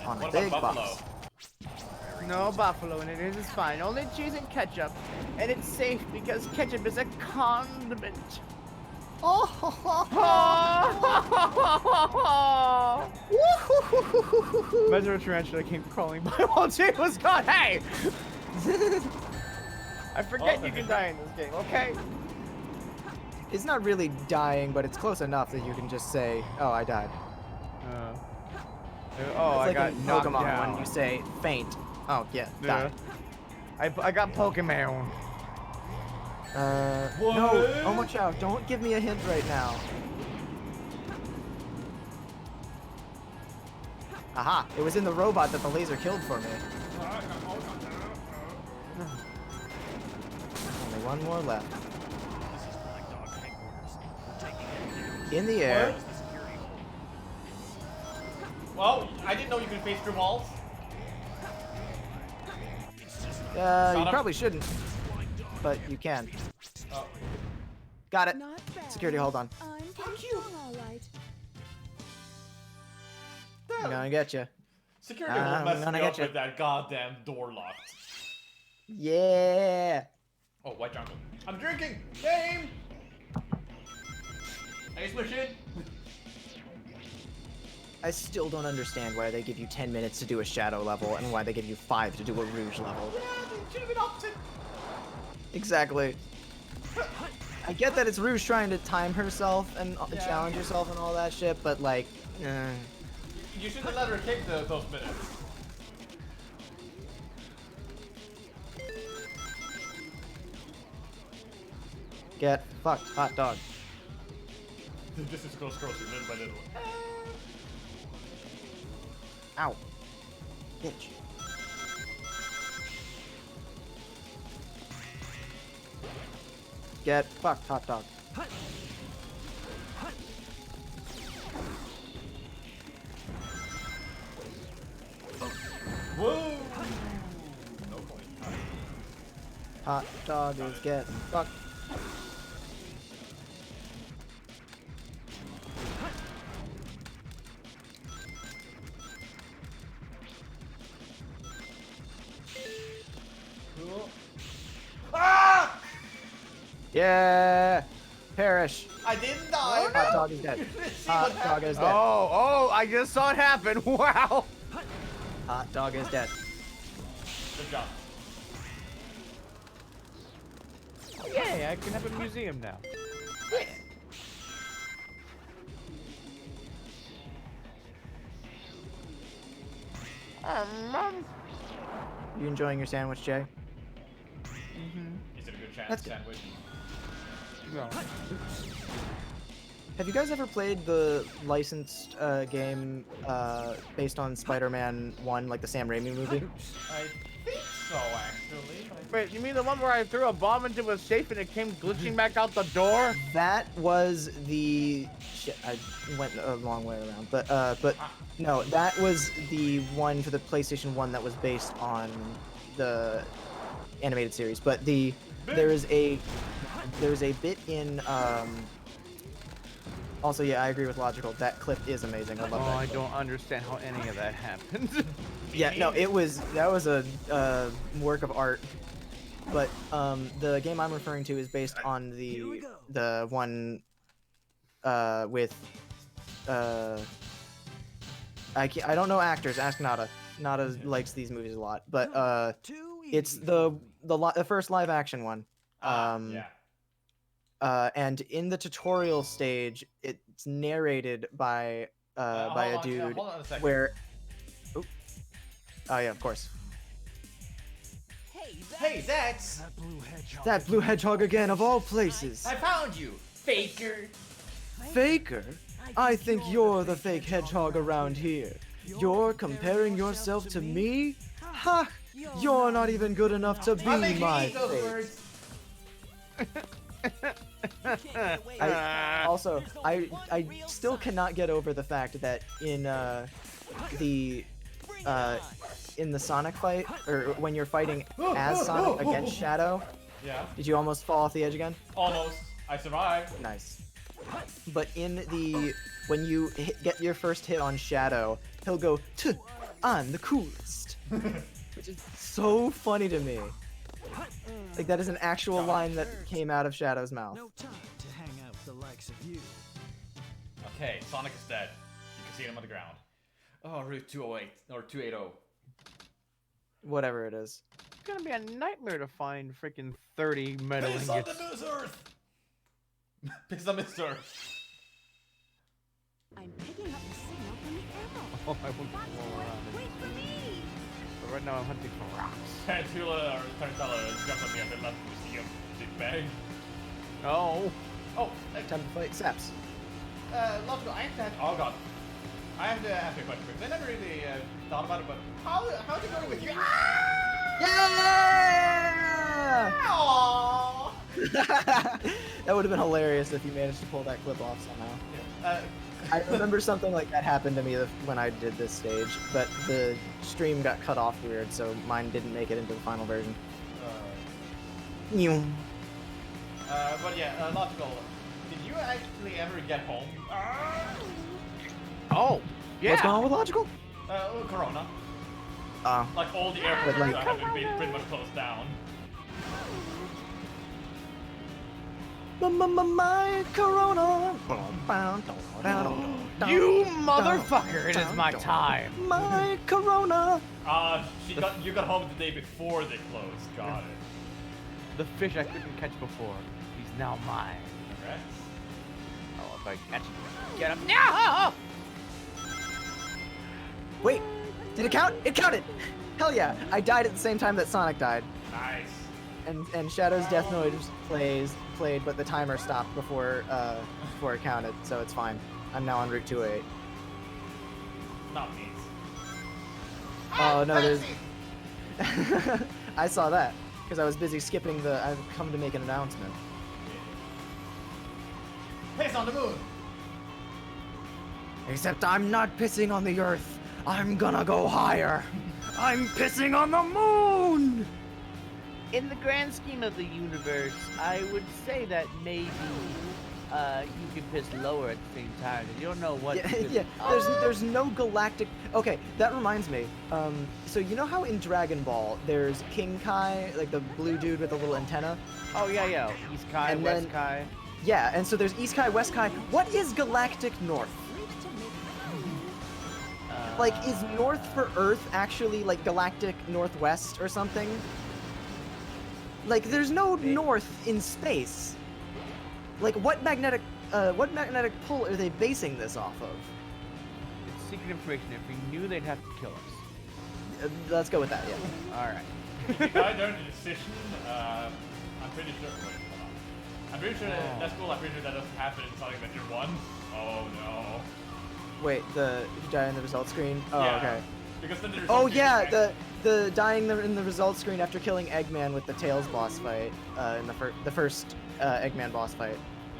On a What big about Buffalo? box. No buffalo in it. It is fine. Only cheese and ketchup, and it's safe because ketchup is a condiment. Metro Tarantula came crawling by while Jay was gone. Hey! I forget you can die in this game, okay? It's not really dying, but it's close enough that you can just say, "Oh, I died." Oh, It's I like got in knocked Pokemon down. when you say faint. Oh, yeah, Yeah. died. I got Pokemon. No, Omochao, don't give me a hint right now. Aha, it was in the robot that the laser killed for me. Only one more left. In the air. Well, I didn't know you could face through walls. You probably shouldn't, but you can. Oh. Got it. Not bad. Security, hold on. I'm pretty strong, all right. I'm gonna get you. Security will I'm mess gonna me up get you. with that goddamn door locked. Yeah. Oh, white jungle. I'm drinking! Game! Ice machine! I still don't understand why they give you 10 minutes to do a shadow level and why they give you 5 to do a rouge level. Yeah, it should have been opposite. Exactly. I get that it's Rouge trying to time herself and Yeah. challenge herself and all that shit, but like, You should have let her take those minutes. get fucked, hot dog. This is close, little by little. Ow. Bitch. Get fucked, hot dog. Whoa! No point. Hot dog is getting fucked. Cool. Ah! Yeah! Perish. I didn't die. Hot dog is dead. You didn't see Hot what dog happened. is dead. Oh, I just saw it happen. Wow. Hot dog is dead. Good job. Yay, I can have a museum now. You enjoying your sandwich, Jay? Is it a good chance That's good. sandwich? No. Have you guys ever played the licensed game based on Spider-Man 1, like the Sam Raimi movie? I think so, actually. But Wait, you mean the one where I threw a bomb into a safe and it came glitching back out the door? That was the shit. I went a long way around, but no, that was the one for the PlayStation 1 that was based on the animated series. But there is a bit in Also, yeah, I agree with Logical. That clip is amazing. I love Oh, that. I clip. don't understand how any of that happened. Yeah, no, that was a work of art. But the game I'm referring to is based on the one with I don't know actors. Ask Nada. Nada likes these movies a lot, but it's the first live action one. yeah. And in the tutorial stage, it's narrated by a dude Hold on a second. where. Oop. Oh yeah, of course. Hey, that's... That blue hedgehog again, of all places. I found you, Faker. Faker? I think you're the fake hedgehog around here. You're comparing yourself to me? Ha! You're not even good enough to be I'm making my eat those fate. words. I still cannot get over the fact that in the Sonic fight, or when you're fighting as Sonic against Shadow, Yeah. did you almost fall off the edge again? Almost. I survived. Nice. But when you get your first hit on Shadow, he'll go, "Tuh, I'm the coolest," which is so funny to me. Like that is an actual line that came out of Shadow's mouth. No time to hang out with the likes of you. Okay, Sonic is dead. You can see him on the ground. Oh, Route 208 or 280. Whatever it is. It's gonna be a nightmare to find freaking 30 metal Piss on ingots. the Miss Earth. Piss on Miss Earth. I'm picking up the signal from the arrow. Oh, I won't Fox blow boy, around. wait for me! But right now I'm hunting for rocks. Tarantula or Tarantella jumped on me after left the museum. Big bang. Oh. Oh, Time to fight Saps. Logical, I have to. Oh god. I have to ask you a question because I never really thought about it, but how's it going with you? Yeah! Aww. That would have been hilarious if you managed to pull that clip off somehow. I remember something like that happened to me when I did this stage, but the stream got cut off weird, so mine didn't make it into the final version. Nyum. But yeah, Logical, did you actually ever get home? Oh. Yeah. What's going on with Logical? Corona. Oh. Like all the airports like- have been pretty much closed down. My Corona. You motherfucker! It is my time. My Corona. You got home the day before they closed. Got it. The fish I couldn't catch before. He's now mine. Correct. Oh, if I catch him, get him. No! Wait, did it count? It counted. Hell yeah! I died at the same time that Sonic died, Nice. and Shadow's Death Noise played, but the timer stopped before it counted, so it's fine. I'm now on Route 208. Not me. Oh no, there's. I saw that because I was busy skipping the. I've come to make an announcement. Piss on the moon. Except I'm not pissing on the Earth. I'm gonna go higher. I'm pissing on the moon. In the grand scheme of the universe, I would say that maybe you can piss lower at the same time. You don't know what. Yeah. There's no galactic. Okay, that reminds me. So you know how in Dragon Ball there's King Kai, like the blue dude with the little antenna? Oh yeah. East Kai, And West then- Kai. Yeah, and so there's East Kai, West Kai. What is galactic north? Like, is north for Earth actually like galactic northwest or something? Like, there's no north in space. Like, what magnetic pull are they basing this off of? It's secret information. If we knew, they'd have to kill us. Let's go with that. Yeah. All right. If you guys learned the decision, I'm pretty sure. Wait, hold on. I'm pretty sure that's cool. I'm pretty sure that doesn't happen in Sonic Adventure 1. Oh no. Wait, the die in the result screen. Oh, Yeah. okay. Because then there's Oh yeah, the dying in the result screen after killing Eggman with the Tails boss fight in the first Eggman boss fight.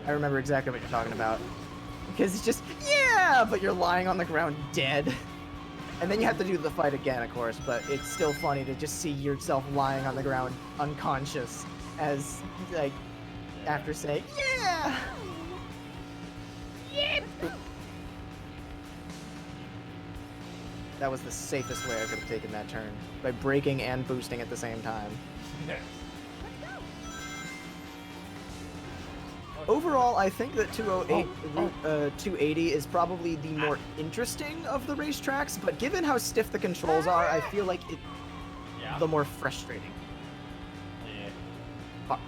I remember exactly what you're talking about. Because it's just but you're lying on the ground dead. And then you have to do the fight again, of course, but it's still funny to just see yourself lying on the ground unconscious as like after saying yeah. That was the safest way I could have taken that turn, by braking and boosting at the same time. Yeah. Overall, I think that 208, 280 is probably the more interesting of the racetracks, but given how stiff the controls are, I feel like it Yeah. the more frustrating. Yeah. Fuck.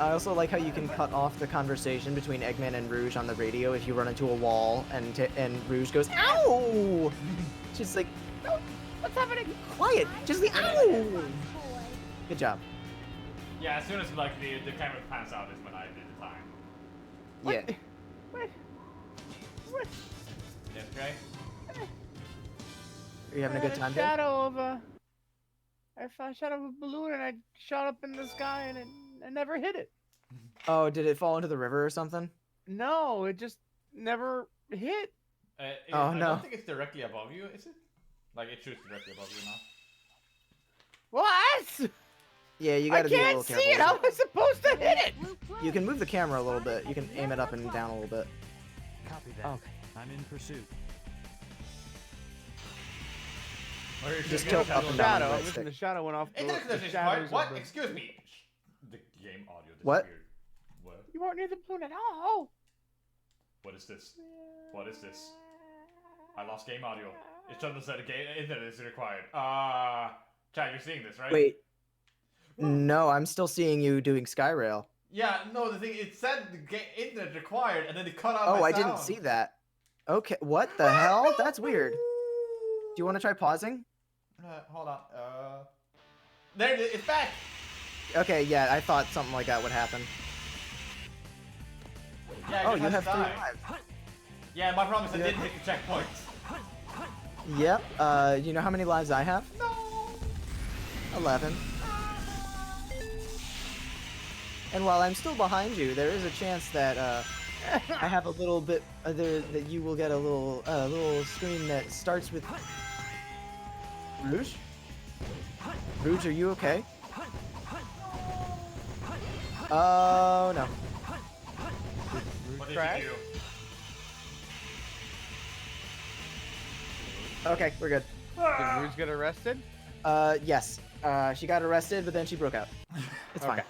I also like how you can cut off the conversation between Eggman and Rouge on the radio if you run into a wall and Rouge goes, "Ow!" She's like, "No, what's happening? Quiet, just the ow!" Good job. Yeah, as soon as like the camera pans out is when I did the time. Yeah. Yes, okay. Are you having a good time, Jake? Shadow of a. I saw a shadow of a balloon and I shot up in the sky and I never hit it. Oh, did it fall into the river or something? No, it just never hit. Oh, I no. don't think it's directly above you, is it? Like, it shoots directly above you now. What? Yeah, you I gotta be a can't little see careful. it. How am I supposed to hit it? You can move the camera a little bit. You can aim it up and down a little bit. Copy that. Okay. I'm in pursuit. Or you're Just gonna tilt get up a and little- down. Shadow. right Listen, stick. the shadow went off. Internet The connection is shadows fine. of What? the- Excuse me. The game audio disappeared. What? What? You weren't near the balloon at all. What is this? What is this? I lost game audio. It shouldn't have said internet is required. Chad, you're seeing this, right? Wait. No, I'm still seeing you doing Skyrail. Yeah, no, the thing, it said the internet required, and then it cut out Oh, my I sound. didn't see that. Okay, what the hell? That's weird. Do you want to try pausing? Hold on. There it is. It's back. Okay, yeah, I thought something like that would happen. Yeah, Oh, just you has have to 3 die. lives. Yeah, my problem is I Yeah. didn't hit the checkpoints. Yep, you know how many lives I have? No. 11. And while I'm still behind you, there is a chance that I have a little bit that you will get a little screen that starts with Rouge. Rouge, are you okay? Oh no. What did Crash? you do? Okay, we're good. Did Rouge get arrested? Yes. She got arrested, but then she broke out. It's fine. Okay.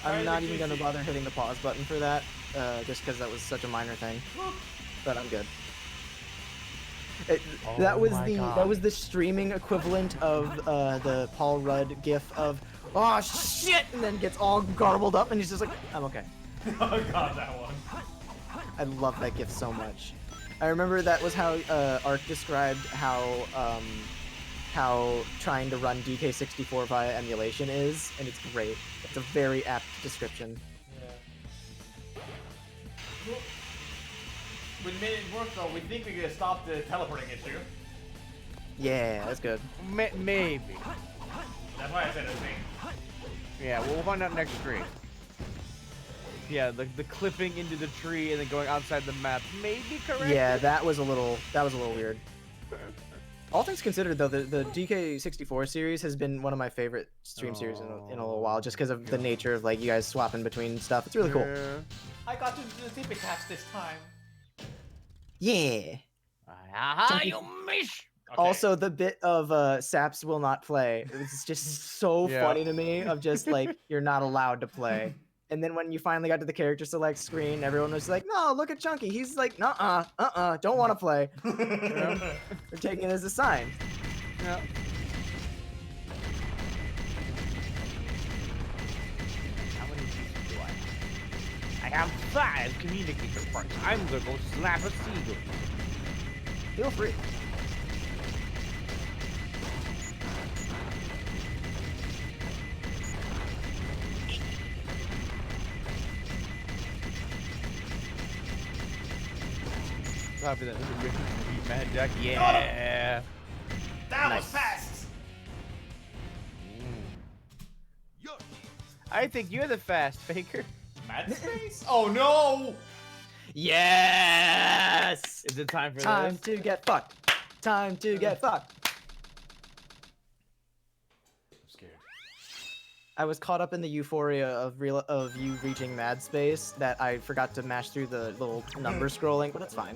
I'm not even gonna bother hitting the pause button for that, just because that was such a minor thing. But I'm good. That was the streaming equivalent of the Paul Rudd gif of "oh shit" and then gets all garbled up and he's just like, I'm okay. Oh god, that one. I love that gif so much. I remember that was how Ark described how trying to run DK64 via emulation is, and it's great. It's a very apt description. Yeah. We made it work though. We think we could stop the teleporting issue. Yeah, that's good. Maybe. That's why I said it's me. Yeah, we'll find out next stream. Yeah, the clipping into the tree and then going outside the map may be correct. Yeah, that was a little weird. All things considered, though, the DK64 series has been one of my favorite stream series in a little while, just because of the nature of like you guys swapping between stuff. It's really cool. Yeah. I got to do the tippy taps this time. Yeah. Aha, Chunky. you miss. Okay. Also, the bit of Saps will not play. It's just so Yeah. funny to me. Of just like you're not allowed to play. And then when you finally got to the character select screen, everyone was like, "No, look at Chunky. He's like, don't want to play." They're taking it as a sign. Yeah. How many pieces do I have? I have 5 communicator parts. I'm gonna go slap a seagull. Feel free. Copy that. Mad Jack. Yeah. That Nice. was fast. I think you're the fast faker. Mad space? Oh no! Yes. Is it time for Time this? to get fucked. Time to get fucked. I'm scared. I was caught up in the euphoria of you reaching mad space that I forgot to mash through the little number scrolling, but it's fine.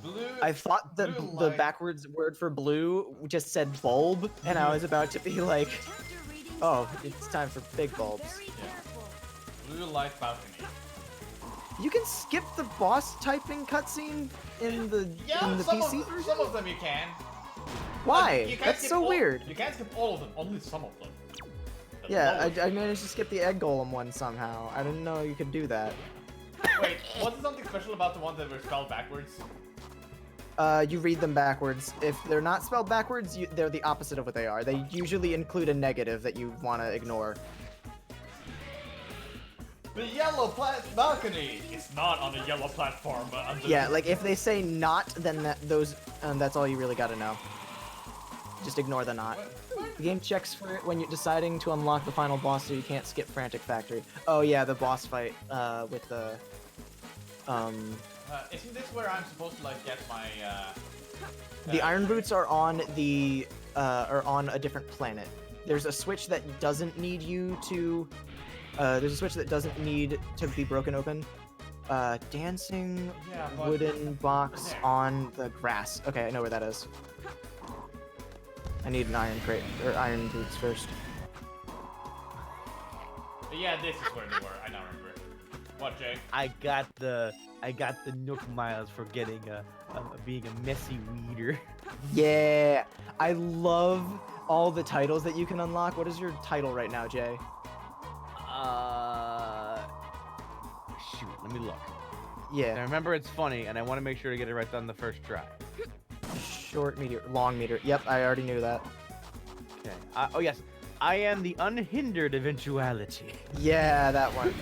Blue. I thought that blue the light. backwards word for blue just said bulb, and I was about to be like, oh, it's time for big bulbs. Blue light balcony. You can skip the boss typing cutscene in the some PC of, version? some of them you can. Why? You can't That's skip so all- weird. You can't skip all of them, only some of them. The Yeah, lowest. I managed to skip the egg golem one somehow. I didn't know you could do that. Wait, wasn't something special about the ones that were spelled backwards? You read them backwards. If they're not spelled backwards, they're the opposite of what they are. They usually include a negative that you want to ignore. The yellow balcony is not on a yellow platform. Yeah, like if they say not, then that's all you really gotta know. Just ignore the not. The game checks for it when you're deciding to unlock the final boss, so you can't skip Frantic Factory. Oh yeah, the boss fight with the Isn't this where I'm supposed to like get my? The Iron Boots are on the on a different planet. There's a switch that doesn't need you to. There's a switch that doesn't need to be broken open. Dancing wooden box on the grass. Okay, I know where that is. I need an iron crate or iron boots first. Yeah, this is where they were. I now remember. What, Jay? I got the Nook miles for getting being a messy weeder. Yeah, I love all the titles that you can unlock. What is your title right now, Jay? Shoot, let me look. Yeah. I remember it's funny, and I want to make sure to get it right on the first try. Short meteor, long meteor. Yep, I already knew that. Okay. Oh yes, I am the unhindered eventuality. Yeah, that one.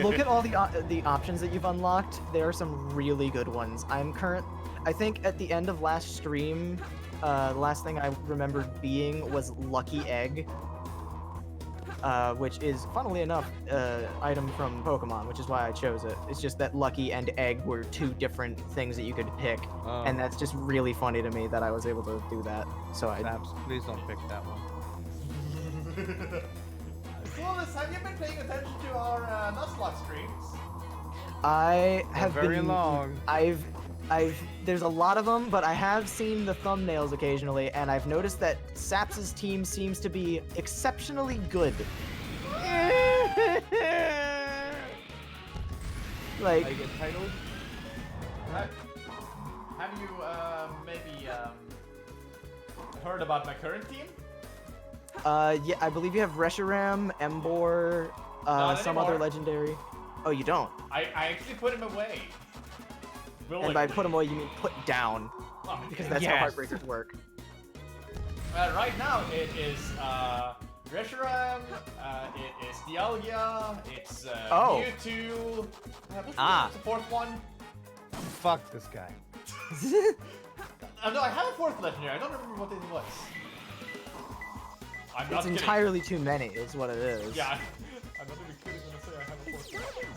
look at all the options that you've unlocked. There are some really good ones. I think at the end of last stream, the last thing I remembered being was Lucky Egg. Which is, funnily enough, item from Pokemon, which is why I chose it. It's just that Lucky and Egg were two different things that you could pick, and that's just really funny to me that I was able to do that. So Saps, please don't pick that one. Clueless, have you been paying attention to our Nuzlocke streams? I have very been long. There's a lot of them, but I have seen the thumbnails occasionally, and I've noticed that Saps' team seems to be exceptionally good. Like, I get titles? Have you maybe heard about my current team? yeah, I believe you have Reshiram, Embor, Not some anymore. other legendary. Oh, you don't? I actually put him away. And by put them away, you mean put down, Oh, because that's Yes. how heartbreakers work. right now it is Reshiram, it is Dialga, it's Mewtwo. What's the fourth one? Fuck this guy. No, I have a fourth legendary. I don't remember what it was. I'm not It's kidding. entirely too many, is what it is. Yeah, I'm not even kidding when I say I have a fourth legendary.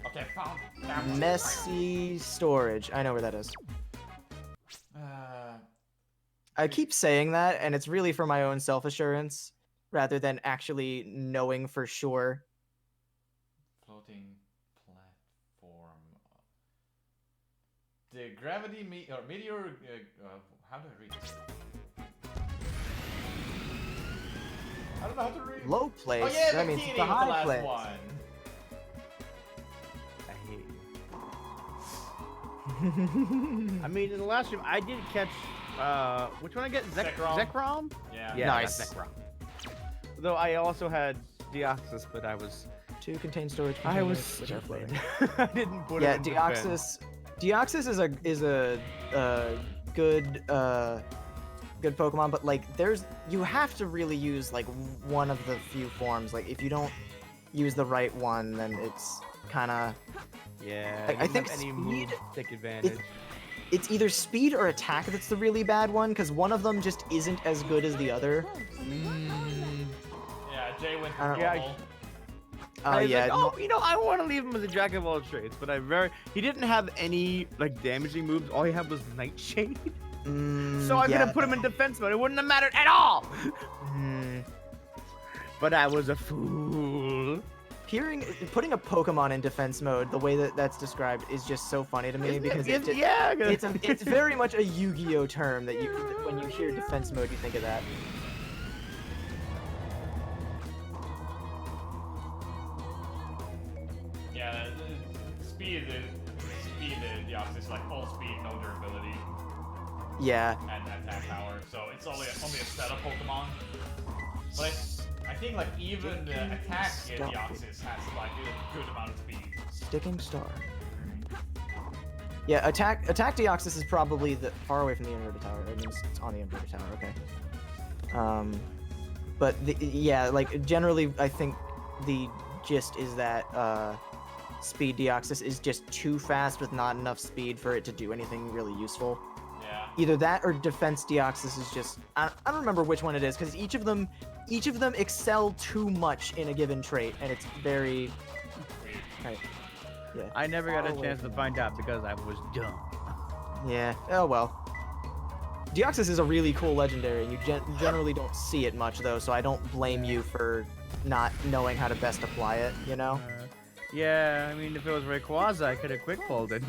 Okay, found. Messy storage. I know where that is. I keep saying that, and it's really for my own self-assurance, rather than actually knowing for sure. Floating platform. The gravity meteor. How do I read this? I don't know how to read. Low place? Oh yeah, That means Bikini it's the was the high last place. one. I hate you. I mean, in the last stream, I did catch. Which one I get? Zekrom. Zekrom? Yeah. Yeah, Nice. I got Zekrom. Though I also had Deoxys, but I was. To contain storage I containers, was which are stupid. floating. I didn't put Yeah, it in defense. Deoxys is a good good Pokemon, but like you have to really use like one of the few forms. Like if you don't use the right one, then it's kind of Yeah. I didn't think have any speed- moves to take advantage. it's either speed or attack that's the really bad one, because one of them just isn't as good as the other. Yeah, Jay went I to don't- normal. I was Yeah, like, oh, you know, I want to leave him as a jack of all trades, but he didn't have any like damaging moves. All he had was Nightshade. So I could have put him in defense mode. It wouldn't have mattered at all. But I was a fool. Putting a Pokemon in defense mode, the way that that's described, is just so funny to me Isn't because it? it's it's very much a Yu-Gi-Oh term that when you hear defense mode, you think of that. Yeah, speed the opposite is like full speed, no durability, Yeah. and attack power. So it's only a set of Pokemon. But I think like even the attack in the Deoxys has like a good amount of speed. Sticking star. Yeah, attack Deoxys is probably the far away from the inverted tower. It means it's on the inverted tower. Okay. But yeah, like generally, I think the gist is that Speed Deoxys is just too fast with not enough speed for it to do anything really useful. Yeah. Either that or Defense Deoxys is just I don't remember which one it is because each of them excel too much in a given trait, and it's very right. Yeah. I never got a Far away chance to from find out because I was dumb. Yeah. Oh well. Deoxys is a really cool legendary, and you generally don't see it much though, so I don't blame you for not knowing how to best apply it. You know. Yeah, I mean, if it was Rayquaza, I could have quick folded.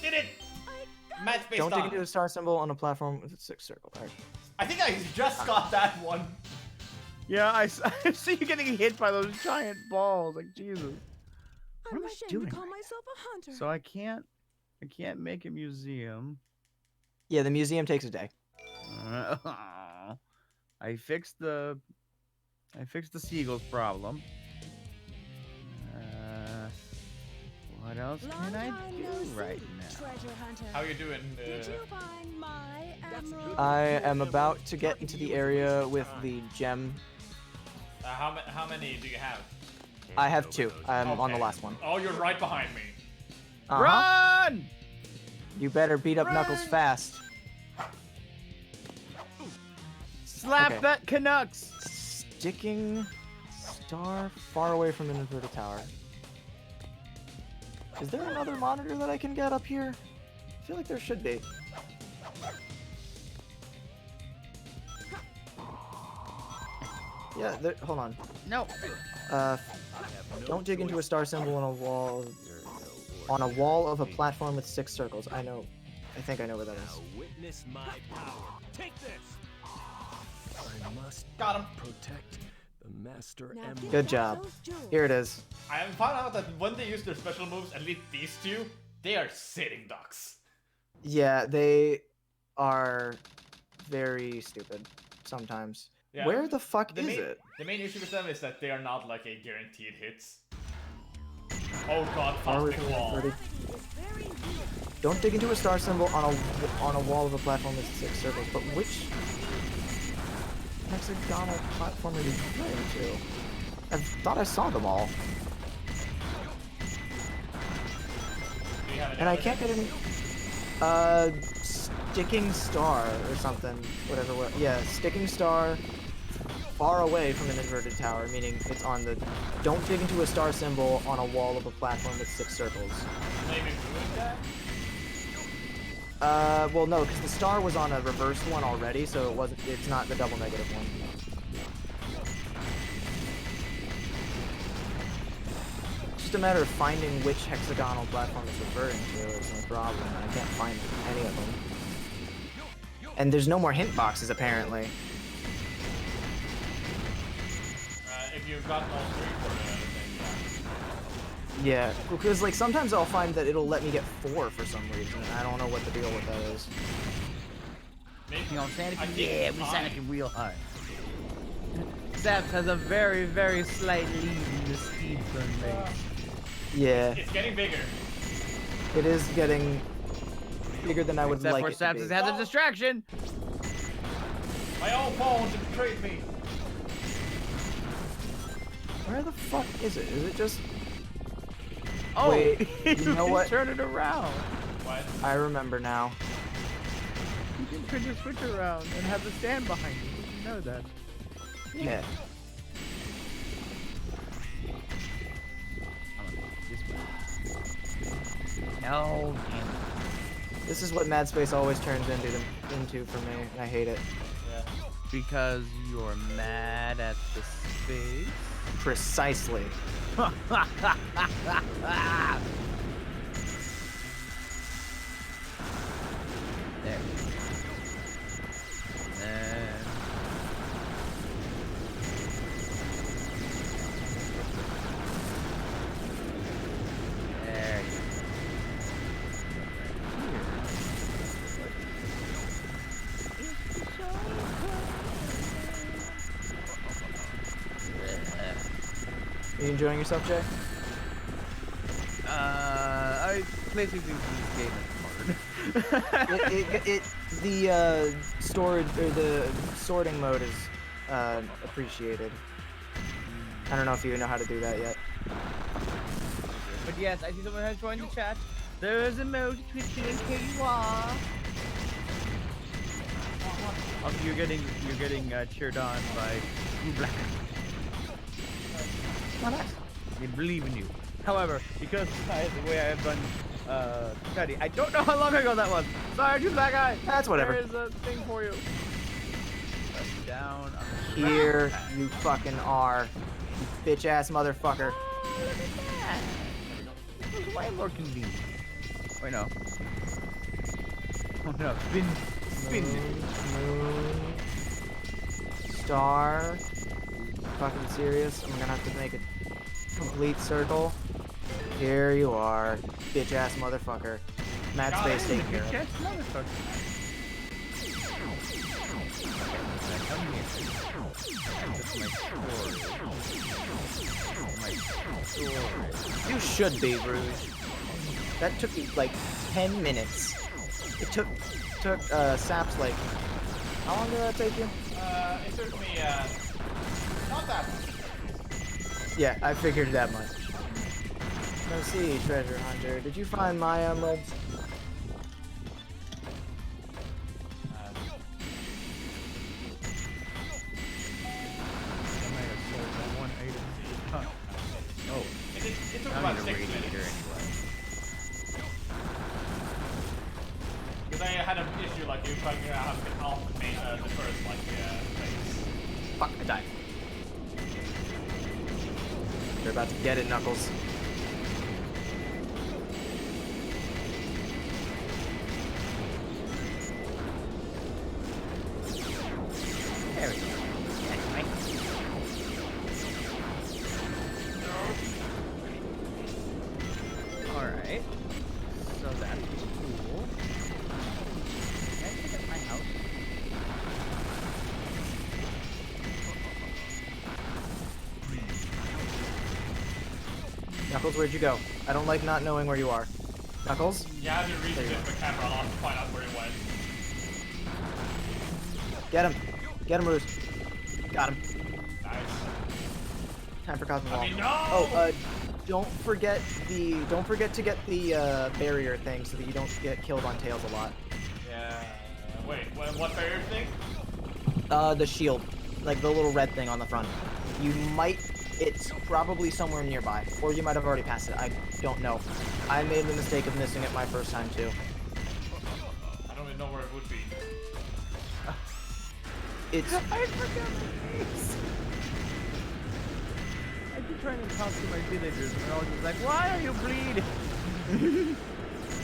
Did it! Match based Don't dig on. into a star symbol on a platform with a 6 circle. All right. I think I just got that one. Yeah, I see you getting hit by those giant balls. Like Jesus. What I'm am I ashamed doing? to call myself a hunter. So I can't make a museum. Yeah, the museum takes a day. I fixed the seagulls problem. What else can I do right now? Treasure hunter. How you doing? Did you find my emerald? I am about to get into the area with the gem. How many do you have? I have 2. I'm on the Okay. last one. Oh, you're right behind me. Uh-huh. Run! You better beat up Knuckles fast. Slap Okay. that Canucks! Sticking star far away from an inverted tower. Is there another monitor that I can get up here? I feel like there should be. Yeah, hold on. No. Don't dig into a star symbol on a wall. On a wall of a platform with 6 circles. I think I know where that is. Witness my power. Take this. I must Got him. protect the Master Now Emerald. give Good back job. those jewels. Here it is. I have found out that when they use their special moves, at least these two, they are sitting ducks. Yeah, they are very stupid sometimes. Yeah. Where the fuck is main, it? The main issue with them is that they are not like a guaranteed hits. Oh god, Far away Cosmic from the Wall. inverted. Gravity is very weak. Don't dig into a star symbol on a wall of a platform with 6 circles. But which hexagonal platform are you referring to? I thought I saw them all. Do you have And I can't get any. Sticking star or something. Whatever. Yeah, sticking star. Far away from an inverted tower, meaning it's on the. Don't dig into a star symbol on a wall of a platform with 6 circles. Maybe doing that? Well, no, because the star was on a reversed one already, so it wasn't. It's not the double negative one. It's just a matter of finding which hexagonal platform it's referring to is my problem. And I can't find any of them. And there's no more hint boxes apparently. If you've gotten all 3 for it, then Yeah, because like sometimes I'll find that it'll let me get 4 for some reason. And I don't know what the deal with that is. maybe. You know, Sonic, I think yeah, it's we fine. Sonic real hard. Saps has a very, very slight lead in the speed run race. Yeah, It's getting bigger. it is getting bigger than I would Except like for it to Saps be. has a distraction. My own phone betrayed me. Where the fuck is it? Is it just? Oh, Wait, you know what? Turn it around. What? I remember now. You can turn your switch around and have the stand behind you. Did you know that? Yeah. No, damn it. This is what Mad Space always turns into for me, and I hate it. Yeah. Because you're mad at the space? Precisely. There. And there you Are you enjoying yourself, Jay? I play through these games hard. The storage or the sorting mode is appreciated. I don't know if you know how to do that yet. But yes, I see someone has joined the chat. There is a mode twitching in KUR. Also, you're getting cheered on by Blue Black. They believe in you. However, because the way I have done study, I don't know how long ago that was. Sorry, Blue Black Guy. That's whatever. There is a thing for you. Press down. On the Here you fucking are, you bitch ass motherfucker. Oh, look at that. It was way more convenient. Wait, no. Oh no, spin. Moon, star. Fucking serious? I'm gonna have to make a complete circle. Here you are, bitch ass motherfucker. Mad space taken care of. Yes, motherfucker. You should be, Rouge. That took you like 10 minutes. It took Saps like, how long did that take you? It took me, not that much. Yeah, I figured that much. Let's see, treasure hunter. Did you find my emeralds? Oh, It took I about need a 6 radiator minutes. anyway. Because I had an issue like you trying to figure out how to get off the main, the first like phase. Fuck, I died. You're about to get it, Knuckles. There we go. Anyway. Alright. So that's cool. Can I pick up my house? Knuckles, where'd you go? I don't like not knowing where you are. Knuckles? Yeah, I had to reset the camera off to find out where it went. Get him. Get him, Rouge. Got him. Nice. Time for Cosmo Ball. I mean, no! Oh, don't forget to get the barrier thing so that you don't get killed on Tails a lot. Yeah. Wait, what barrier thing? The shield. Like the little red thing on the front. It's probably somewhere nearby. Or you might have already passed it. I don't know. I made the mistake of missing it my first time too. I don't even know where it would be. It's I forgot the names. I keep trying to talk to my villagers and they're all just like, why are you bleeding?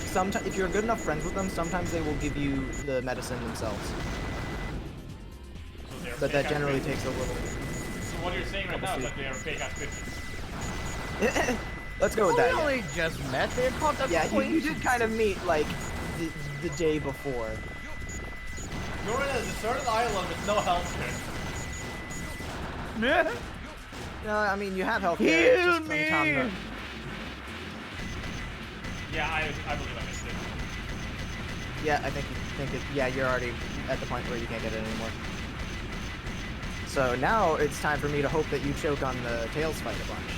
sometimes if you're good enough friends with them, sometimes they will give you the medicine themselves. So they're But that fake-ass generally bitches. takes a little. So what you're saying right now is that they are fake ass bitches. Let's go with We that. Yeah, only just met. They're called the yeah you Queen. did kind of meet like the day before. You're in a deserted island with no health care. No, I mean you have health care. it's Heal just sometime me! the- Yeah, I believe I missed it. Yeah, I think yeah, you're already at the point where you can't get it anymore. So now it's time for me to hope that you choke on the Tails fight a bunch.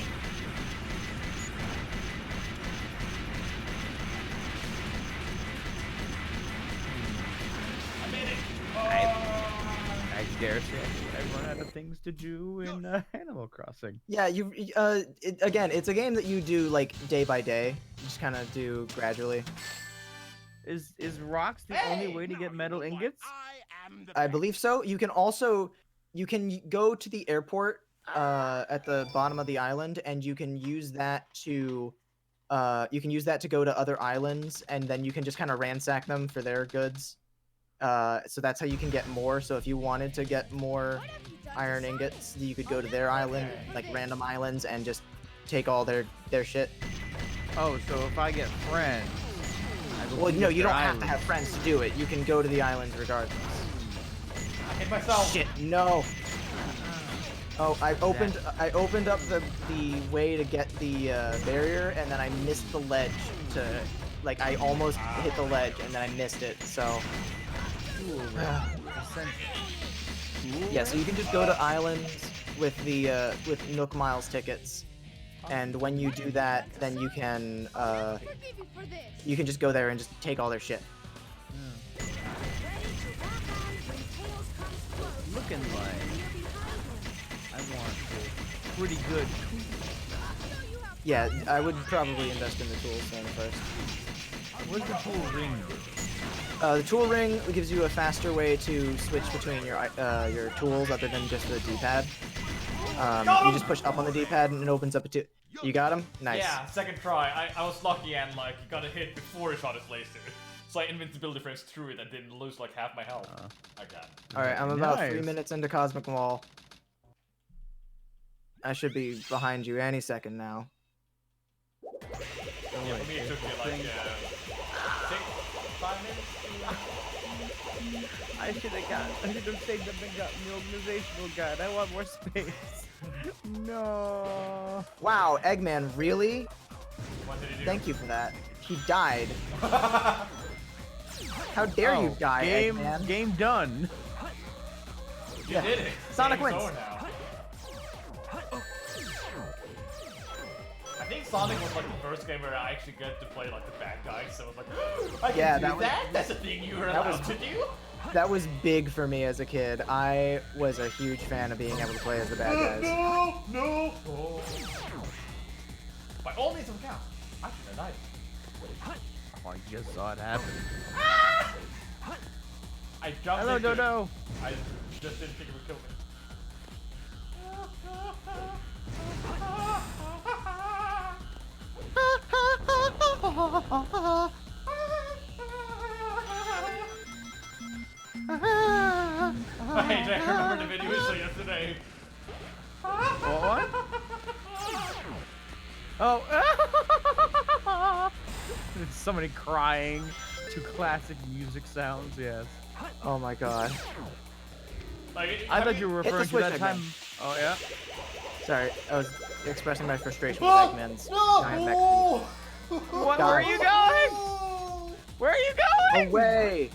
I made it! I dare say I run out of things to do in Animal Crossing. Yeah, again, it's a game that you do like day by day. You just kind of do gradually. Is rocks the only way to get metal ingots? I believe so. You can go to the airport at the bottom of the island, and you can use that to go to other islands, and then you can just kind of ransack them for their goods. So that's how you can get more. So if you wanted to get more iron ingots, you could go to their island, like random islands, and just take all their shit. Oh, so if I get friends, I will Well, no, visit you their don't have island. to have friends to do it. You can go to the islands regardless. I hit myself! Shit, no. Oh, I opened up the way to get the barrier, and then I missed the ledge to like I almost hit the ledge and then I missed it. So yeah, so you can just go to islands with the with Nook Miles tickets, and when you do that, then you can just go there and just take all their shit. Looking like I want a pretty good. Yeah, I would probably invest in the tools thing first. What's the tool ring do? The tool ring gives you a faster way to switch between your tools other than just the D-pad. You just push up on the D-pad and it opens up a two. You got him? Nice. Yeah, second try. I was lucky and like got a hit before he shot his laser. So I invincibility frames through it and didn't lose like half my health. Again. Alright, I'm about 3 minutes into Cosmic Wall. I should be behind you any second now. Yeah, for me it took me like 5 minutes. I should have saved up and gotten the organizational guide. I want more space. No. Wow, Eggman, really? What did he do? Thank you for that. He died. How dare you die, Eggman? Game done. You did it. Sonic Game's wins. over now. I think Sonic was like the first game where I actually get to play like the bad guy, so I was like, I can do that? That's a thing you were allowed to do? That was big for me as a kid. I was a huge fan of being able to play as the bad guys. No! Oh. By all means, count. I should have died. Oh, I just saw it happen. I jumped Hello, into it. Dodo. I just didn't think it would kill me. Hey, I remember the video we saw yesterday. What? Oh. There's somebody crying to classic music sounds, yes. Oh my god. Like, I thought you were referring to switch that again. time. Oh, yeah? Sorry, I was expressing my frustration with Eggman's giant mech. Where are you going? Where are you going? Away!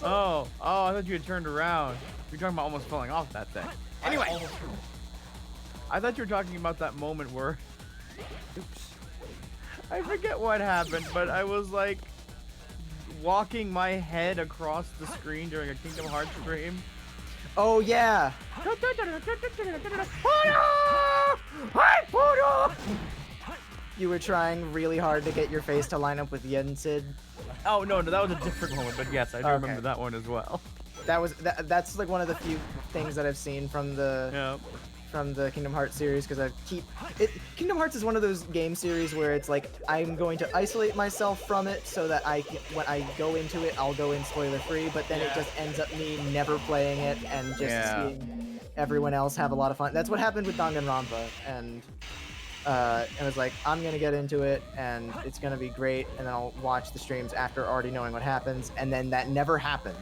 Oh, I thought you had turned around. You're talking about almost falling off that thing. Anyway, I thought you were talking about that moment where... Oops. I forget what happened, but I was like walking my head across the screen during a Kingdom Hearts stream. Oh yeah! You were trying really hard to get your face to line up with Yen Sid. Oh no, that was a different moment, but yes, I do remember that one as well. That's like one of the few things that I've seen from the Kingdom Hearts series, because Kingdom Hearts is one of those game series where it's like I'm going to isolate myself from it so that when I go into it, I'll go in spoiler free, but then it just ends up me never playing it and just seeing everyone else have a lot of fun. That's what happened with Danganronpa, and it was like, I'm gonna get into it and it's gonna be great, and then I'll watch the streams after already knowing what happens, and then that never happened.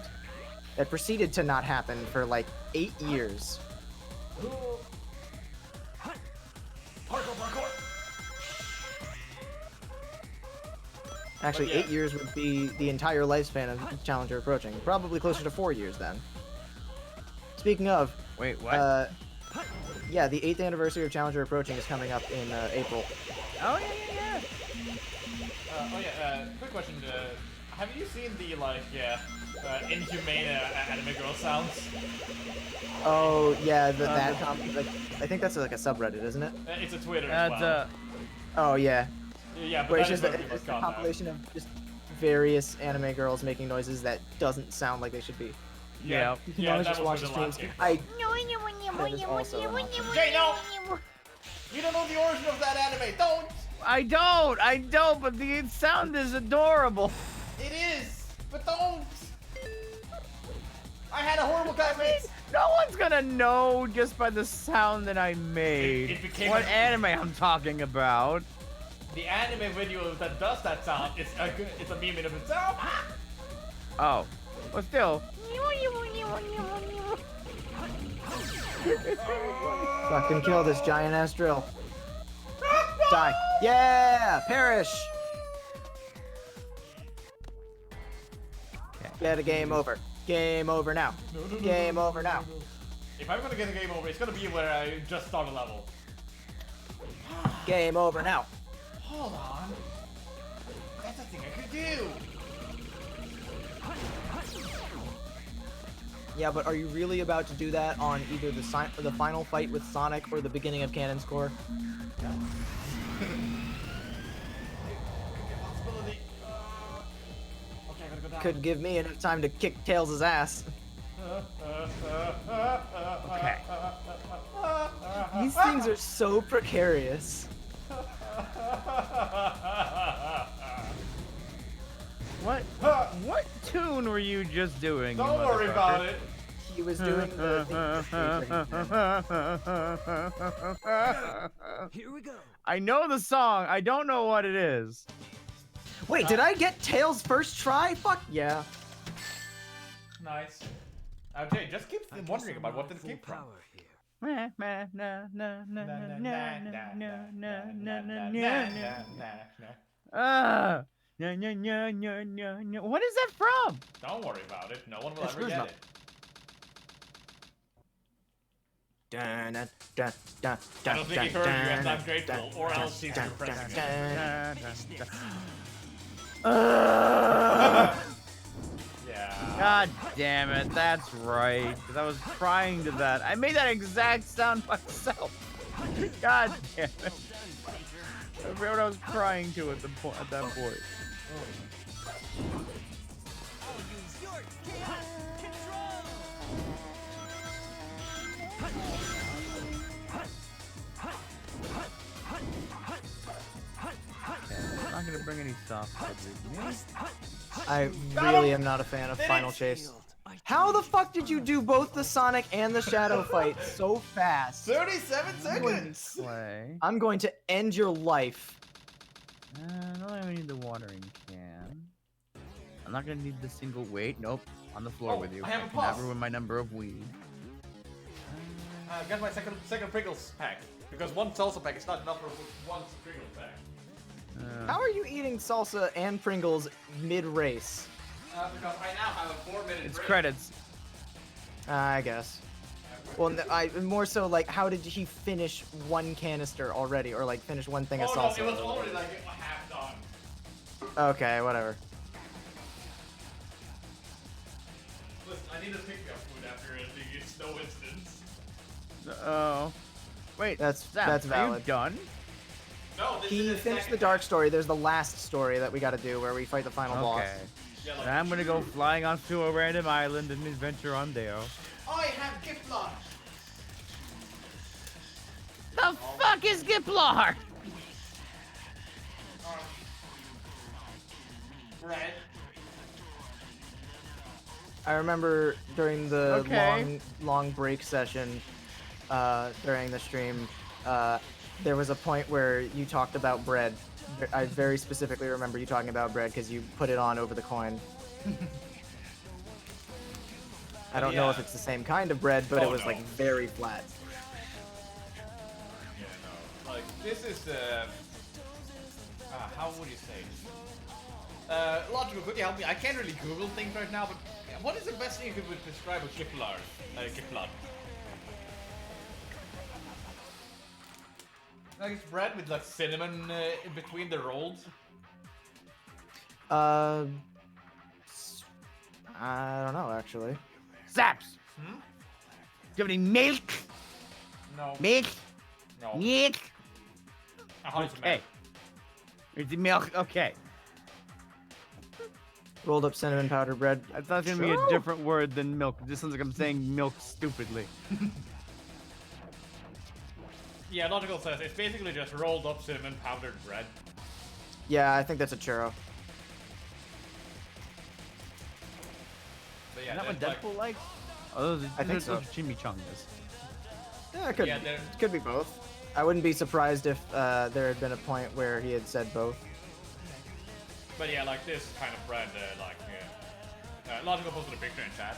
That proceeded to not happen for like 8 years. Actually, 8 years would be the entire lifespan of Challenger approaching. Probably closer to 4 years then. Speaking of... Wait, what? Yeah, the 8th anniversary of Challenger approaching is coming up in April. Oh, yeah. Quick question. Have you seen the, like, inhumane anime girl sounds? Oh, yeah, I think that's like a subreddit, isn't it? It's a Twitter as well. Oh, yeah. Yeah, but where that it's is just a compilation of just various anime girls making noises that doesn't sound like they should be. Yeah, You can always just watch the streams. That is also an option. Jay, no! You don't know the origin of that anime, don't! I don't, but the sound is adorable. It is, but don't! I had a horrible time. No one's gonna know just by the sound that I made It became what anime I'm talking about. The anime video that does that sound, it's a meme in of itself. Oh, but still. Fucking kill this giant ass drill. Die. Yeah! Perish! Get a game over. Game over now. Game over now. If I'm gonna get a game over, it's gonna be where I just start a level. Game over now. Hold on. That's a thing I could do. Yeah, but are you really about to do that on either the final fight with Sonic or the beginning of Cannon's Core? Okay, I gotta go down. Could give me enough time to kick Tails' ass. Okay. These things are so precarious. What tune were you just doing? Don't worry about it. He was doing the Here we go. I know the song. I don't know what it is. Wait, did I get Tails first try? Fuck yeah. Nice. Okay, just keep wondering about what this came from. Power here. What is that from? Don't worry about it. No one will It's ever get it. Dun, dun, dun, dun, I don't think he heard you as I'm grateful, dun, or dun, else he's dun, repressing dun, it. dun. Yeah. God damn it, that's right. Because I was crying to that. I made that exact sound myself. God damn it. I forgot what I was crying to at that point. I'm not gonna bring any soft with me. I really am not a fan of Final Chase. How the fuck did you do both the Sonic and the Shadow fight so fast? 37 seconds! Play. I'm going to end your life. No, I need the watering can. I'm not gonna need the single weight. Nope. On the floor Oh, with you. I have a cannot pause. ruin my number of weed. I got my second Pringles pack. Because one salsa pack is not enough for one Pringles pack. How are you eating salsa and Pringles mid-race? Because I now have a 4-minute It's break. credits. I guess. Well, I more so like, how did he finish one canister already, or like finish one thing of Oh no, salsa? it was already like half done. Okay, whatever. Listen, I need to pick me up food after the snow instance. Oh. Wait. That's Saps, Are valid. you done? No, this He is finished the dark story. There's the last story that we got to do where we fight the final boss. Okay. Yeah, like, Then I'm gonna go flying onto a random island and adventure on Deo. I have gift launch. The fuck is Giplar? Red. I remember during the Okay. long break session during the stream, there was a point where you talked about bread. I very specifically remember you talking about bread because you put it on over the coin. I don't know if Yeah. it's the same kind of bread, but it Oh, was no. like very flat. Yeah, no. Like, this is the... how would you say? Logical, could you help me? I can't really Google things right now, but what is the best thing you could describe a Giplar? Giplar. Like, it's bread with like cinnamon in between the rolls. I don't know actually. Saps. Do you have any milk? No. Milk? No. Milk? Okay. Is it milk? Okay. Rolled up cinnamon powder bread. I thought it was gonna be a different word than milk. This sounds like I'm saying milk stupidly. Yeah, Logical says it's basically just rolled up cinnamon powdered bread. Yeah, I think that's a churro. But yeah, Is that what there's, like, Deadpool likes? Oh, those I think so. are chimichangas. Yeah, it could, Yeah, they're- could be both. I wouldn't be surprised if there had been a point where he had said both. But yeah, like this kind of bread, Logical posted a picture in chat.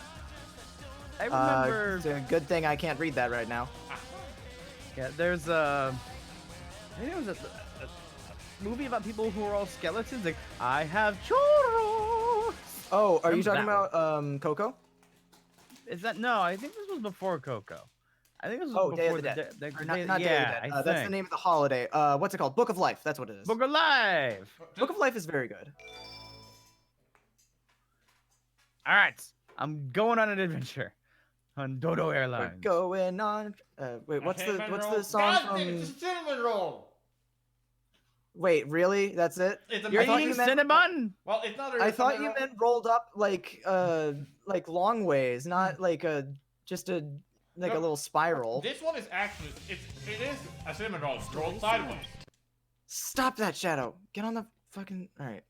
I remember. It's a good thing I can't read that right now. Yeah, there's a. I think it was a movie about people who are all skeletons. Like, I have churros. Oh, are you Remember talking that about Coco? Is that no? I think this was before Coco. I think this was Oh, before Day of the Dead. Or not Day of the yeah, Dead. I That's the think. name of the holiday. What's it called? Book of Life. That's what it is. Book of Life. Book of Life is very good. All right, I'm going on an adventure on Dodo We're Airlines. going on. Wait, what's the song God from? damn it, it's a cinnamon roll. Wait, really? That's it? It's a You're I thought eating you meant- cinnamon? Well, it's not. I thought you meant rolled up like long ways, not like just a like a little spiral. This one is actually it is a cinnamon roll rolled sideways. Stop that, Shadow. Get on the fucking. All right.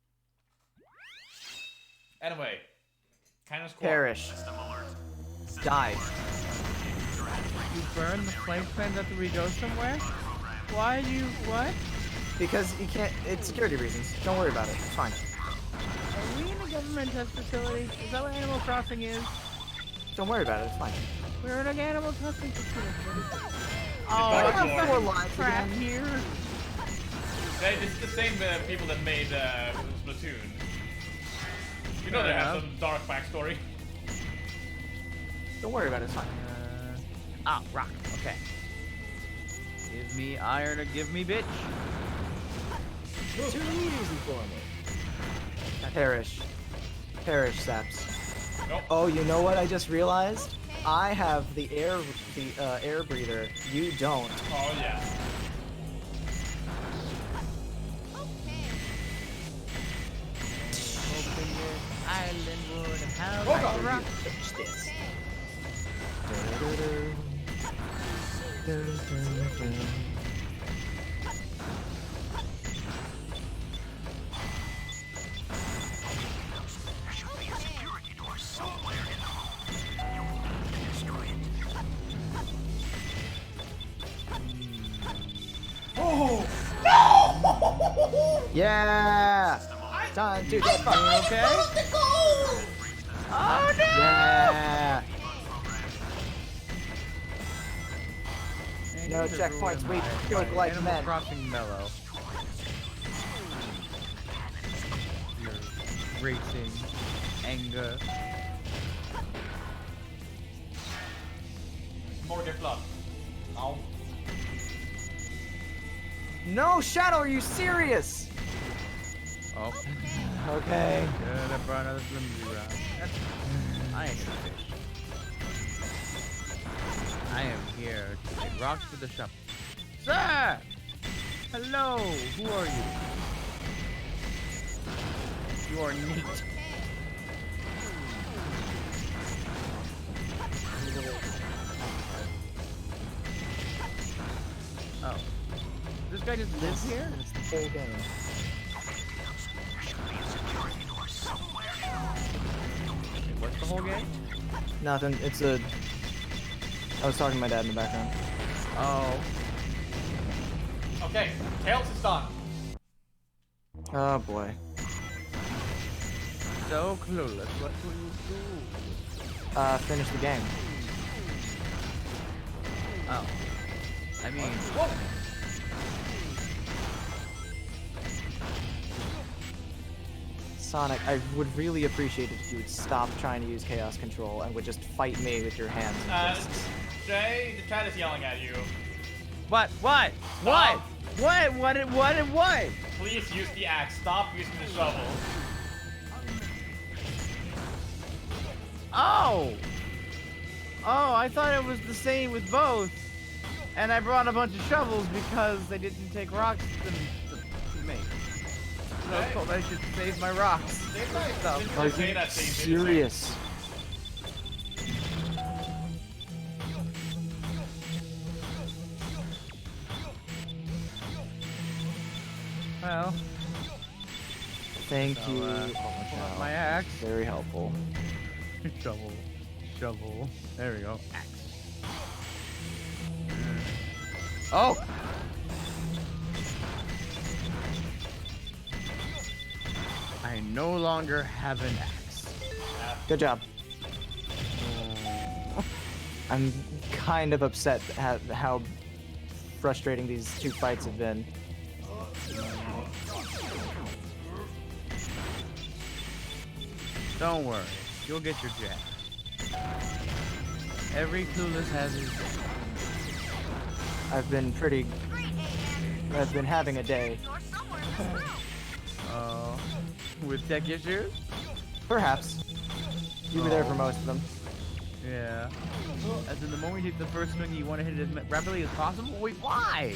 Anyway, kind of squad. Perish. Die. You burn the flame plans after we go somewhere? Why do you what? Because you can't. It's security reasons. Don't worry about it. It's fine. Are we in a government test facility? Is that what Animal Crossing is? Don't worry about it. It's fine. We're in an Animal Crossing facility. Oh, I I have have four four lives crap again. here. Hey, this is the same people that made Splatoon. You know they have some dark backstory. Don't worry about it. It's fine. Rock. Okay. Give me iron or give me bitch. Too easy for me. Perish. Perish, Saps. Nope. Oh, you know what I just realized? I have the air breather. You don't. Oh yeah. Open your island wood and how Hold like on. a rock. Finish this. There should be a security door somewhere in the hall. You need to destroy it. Oh Yeah! Time to get fucked. Okay. Oh no! Yeah! Man, No you just checkpoints, ruined we my joke like Animal men. Crossing mellow. Your racing anger. More get blood. Ow. No, Shadow, are you serious? Oh. Okay. Good, I brought another flimsy round. I ain't gonna fish. I am here to take rocks to the shop. Sir! Hello! Who are you? You are neat. Oh. This guy just lives here? It's the whole game. There should be a security door somewhere in the hall. What's the whole game? Nothing. It's a. I was talking to my dad in the background. Oh. Okay, Tails is done. Oh boy. So clueless. What will you do? Finish the game. Oh. I mean, Whoa. Sonic, I would really appreciate it if you would stop trying to use Chaos Control and would just fight me with your hands and fists. Jay, the chat is yelling at you. what? What? Stop. What? What? Please use the axe. Stop using the shovel. Oh! Oh, I thought it was the same with both. And I brought a bunch of shovels because they didn't take rocks to make. So I was told I should save my rocks. Are you serious? Well, Thank so, you. pull out my axe. Very helpful. Shovel. There we go. Axe. Oh! I no longer have an axe. Good job. I'm kind of upset at how frustrating these two fights have been. Don't worry. You'll get your jab. Every Clueless has his jab. I've been having a day. Oh. With tech issues? Perhaps. You were there for most of them. Yeah. As in the moment you hit the first swing, you want to hit it as rapidly as possible? Wait, why?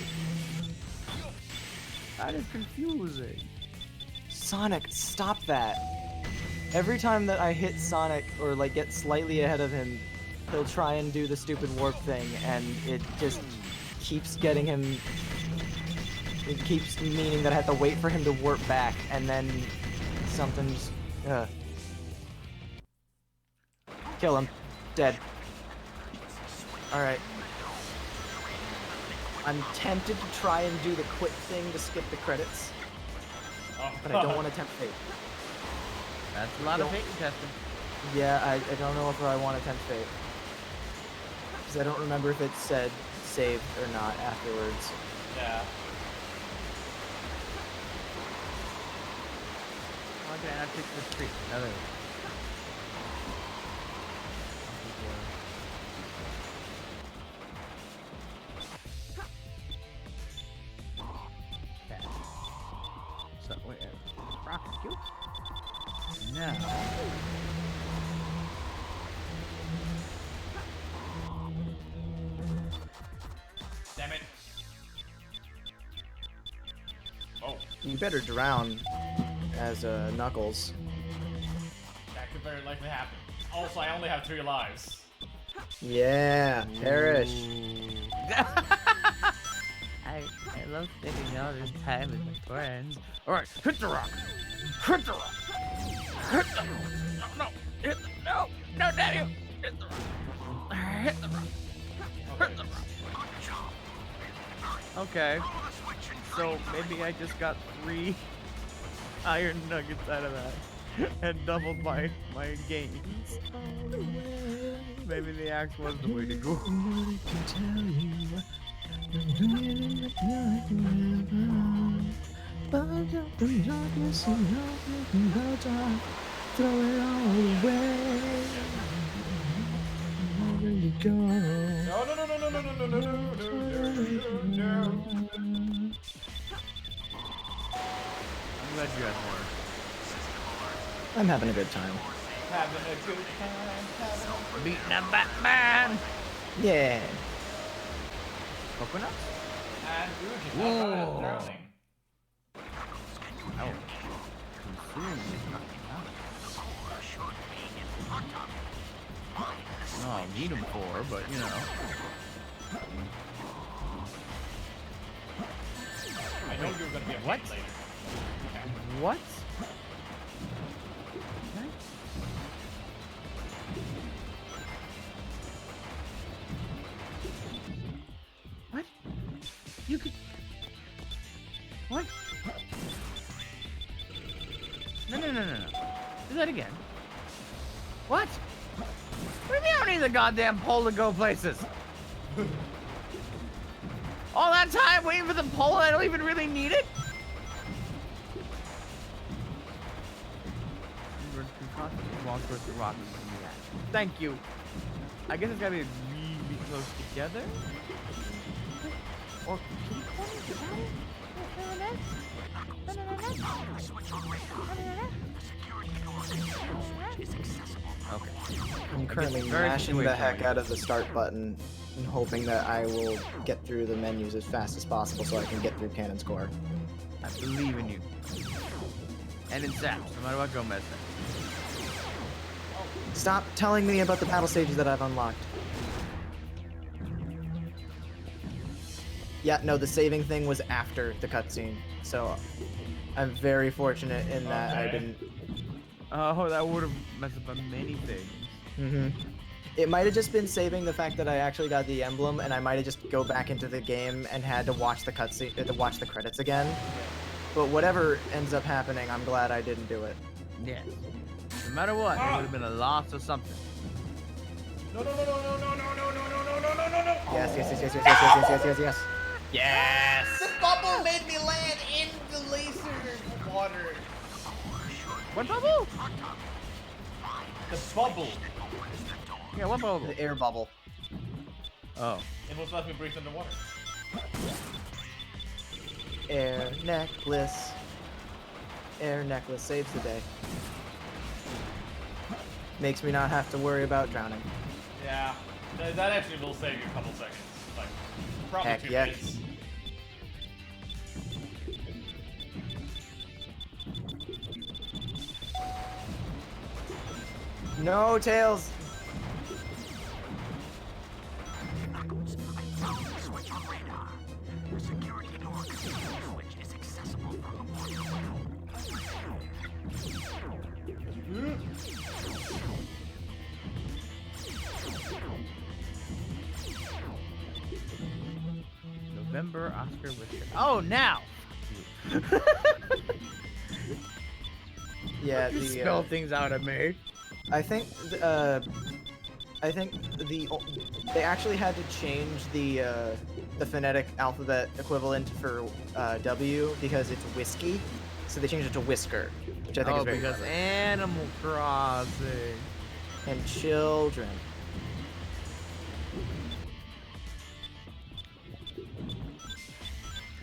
That is confusing. Sonic, stop that. Every time that I hit Sonic or like get slightly ahead of him, he'll try and do the stupid warp thing, and it just keeps getting him. It keeps meaning that I have to wait for him to warp back, and then something's. Kill him. Dead. Alright. I'm tempted to try and do the quit thing to skip the credits, but I don't want to tempt fate. That's a lot of fate testing. Yeah, I don't know if I want to tempt fate. Because I don't remember if it said saved or not afterwards. Yeah. Why can I not take this street? Another. So, wait, rocket cube? Now. Damn it. Oh. You better drown as Knuckles. That could very likely happen. Also, I only have 3 lives. Yeah, perish. I love spending all this time with my friends. Alright, hit the rock! Hit the rock! Hit the rock! No, hit the, no, Daddy! Hit the rock! Hit the rock! Hit the rock! Okay, so maybe I just got 3 iron nuggets out of that and doubled my gains. Maybe the axe was the way to go. No, no, no, no, no, no, no, no, no, no, no. I'm glad you had more. I'm having a good time. Having a good time. Beating a Batman! Yeah. Coconuts? And Rudy, Whoa. drowning. Oh. Consume. No, I'll need them for, but you know. I know you're gonna be a What? later. What? What? You could. What? No. Do that again. What? What do you mean I don't need the goddamn pole to go places? All that time waiting for the pole and I don't even really need it? Walk towards the rock. Thank you. I guess it's gotta be really close together. Or can you point it Okay. I'm currently very mashing the situational. heck out of the start button and hoping that I will get through the menus as fast as possible so I can get through Cannon's Core. I believe in you. And in Saps, no matter what Gomez says. Stop telling me about the battle stages that I've unlocked. Yeah, no, the saving thing was after the cutscene, so I'm very fortunate in that I didn't. Oh, that would have messed up on many things. It might have just been saving the fact that I actually got the emblem, and I might have just go back into the game and had to watch the cutscene, to watch the credits again. But whatever ends up happening, I'm glad I didn't do it. Yes. No matter what, it would have been a loss or something. No. Yes. Yes! The bubble made me land in the laser water. What bubble? The bubble. Yeah, what bubble? The air bubble. Oh. It was let me breathe underwater. Air necklace. Air necklace saves the day. Makes me not have to worry about drowning. Yeah, that actually will save you a couple seconds. Like, probably Heck 2 yeah. minutes. No, Tails! Switch on radar. The security door control switch is accessible from November Oscar Whitaker. Oh, now! Yeah, You the spell things out at me. I think they actually had to change the phonetic alphabet equivalent for W because it's whiskey, so they changed it to whisker, which I think is very because clever. Animal Crossing. And children.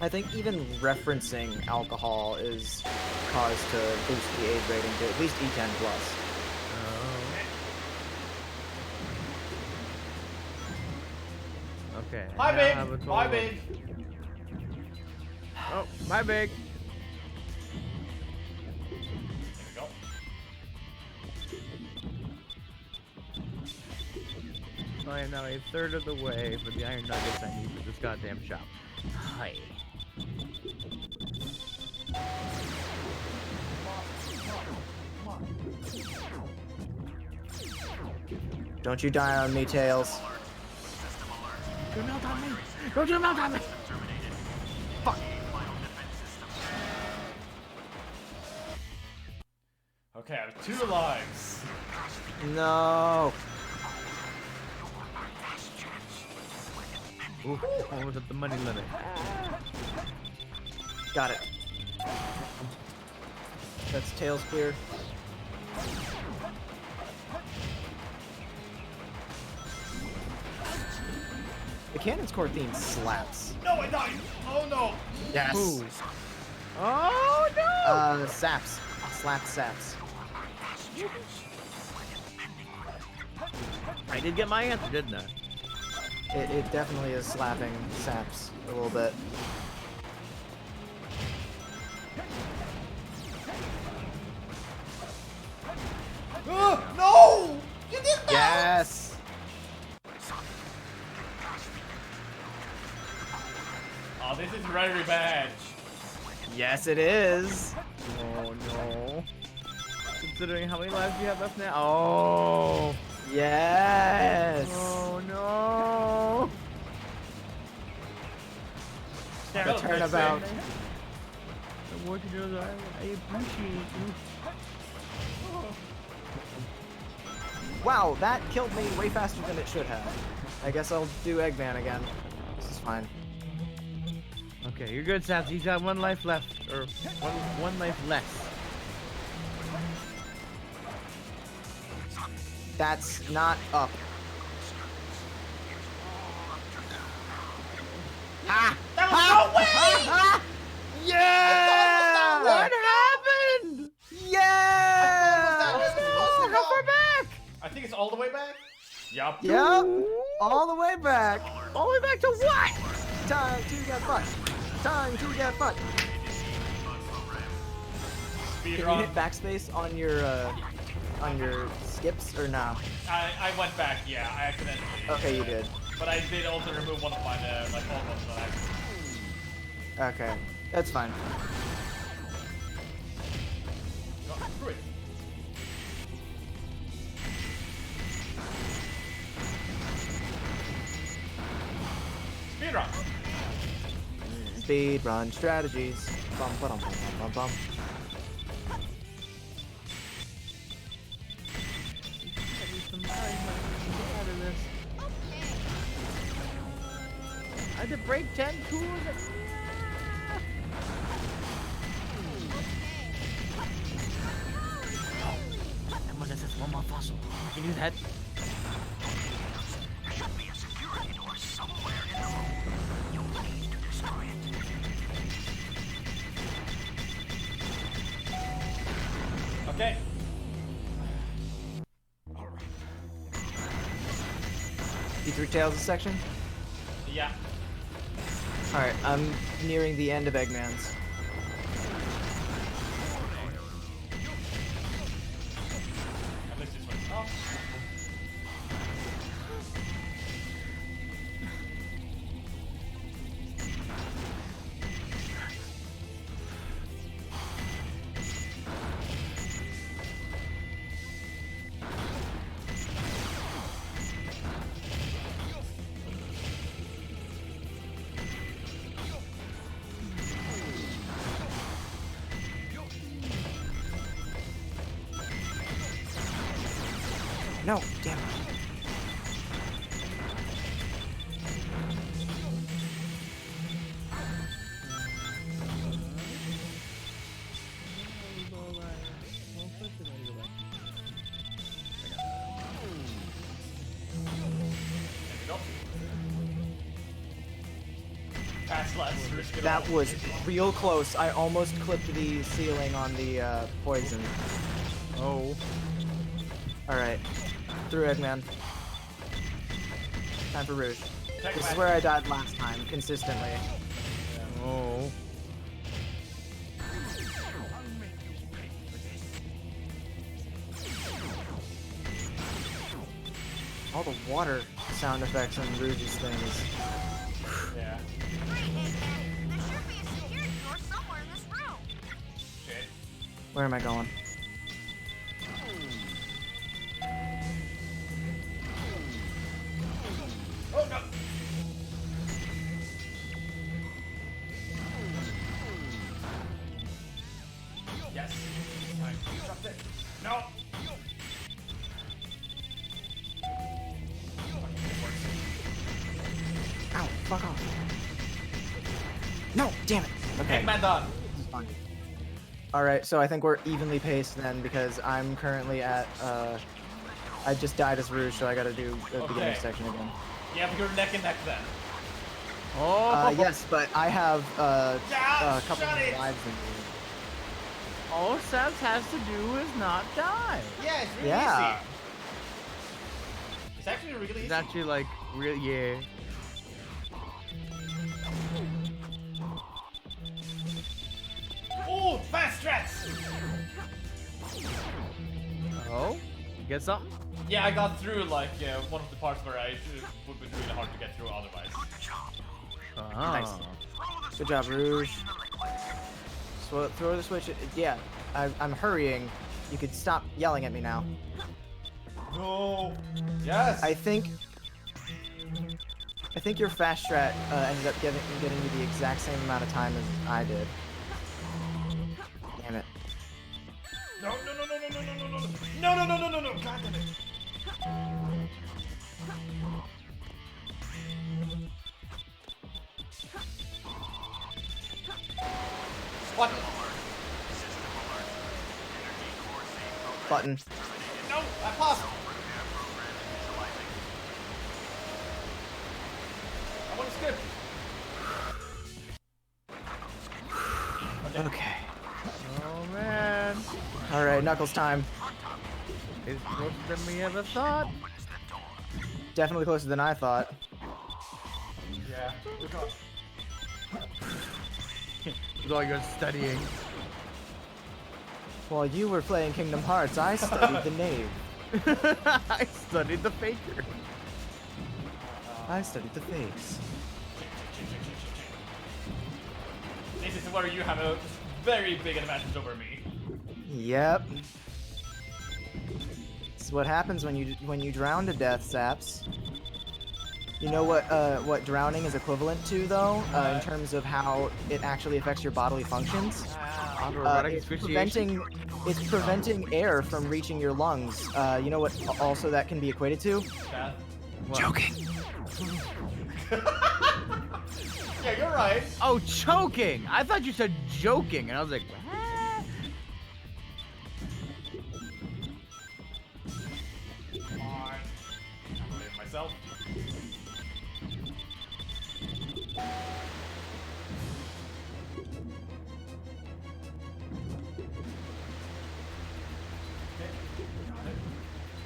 I think even referencing alcohol is cause to boost the age rating to at least E10 plus. Okay. Hi, now I big. have a total Hi, of- big. Oh, my big. There we go. I am now a third of the way for the iron nuggets I need for this goddamn shop. Hi. Don't you die on me, Tails. Don't melt on me! Don't you melt on me! Okay, I have 2 lives. No. Ooh, almost at the money limit. Got it. That's Tails clear. The Cannon's Core theme slaps. No, I died. Oh no. Yes. Ooh. Oh no! Saps. Slap Saps. I did get my answer, didn't I? It definitely is slapping Saps a little bit. No! You did that! Yes! Oh, this is very bad. Yes, it is! Oh no. Considering how many lives you have left now. Oh! Yes! Oh no! The turnabout. What you do, I appreciate you. Wow, that killed me way faster than it should have. I guess I'll do Eggman again. This is fine. Okay, you're good, Saps. He's got 1 life left, or one life less. That's not up. Ha! That was no way! Ha! Yeah! What happened? Yeah! Oh, how far back? I think it's all the way back. Yup. Yep. All the way back. All the way back to what? Time to get fucked. Time to get fucked. Speed Can you run. hit backspace on your skips or no? I went back, yeah, I accidentally. Okay, you did. But I did also remove one of my phone ones on accident. Okay, that's fine. No, screw it. Speed run. Speed run strategies. Bum bum bum bum bum. I had to break 10 tools. I'm gonna just one more Oh, fossil. I can do that. There should be a security door somewhere in the room. You'll need to destroy it. Okay. You through Tails' section? Yeah. Alright, I'm nearing the end of Eggman's. At least this one's off. No, damn it. Pass less, risk it That all. was real close. I almost clipped the ceiling on the poison. Oh. Alright. Through Eggman. Time for Rouge. Check This my- is where I died last time, consistently. Oh. All the water sound effects on Rouge's things. Yeah. Hey, Eggman, there should be a security door somewhere in this room. Shit. Where am I going? Oh no! Yes. Time to disrupt it. No! Ow, fuck off. No, damn it. Okay. Eggman done. Alright, so I think we're evenly paced then because I'm currently at, I just died as Rouge, so I gotta do the beginning Okay. section again. Yeah, but you're neck and neck then. Oh. Yes, but I have, Yeah, a couple shut more it. lives than you. All Saps has to do is not die. Yeah, it's really Yeah. easy. It's actually really easy. It's actually like real, yeah. Oh, fast strats! Oh, you get something? Yeah, I got through like one of the parts where I would be really hard to get through otherwise. Nice. Good job, Rouge. Throw the switch. Yeah, I'm hurrying. You could stop yelling at me now. No. Yes. I think your fast strat ended up getting you the exact same amount of time as I did. Damn it. No, no, no, no, no, no, no, no, no, no, no, no, no, no, no, God damn it. What? Button. No, I paused. I want to skip. Okay. Oh man, All right, Knuckles time. it's closer than we ever thought. Definitely closer than I thought. Yeah. With all your studying. While you were playing Kingdom Hearts, I studied the Knave. I studied the Faker. I studied the Fakes. This is where you have a very big advantage over me. Yep. This is what happens when you drown to death, Saps. You know what drowning is equivalent to though, in terms of how it actually affects your bodily functions? Autoerotic It's asphyxiation. preventing air from reaching your lungs. You know what also that can be equated to? Chad. Joking. Yeah, you're right. Oh, choking! I thought you said joking, and I was like, what? himself.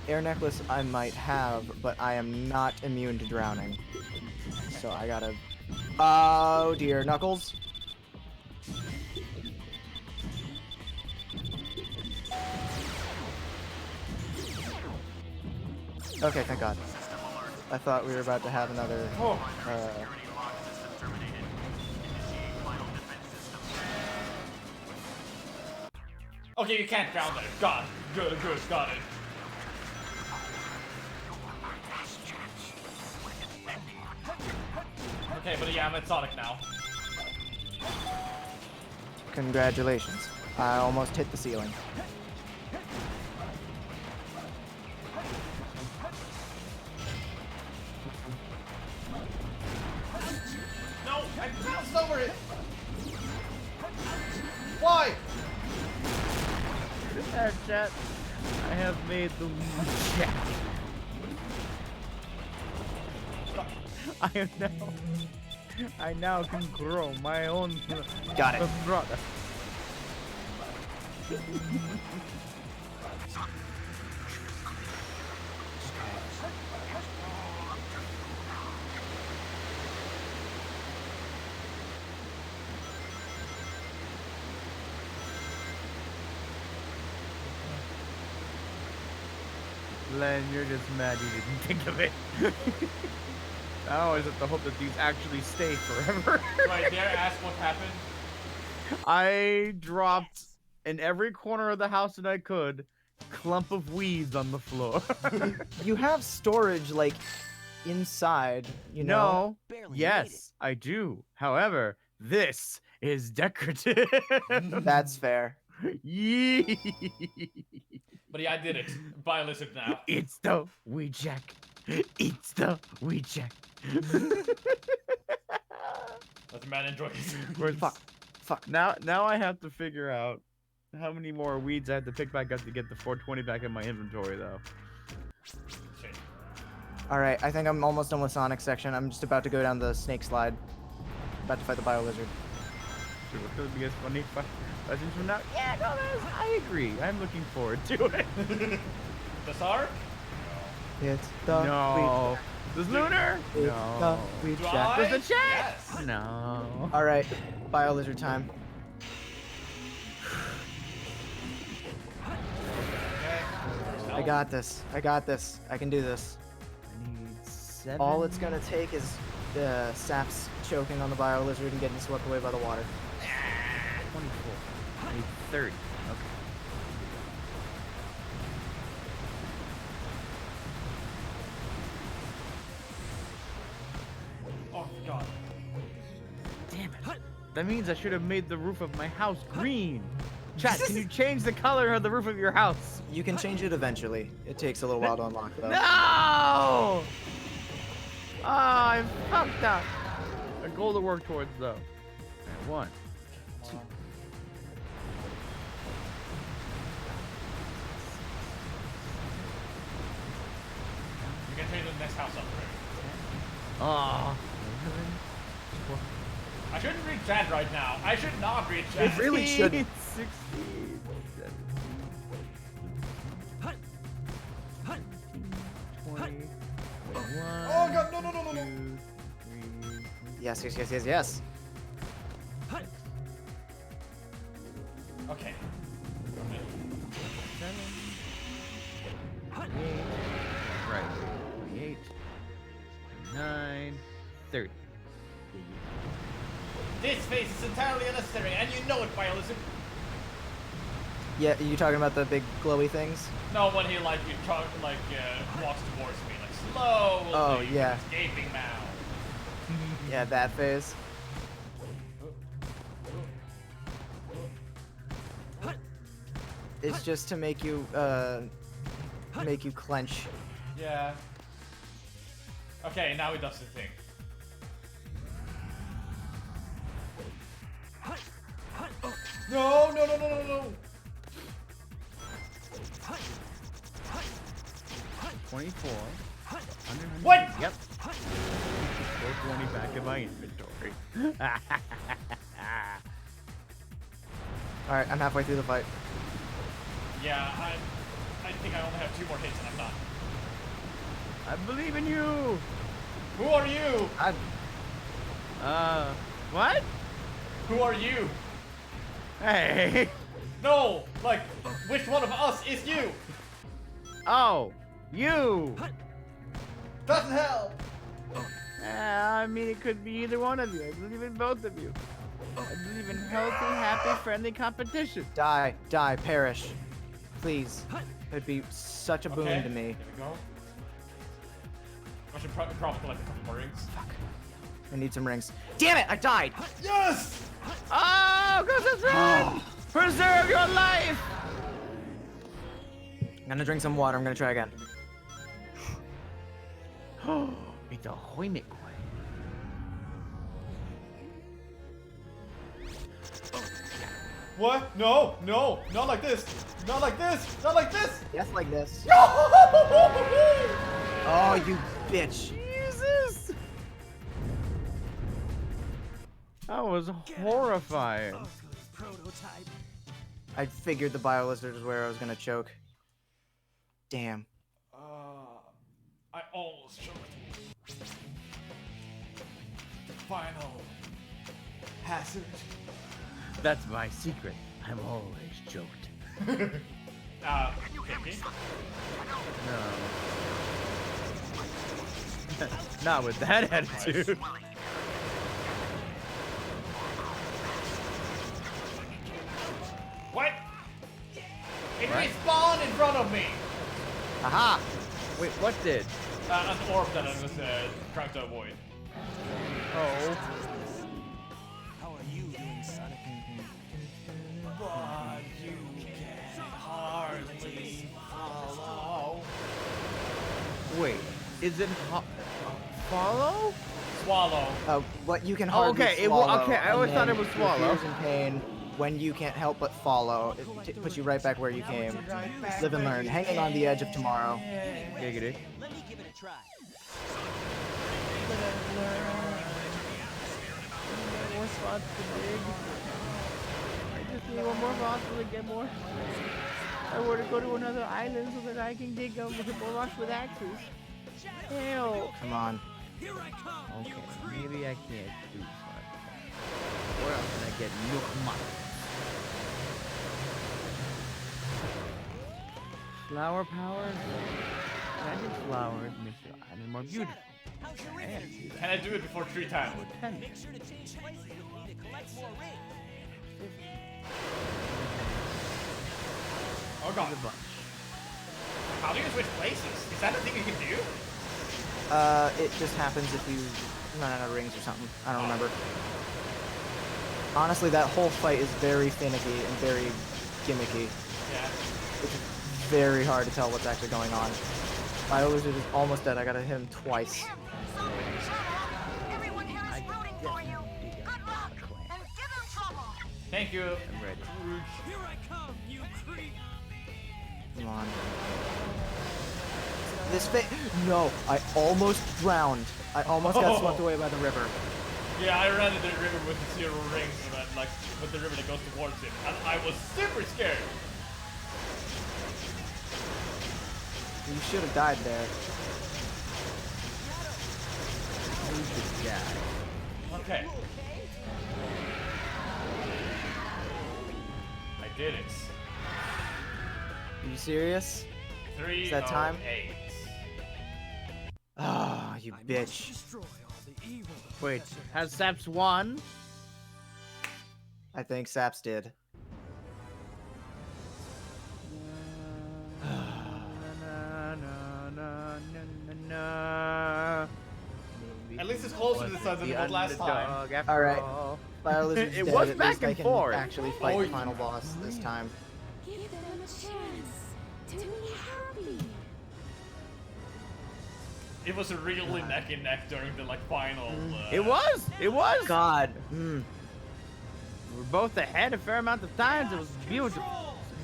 Air necklace I might have, but I am not immune to drowning. So I gotta... Oh dear, Knuckles. Okay, thank God. I thought we were about to have another... Okay, you can't drown there. God. Good, got it. Okay, but yeah, I'm at Sonic now. Congratulations. I almost hit the ceiling. No, I bounced over it. Why? Chat. I have made the chat. I now can grow my own. Got it. Brother. Len, you're just mad you didn't think of it. I always have to hope that these actually stay forever. Right, dare ask what happened? I dropped in every corner of the house that I could, clump of weeds on the floor. You have storage, like, inside, you know? No. Yes, I do. However, this is decorative. That's fair. Yee. But yeah, I did it. Buy a lizard now. It's the weed check. It's the weed check. Let the man enjoy his Where's fuck? Now I have to figure out how many more weeds I have to pick back up to get the 420 back in my inventory, though. Shit. Alright, I think I'm almost done with Sonic's section. I'm just about to go down the snake slide. About to fight the Bio Lizard. Sure, what's the biggest funny lessons from now? Yeah, no, I agree. I'm looking forward to it. The arc? It's the No. Does Lunar? It's No. the weed Do check. I? Does the chat? Yes. No. Alright, Bio Lizard time. Okay. I got this. I got this. I can do this. I need 7. All it's gonna take is Saps choking on the Bio Lizard and getting swept away by the water. 24. I need 30. Okay. Oh god. Damn it. That means I should have made the roof of my house green. Chat, can you change the color of the roof of your house? You can change it eventually. It takes a little while to unlock though. No! Oh, I fucked up. A goal to work towards, though. Alright, 1, 2. You can change the next house up there. Oh. I shouldn't read chat right now. I should not read chat. It really shouldn't. 16, 20, 21, Oh god, no. 2, 3, Yes, yes, yes, yes, yes. Okay. 7, 28, right, 28, 29, 30. This phase is entirely unnecessary, and you know it, Biolizard. Yeah, you talking about the big glowy things? No, when he walks towards me, like slowly. Oh, with yeah. his gaping mouth. Yeah, that phase. It's just to make you clench. Yeah. Okay, now he does the thing. No. 24, What? Yep. 420 back in my inventory. Alright, I'm halfway through the fight. Yeah, I think I only have 2 more hits and I'm done. I believe in you. Who are you? What? Who are you? Hey. No, like, which one of us is you? Oh, you. Doesn't help. I mean, it could be either one of you. I believe in both of you. I believe in healthy, happy, friendly competition. Die, perish. Please. It'd be such a boon to me. Here we go. I should probably collect a couple more rings. Fuck. I need some rings. Damn it! I died! Yes! Oh, go Saps! Preserve your life! I'm gonna drink some water. I'm gonna try again. It's a Hoymik. What? No, no, not like this. Not like this. Not like this. Yes, like this. No! Oh, you bitch. Jesus! That was horrifying. Ugly prototype. I figured the bio lizard is where I was gonna choke. Damn. I almost choked. Final hazard. That's my secret. I'm always choked. Pinky? No. Not with that attitude. What? It respawned in front of me! Aha! Wait, what did? An orb that I was trying to avoid. Oh. How are you doing, Sonic? But you can hardly follow. Wait, is it follow? Swallow. What you can Oh, hardly okay, swallow. okay, I always and thought then it was your swallow. fears and pain when you can't help but follow. It puts you right back where you came. Live and learn. Hanging on the edge of tomorrow. Giggity. Let me give it a try. More spots to dig. I just need one more boss to get more. I were to go to another island so that I can dig more rocks with axes. Hell. Come on. Okay, maybe I can't do so. Where else can I get Nook Money? Flower power? Magic flowers makes your island more beautiful. Can I do it before tree time? Make sure to change places with me to collect more rings. Oh god. A bunch. How do you switch places? Is that a thing you can do? It just happens if you run out of rings or something. I don't remember. Honestly, that whole fight is very finicky and very gimmicky. Yeah. It's very hard to tell what's actually going on. Bio Lizard is almost dead. I gotta hit him twice. Everyone here is rooting for you. Good luck, and give him trouble. Thank you. I'm ready. Here I come, you creep. Come on. This fit. No, I almost drowned. I almost got swept away by the river. Yeah, I ran into the river with the 0 rings and then like with the river that goes towards it. And I was super scared. You should have died there. You should die. Okay. I did it. Are you serious? 3 Is that time? 8. Ah, you bitch. Destroy all the evil. Wait, has Saps won? I think Saps did. At least it's closer to the sun than it was last time. All right. Bio Lizard's It dead. was At back least I and can forth. actually fight Oh, the final boss this time. Give them a chance to be happy. It was really neck and neck during the like final. It was! It was! God. We were both ahead a fair amount of times. It was beautiful.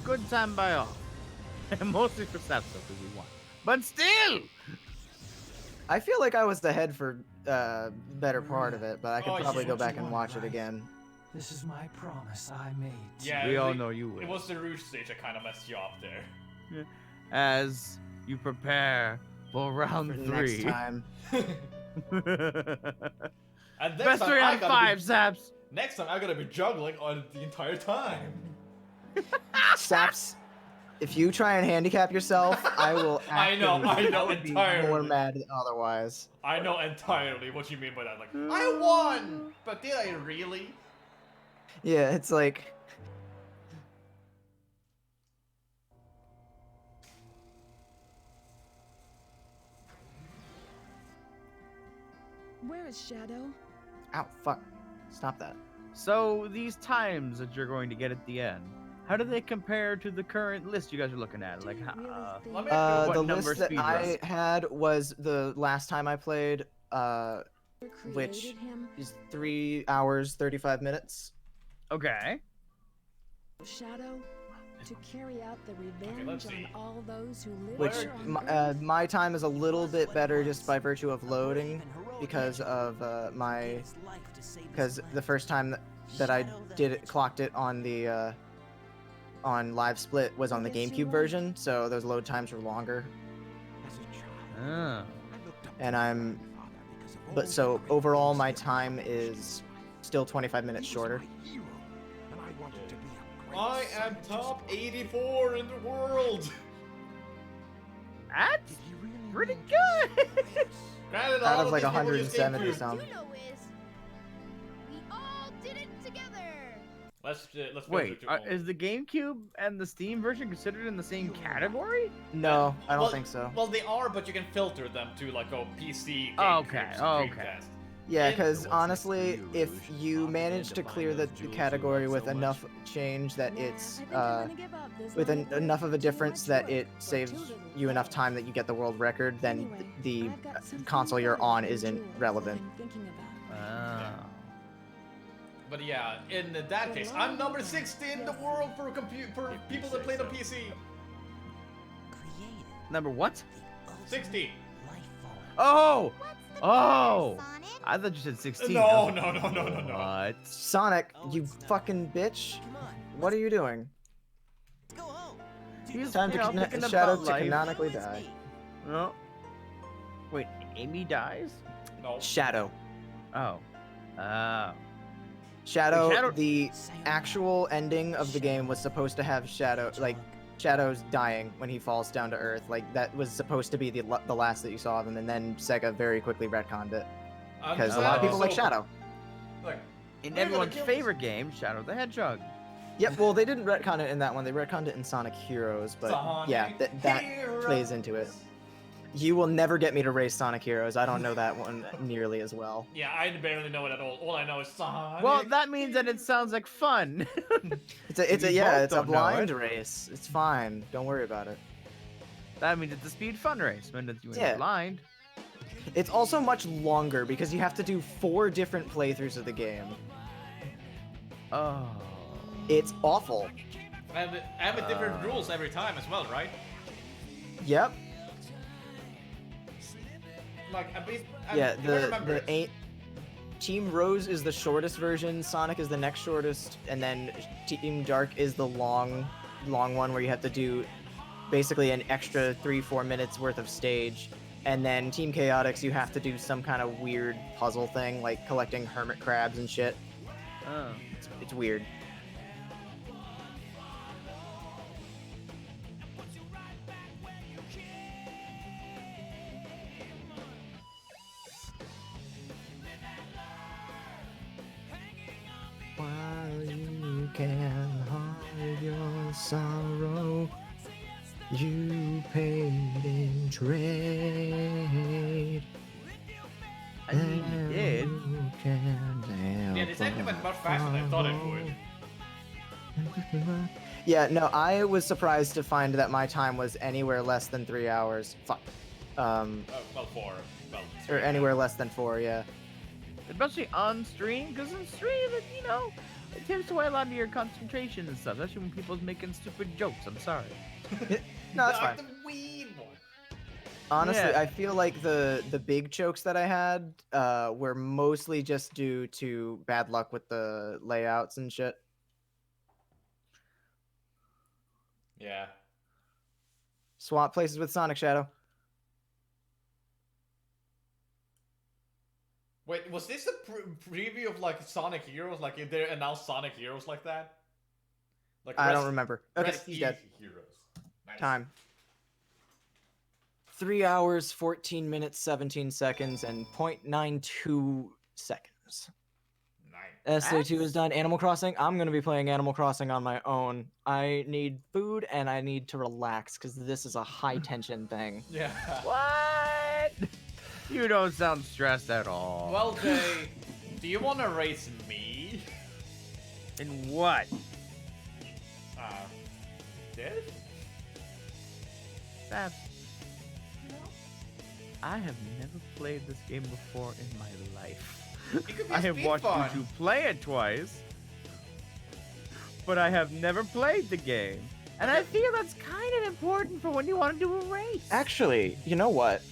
Good time by all. Mostly for Saps because we won. But still! I feel like I was ahead for better part of it, but I could Oh, probably yeah. go back and watch it again. This is my promise I made. Yeah, We all know you It will. was the Rouge stage that kind of messed you up there. As you prepare for round For 3. next time. And next Best time 3 I out of gotta 5, be, Saps. next time I'm gonna be juggling on the entire time. Saps, if you try and handicap yourself, I will I know actually be more entirely. mad than otherwise. I know entirely what you mean by that. Like, I won! But did I really? Yeah, it's like... Where is Shadow? Ow, fuck. Stop that. So these times that you're going to get at the end, how do they compare to the current list you guys are looking at? Like, Let me What The number list that speed I run? had was the last time I played, which Created him. is 3 hours, 35 minutes. okay. Shadow, to carry out the revenge let's on see. all those who live Which, here on Earth. my time is a little bit better just by virtue of loading, because of, because the first time that I clocked it on the, on Live Split was on the GameCube version, so those load times were longer. Oh. And but so overall my time is still 25 minutes shorter. I am top 84 in the world. That's pretty good. Granted, Out all of like these people just came 170 through. something. You know is, we all did it together. Let's go Wait, through all. is the GameCube and the Steam version considered in the same category? No, I don't Well- think so. Well, they are, but you can filter them to like PC. Okay, GameCube, okay. Dreamcast. Yeah, And- because honestly, if you manage to clear the category with enough change that it's with enough of a difference that it saves you enough time that you get the world record, then the console you're on isn't relevant. Oh. But yeah, in that case, I'm number 60 in the world for people that play the PC. Number what? 60. Oh! Oh! I thought you said 16. No, I was no, no, no, no, no. What? Sonic, you fucking bitch! What are you doing? He's Time to thinking Shadow about to life. canonically die. No. Wait, Amy dies? No. Shadow. Oh. Oh. Shadow, Shadow- the actual ending of the game was supposed to have Shadow's dying when he falls down to Earth. Like, that was supposed to be the last that you saw of him, and then Sega very quickly retconned it. Because a lot of people like Shadow. Like, In we're gonna everyone's kill favorite game, Shadow the Hedgehog. Yep, well, they didn't retcon it in that one. They retconned it in Sonic Heroes, but yeah, that plays into it. You will never get me to race Sonic Heroes. I don't know that one nearly as well. Yeah, I barely know it at all. All I know is Sonic. Well, that means that it sounds like fun. It's You a both it's a don't know blind it. race. It's fine. Don't worry about it. That means it's a speed fun race when you Yeah. ain't blind. It's also much longer because you have to do 4 different playthroughs of the game. Oh. It's awful. And with different rules every time as well, right? Yep. Like, Yeah, if I remember it. Team Rose is the shortest version, Sonic is the next shortest, and then Team Dark is the long one where you have to do basically an extra 3-4 minutes worth of stage. And then Team Chaotix, you have to do some kind of weird puzzle thing, like collecting hermit crabs and shit. Oh. It's weird. While you can hide your sorrow, you paid in trade. I mean, you did. Yeah, this actually went much faster than I thought it would. Yeah, no, I was surprised to find that my time was anywhere less than 3 hours. Fuck. Well, 4. Well, Or anywhere less than 4, yeah. Especially on stream, because on stream, you know, it takes away a lot of your concentration and stuff. Especially when people's making stupid jokes. I'm sorry. No, that's Like fine. the weed one. Honestly, Yeah. I feel like the big chokes that I had were mostly just due to bad luck with the layouts and shit. Yeah. Swap places with Sonic Shadow. Wait, was this a preview of like Sonic Heroes? Like, if they announced Sonic Heroes like that? Like I don't remember. Okay, Rest he's E dead. Heroes. Nice. Time. 3 hours, 14 minutes, 17 seconds, and 0.92 seconds. Nice. SA2 is done. Animal Crossing. I'm gonna be playing Animal Crossing on my own. I need food and I need to relax because this is a high tension thing. Yeah. What? You don't sound stressed at all. Well, Jay, do you want to race me? In what? Did? Saps. I have never played this game before in my life. It could be I have watched fun. you play it twice, but I have never played the game. And I feel that's kind of important for when you want to do a race. Actually, you know what?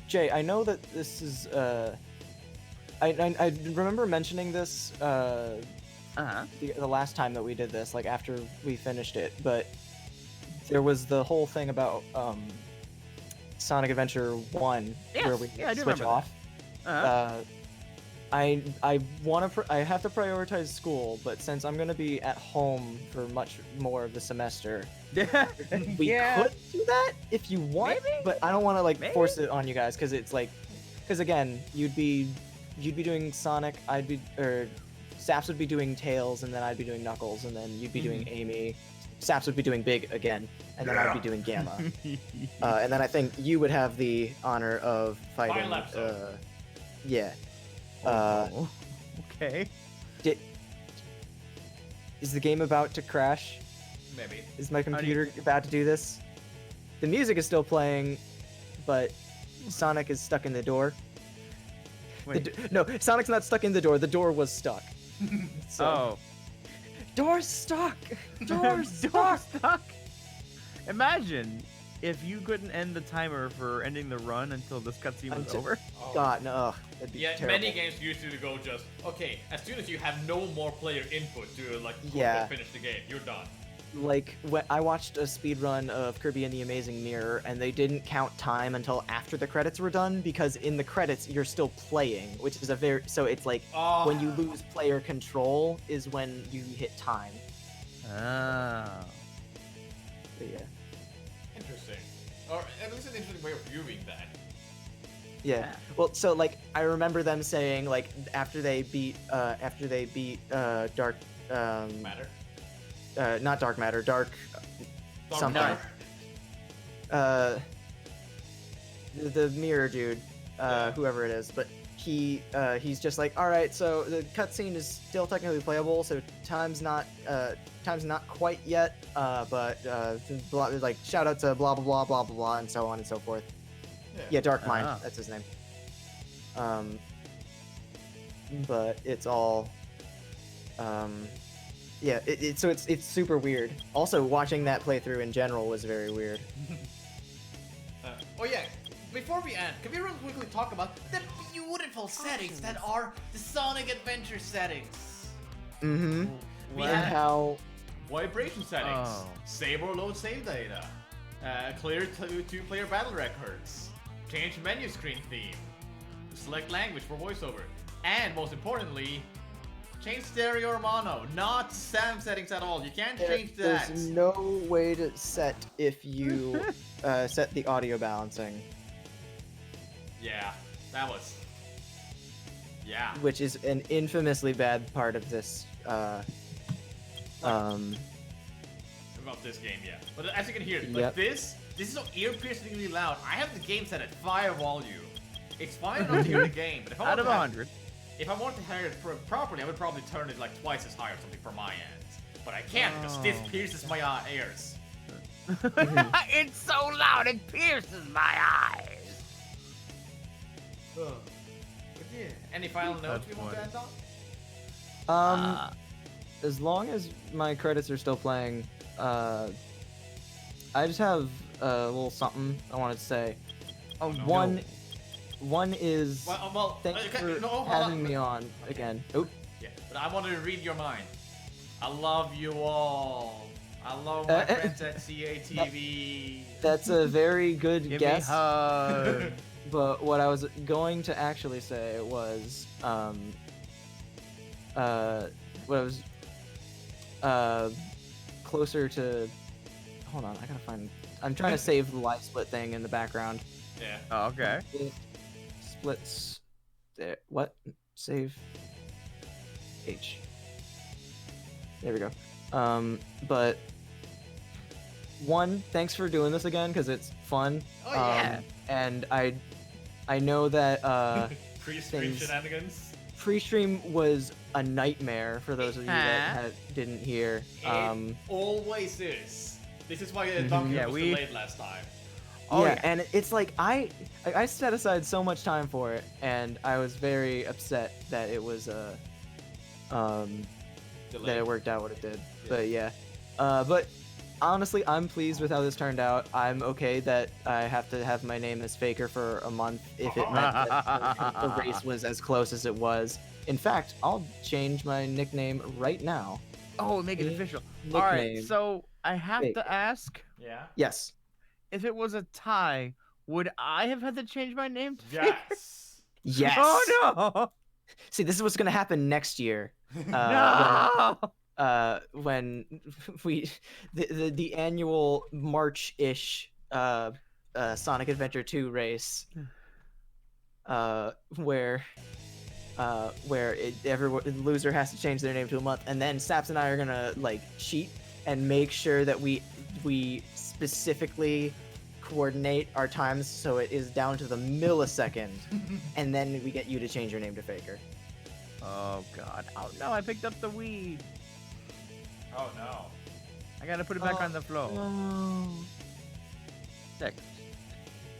Jay, I know that this is I remember mentioning this the last time that we did this, like after we finished it, but there was the whole thing about Sonic Adventure 1 where we I do switch remember off. that. I I have to prioritize school, but since I'm gonna be at home for much more of the semester, we could do that if you want. Maybe. But I don't want to like force it on you guys because it's like, because again, you'd be doing Sonic, Saps would be doing Tails, and then I'd be doing Knuckles, and then you'd be doing Amy. Saps would be doing Big again, and then I'd be doing Gamma. And then I think you would have the honor of fighting. Yeah. Okay. Is the game about to crash? Maybe. Is my computer about to do this? The music is still playing, but Sonic is stuck in the door. Wait. No, Sonic's not stuck in the door. The door was stuck. Oh. Door's stuck. Door's stuck. Imagine if you couldn't end the timer for ending the run until this cutscene was over. God, no. That'd be terrible. Many games usually go just, okay, as soon as you have no more player input to like finish the game, you're done. Like, when I watched a speedrun of Kirby and the Amazing Mirror, and they didn't count time until after the credits were done, because in the credits, you're still playing, which is so it's like, when you lose player control is when you hit time. Oh. But yeah. Interesting. Or at least an interesting way of viewing that. Yeah. Well, so like I remember them saying like after they beat Dark Matter? Not Dark Matter, Dark something. Matter. The mirror dude, whoever it is, but he's just like, all right, so the cutscene is still technically playable, so time's not quite yet, but like shout out to blah blah blah blah blah blah and so on and so forth. Yeah, Dark Mind, that's his name. But it's all, yeah, so it's super weird. Also, watching that playthrough in general was very weird. Oh yeah, before we end, can we real quickly talk about the beautiful settings that are the Sonic Adventure settings? Mm-hmm. We And have how vibration settings, save or load save data, clear two-player battle records, change menu screen theme, select language for voiceover, and most importantly, change stereo or mono, not sound settings at all. You can't change that. There's no way to set if you set the audio balancing. Yeah, that was. Yeah. Which is an infamously bad part of this. About this game, yeah. But as you can hear, like this is so ear-piercingly loud. I have the game set at fire volume. It's fine enough to hear the game, but if I out of 100. If I wanted to hear it properly, I would probably turn it like twice as high or something for my end. But I can't because this pierces my ears. It's so loud it pierces my eyes. But yeah. Any final notes we want to end on? As long as my credits are still playing, I just have a little something I wanted to say. Oh, One is thanks okay, for no, hold having on. me on again. Oh, Yeah, but I wanted to read your mind. I love you all. I love my friends at CATV. that's a very good Give me guess. hug. But what I was going to actually say was, what I was, closer to. Hold on, I gotta find. I'm trying to save the live split thing in the background. Yeah. Oh, okay. Splits. There. What? Save. H. There we go. But one, thanks for doing this again because it's fun. Oh yeah. And I know that Pre-stream things- shenanigans. pre-stream was a nightmare for those of you that didn't hear. It always is. This is why the document Yeah, was we- delayed last time. Oh, yeah, and it's like I set aside so much time for it, and I was very upset that it was that it worked out what it did. But yeah, but honestly, I'm pleased with how this turned out. I'm okay that I have to have my name as Faker for a month if it meant that the race was as close as it was. In fact, I'll change my nickname right now. Oh, make it official. Nickname. All right, so I have Faker. to ask, Yeah. Yes. if it was a tie, would I have had to change my name to Faker? Yes. Yes. Oh no! See, this is what's gonna happen next year. No! When we the annual March-ish Sonic Adventure 2 race, where the loser has to change their name to a month, and then Saps and I are gonna like cheat and make sure that we specifically coordinate our times so it is down to the millisecond, and then we get you to change your name to Faker. Oh god. Oh no, I picked up the weed. Oh no. I gotta put it back on the floor. Sick.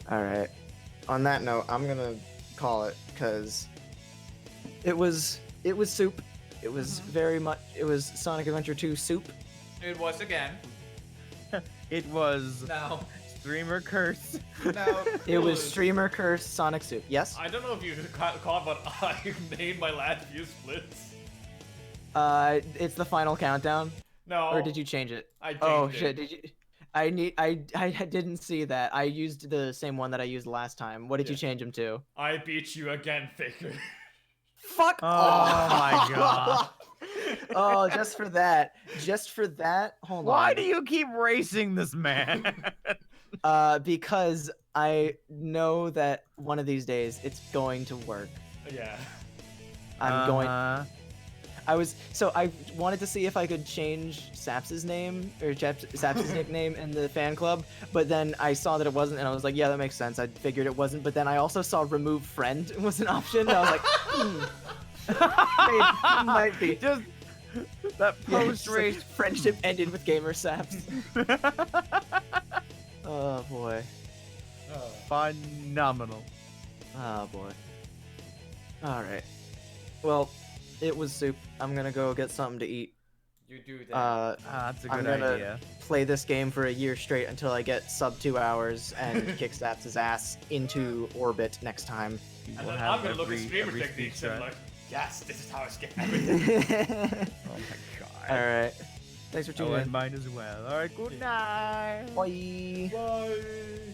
All right. On that note, I'm gonna call it because it was soup. It was very much. It was Sonic Adventure 2 soup. It was again. It was Now. streamer curse. Now. It was Clueless. streamer curse Sonic soup. Yes. I don't know if you caught, but I named my last few splits. It's the final countdown. No. Or did you change it? I changed Oh it. shit! Did you? I didn't see that. I used the same one that I used last time. What did you change them to? I beat you again, Faker. Fuck! Oh my god. Oh, just for that. Just for that. Hold on. Why do you keep racing this man? Because I know that one of these days it's going to work. Yeah. I'm going. Uh-huh. I wanted to see if I could change Saps's name or Saps's nickname in the fan club, but then I saw that it wasn't, and I was like, yeah, that makes sense. I figured it wasn't, but then I also saw remove friend was an option, and I was like, might be. Just that Yeah, post it's just like, race. friendship ended with Gamer Saps. Oh boy. Phenomenal. Oh boy. All right. Well, it was soup. I'm gonna go get something to eat. You do that. That's a I'm good gonna idea. play this game for a year straight until I get sub 2 hours and kick Saps' ass into orbit next time. You And will then have I'm gonna look at every- streamer every techniques speed and shot. like, yes, this is how it's getting. Oh my god. All right. Thanks for tuning Oh, and in. mine as well. All right, good night. Bye. Bye.